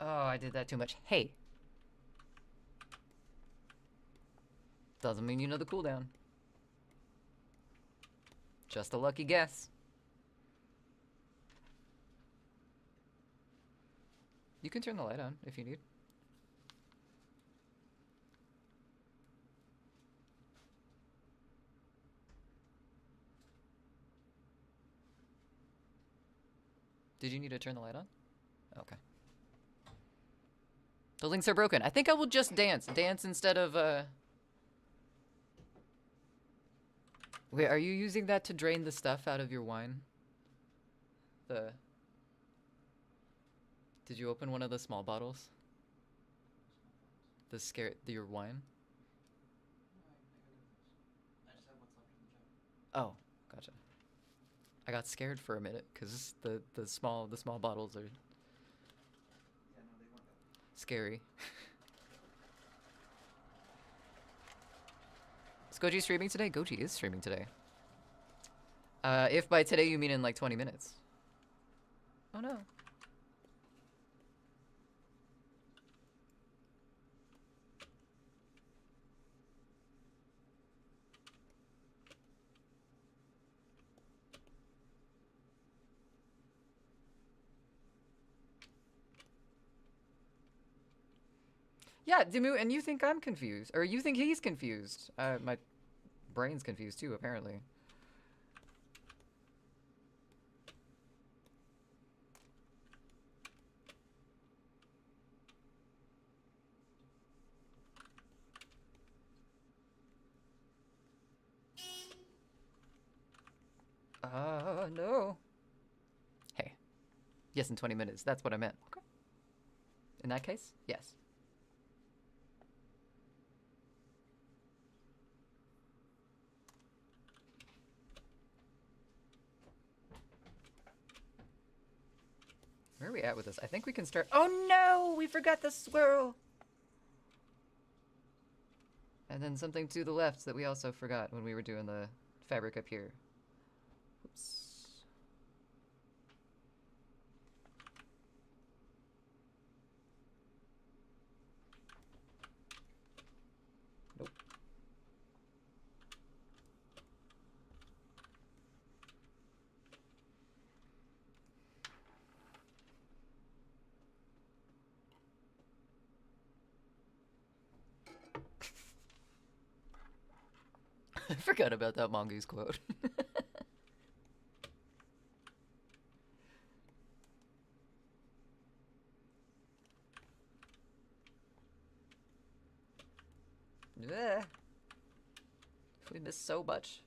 Speaker 1: Oh, I did that too much. Hey. Doesn't mean you know the cooldown. Just a lucky guess. You can turn the light on if you need. Did you need to turn the light on? Okay. The links are broken. I think I will just dance. Dance instead of, Wait, are you using that to drain the stuff out of your wine? Did you open one of the small bottles? Your wine? Oh, gotcha. I got scared for a minute because the small bottles are scary. Is Goji streaming today? Goji is streaming today. If by today you mean in like 20 minutes. Oh no. Yeah, Dimu, and you think I'm confused. Or you think he's confused. My brain's confused too, apparently. No. Hey. Yes, in 20 minutes. That's what I meant. Okay. In that case, yes. Where are we at with this? I think we can start. Oh no! We forgot the swirl! And then something to the left that we also forgot when we were doing the fabric up here. Oops. Nope. I forgot about that mongoose quote. Yeah. We missed so much.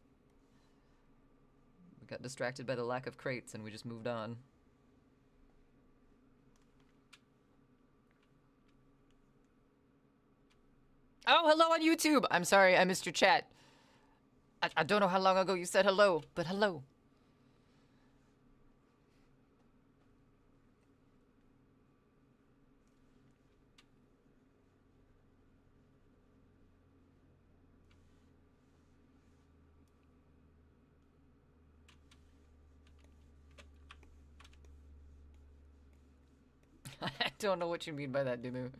Speaker 1: We got distracted by the lack of crates and we just moved on. Oh, hello on YouTube! I'm sorry, I missed your chat. I don't know how long ago you said hello, but hello. I don't know what you mean by that, Dimu.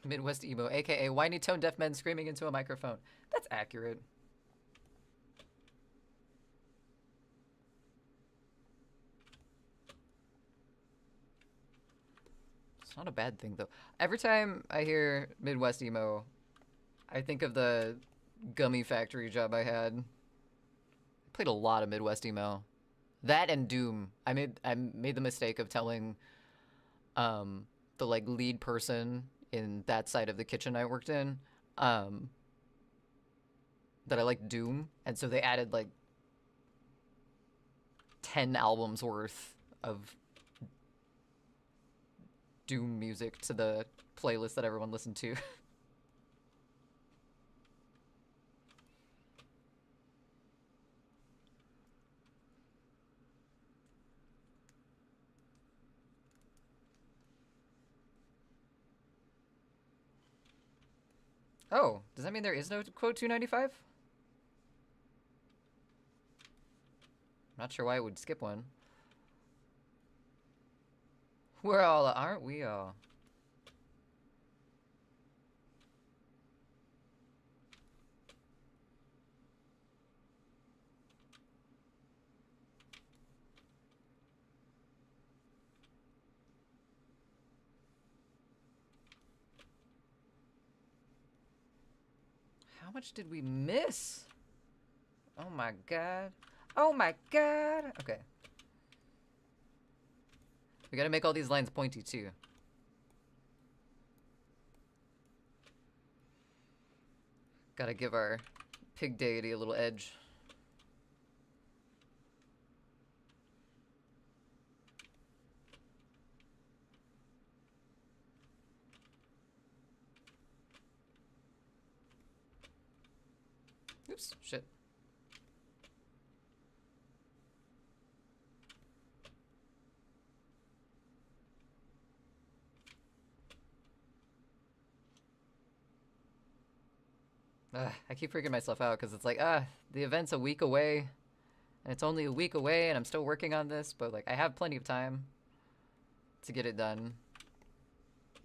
Speaker 1: Midwest emo, aka whiny tone deaf men screaming into a microphone. That's accurate. It's not a bad thing though. Every time I hear Midwest emo, I think of the gummy factory job I had. I played a lot of Midwest emo. That and Doom. I made the mistake of telling the like lead person in that side of the kitchen I worked in that I liked Doom, and so they added like 10 albums worth of Doom music to the playlist that everyone listened to. Oh, does that mean there is no quote 295? Not sure why I would skip one. We're all, aren't we all? much did we miss? Oh my god. Oh my god. Okay. We gotta make all these lines pointy too. Gotta give our pig deity a little edge. Oops, shit. I keep freaking myself out because it's like, the event's a week away, and it's only a week away, and I'm still working on this, but like, I have plenty of time to get it done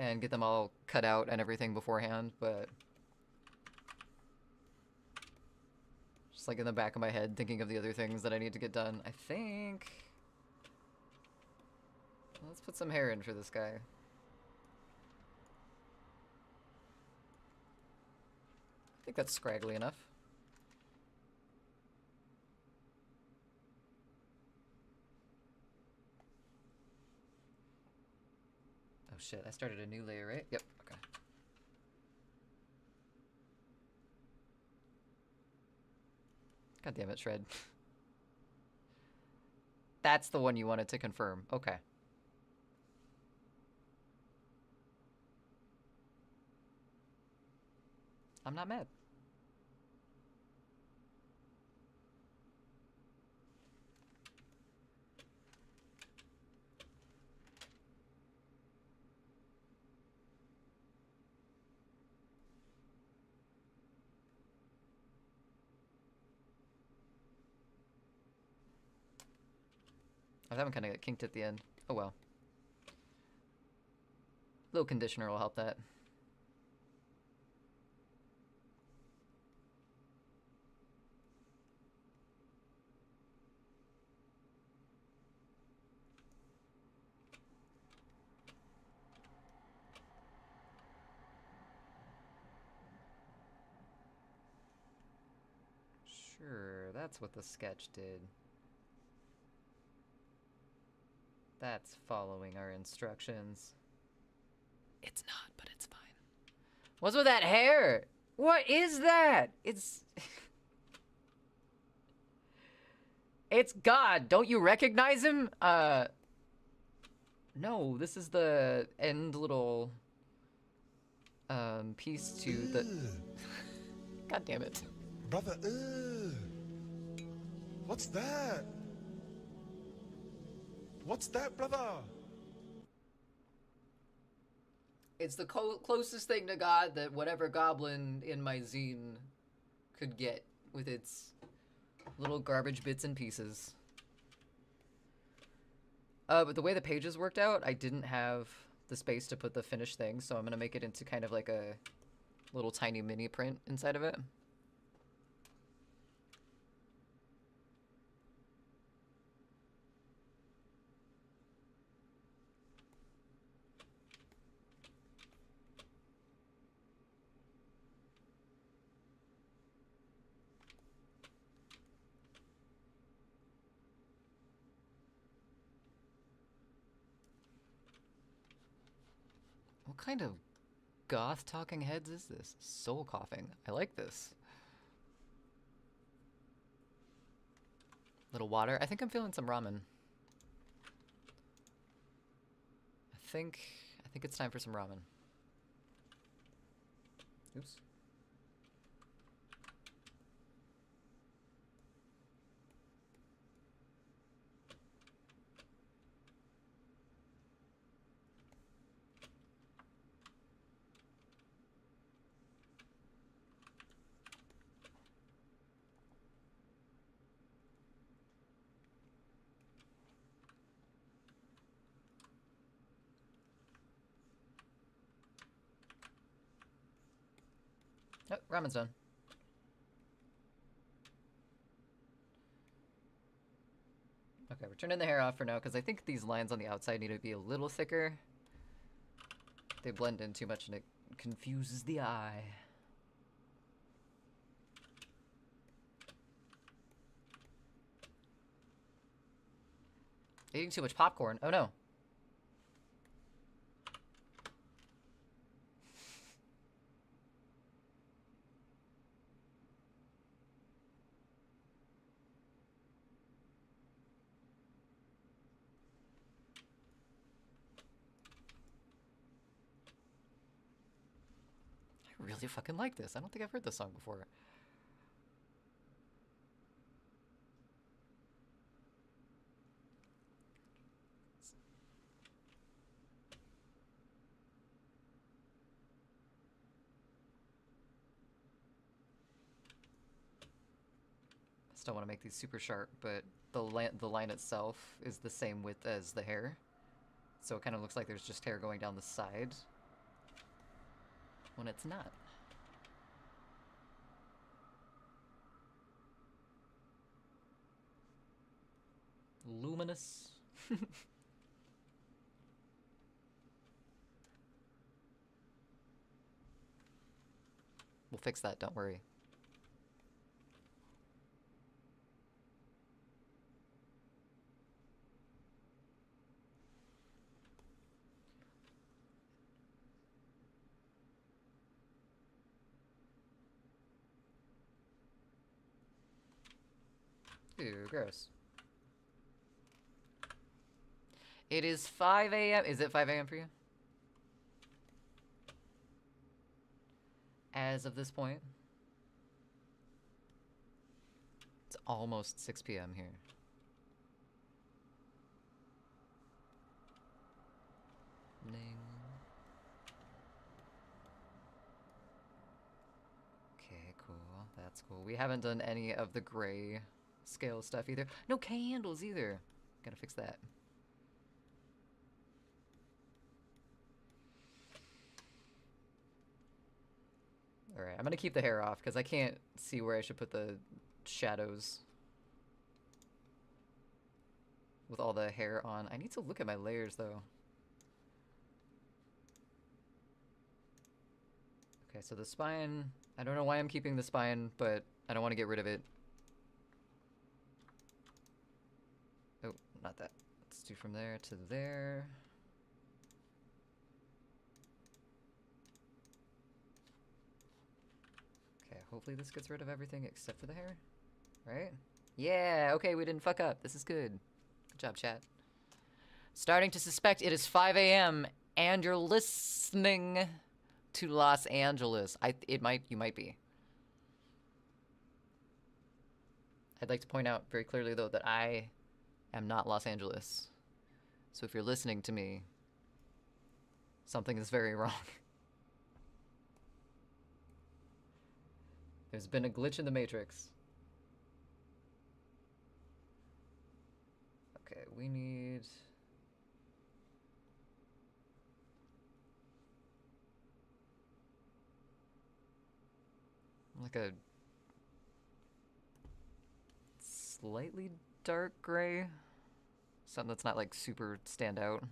Speaker 1: and get them all cut out and everything beforehand, but just like in the back of my head, thinking of the other things that I need to get done. I think... Let's put some hair in for this guy. I think that's scraggly enough. Oh shit, I started a new layer, right? Yep, okay. God damn it, Shred. That's the one you wanted to confirm. Okay. I'm not mad. Oh, that one kind of got kinked at the end. Oh well. A little conditioner will help that. Sure, that's what the sketch did. That's following our instructions. It's not, but it's fine. What's with that hair? What is that? It's... It's God. Don't you recognize him? No, this is the end little piece to the... God damn it.
Speaker 4: Brother, what's that? What's that, brother?
Speaker 1: It's the closest thing to God that whatever goblin in my zine could get with its little garbage bits and pieces. But the way the pages worked out, I didn't have the space to put the finished thing, so I'm gonna make it into kind of like a little tiny mini print inside of it. What kind of goth talking heads is this? Soul coughing. I like this. Little water. I think I'm feeling some ramen. I think it's time for some ramen. Oops. Oh, ramen's done. Okay, we're turning the hair off for now because I think these lines on the outside need to be a little thicker. They blend in too much and it confuses the eye. Eating too much popcorn. Oh no. I really fucking like this. I don't think I've heard this song before. Still want to make these super sharp, but the line itself is the same width as the hair. So it kind of looks like there's just hair going down the side when it's not. Luminous. We'll fix that, don't worry. Ew, gross. It is 5 a.m. Is it 5 a.m. for you? As of this point. It's almost 6 p.m. here. Ning. Okay, cool. That's cool. We haven't done any of the gray scale stuff either. No candles either. Gotta fix that. Alright, I'm gonna keep the hair off because I can't see where I should put the shadows with all the hair on. I need to look at my layers though. Okay, so the spine, I don't know why I'm keeping the spine, but I don't want to get rid of it. Oh, not that. Let's do from there to there. Okay, hopefully this gets rid of everything except for the hair. Right? Yeah, okay, we didn't fuck up. This is good. Good job, chat. Starting to suspect it is 5 a.m. and you're listening to Los Angeles. You might be. I'd like to point out very clearly though that I am not Los Angeles. So if you're listening to me, something is very wrong. There's been a glitch in the Matrix. Okay, we need... like a slightly dark gray. Something that's not like super stand out.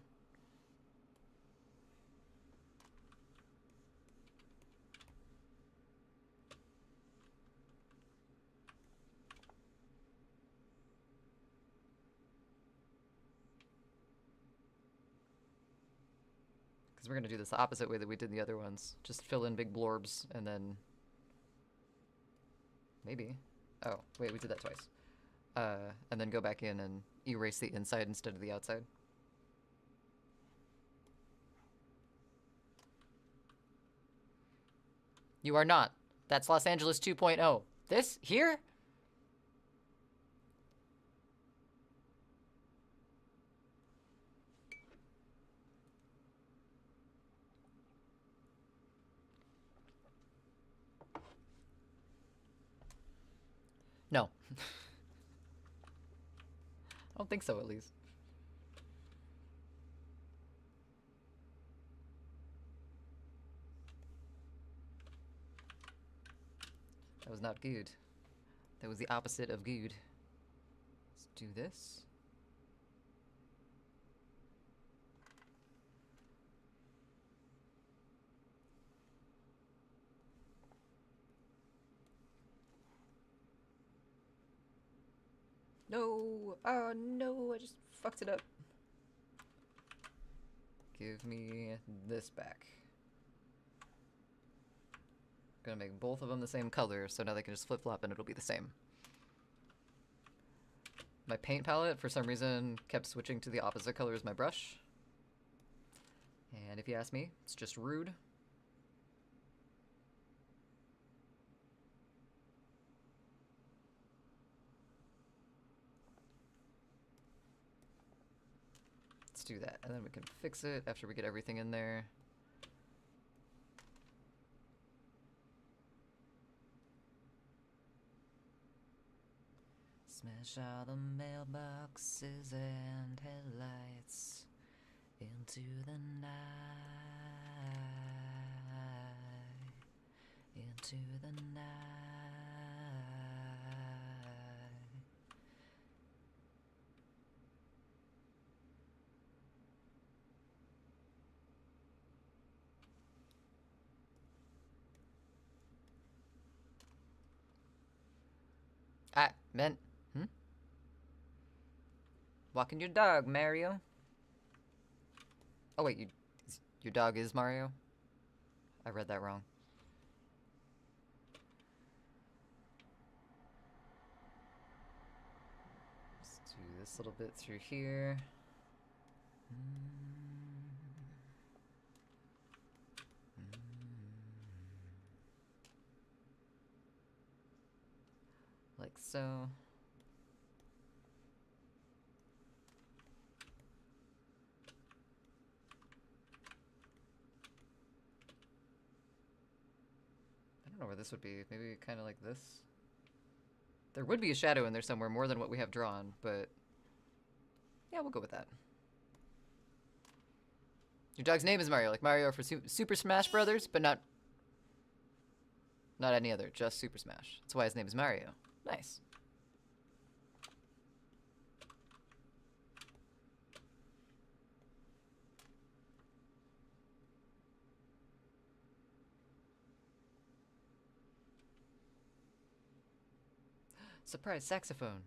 Speaker 1: Because we're going to do this the opposite way that we did the other ones. Just fill in big blorbs and then... maybe. Oh, wait, we did that twice. And then go back in and erase the inside instead of the outside. You are not. That's Los Angeles 2.0. This? Here? No. I don't think so, at least. That was not good. That was the opposite of good. Let's do this. No! Oh no, I just fucked it up. Give me this back. Gonna make both of them the same color, so now they can just flip-flop and it'll be the same. My paint palette, for some reason, kept switching to the opposite color as my brush. And if you ask me, it's just rude. Let's do that, and then we can fix it after we get everything in there. Smash all the mailboxes and headlights into the night, into the night. Ah, man. Walking your dog, Mario. Oh wait, your dog is Mario? I read that wrong. Let's do this little bit through here. Like so. I don't know where this would be. Maybe kind of like this. There would be a shadow in there somewhere, more than what we have drawn, but yeah, we'll go with that. Your dog's name is Mario, like Mario for Super Smash Brothers, but not any other, just Super Smash. That's why his name is Mario. Nice. Surprise saxophone.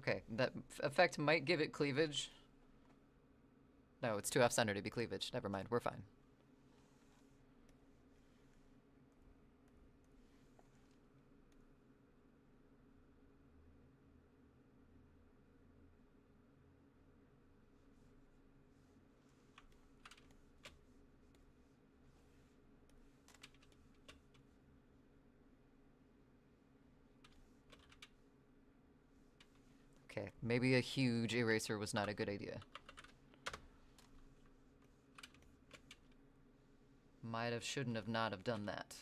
Speaker 1: Okay, that effect might give it cleavage. No, it's too off-center to be cleavage. Never mind, we're fine. Okay, maybe a huge eraser was not a good idea. Might have, shouldn't have, not have done that.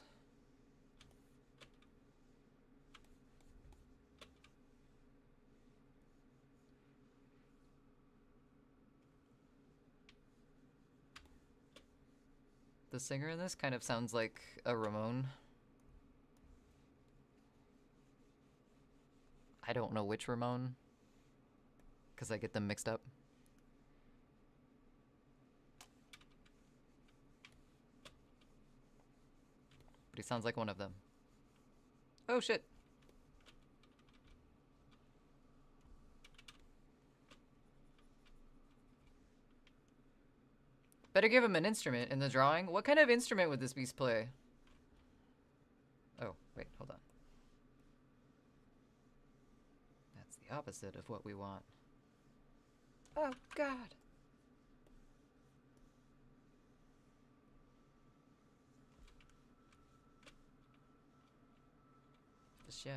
Speaker 1: The singer in this kind of sounds like a Ramon. I don't know which Ramon, because I get them mixed up. But he sounds like one of them. Oh shit! Better give him an instrument in the drawing. What kind of instrument would this beast play? Oh, wait, hold on. That's the opposite of what we want. Oh, God! The show.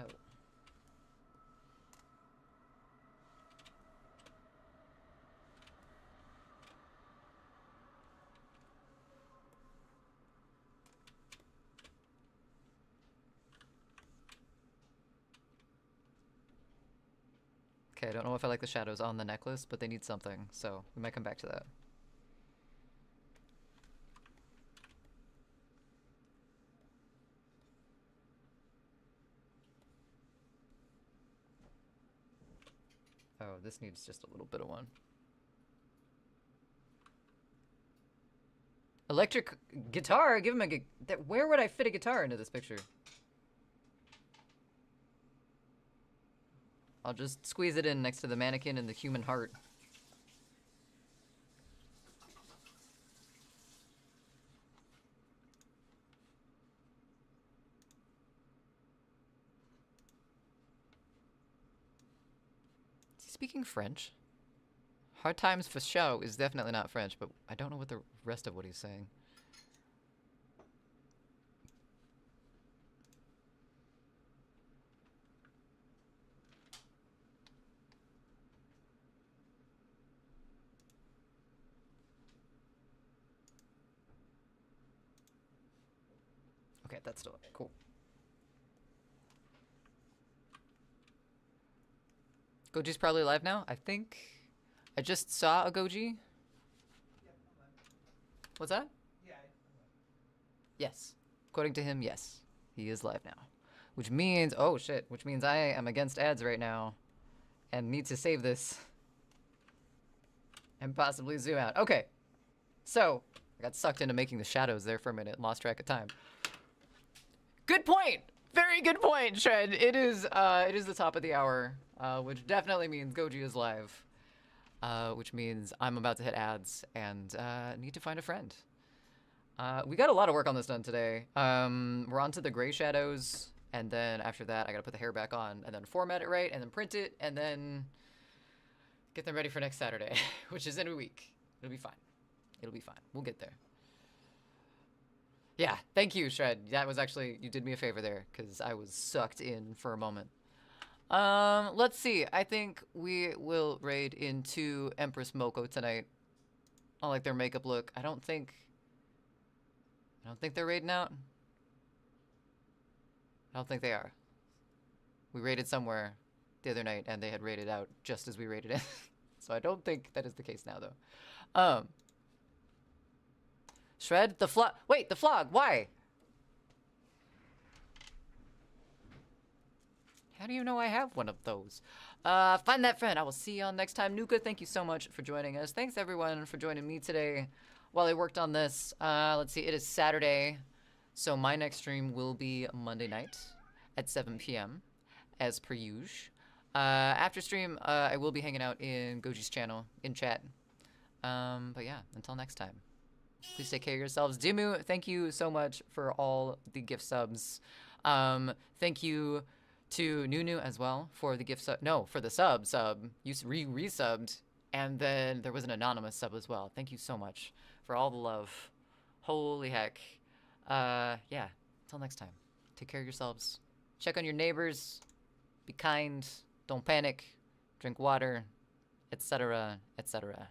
Speaker 1: Okay, I don't know if I like the shadows on the necklace, but they need something, so we might come back to that. Oh, this needs just a little bit of one. Electric guitar? Give him a where would I fit a guitar into this picture? I'll just squeeze it in next to the mannequin and the human heart. Is he speaking French? Hard times for show is definitely not French, but I don't know what the rest of what he's saying. Okay, that's still cool. Goji's probably live now. I think I just saw a Goji. What's that? Yes. According to him, yes. He is live now. Which means, oh shit, which means I am against ads right now and need to save this and possibly zoom out. Okay. So, I got sucked into making the shadows there for a minute and lost track of time. Good point! Very good point, Shred. It is the top of the hour, which definitely means Goji is live. Which means I'm about to hit ads and need to find a friend. We got a lot of work on this done today. We're on to the gray shadows, and then after that, I gotta put the hair back on, and then format it right, and then print it, and then get them ready for next Saturday, which is in a week. It'll be fine. It'll be fine. We'll get there. Yeah, thank you, Shred. That was actually, you did me a favor there, because I was sucked in for a moment. Let's see. I think we will raid into Empress Moko tonight. I like their makeup look. I don't think they're raiding out. I don't think they are. We raided somewhere the other night, and they had raided out just as we raided in. So I don't think that is the case now, though. Shred, the flog. Wait, the flog. Why? How do you know I have one of those? Find that friend. I will see y'all next time. Nuka, thank you so much for joining us. Thanks, everyone, for joining me today while I worked on this. Let's see. It is Saturday, so my next stream will be Monday night at 7 p.m. as per usual. After stream, I will be hanging out in Goji's channel in chat. But yeah, until next time. Please take care of yourselves. Dimu, thank you so much for all the gift subs. Thank you to Nunu as well for the gift sub. No, for the sub. You resubbed, and then there was an anonymous sub as well. Thank you so much for all the love. Holy heck. Yeah, until next time. Take care of yourselves. Check on your neighbors. Be kind. Don't panic. Drink water, etc., etc.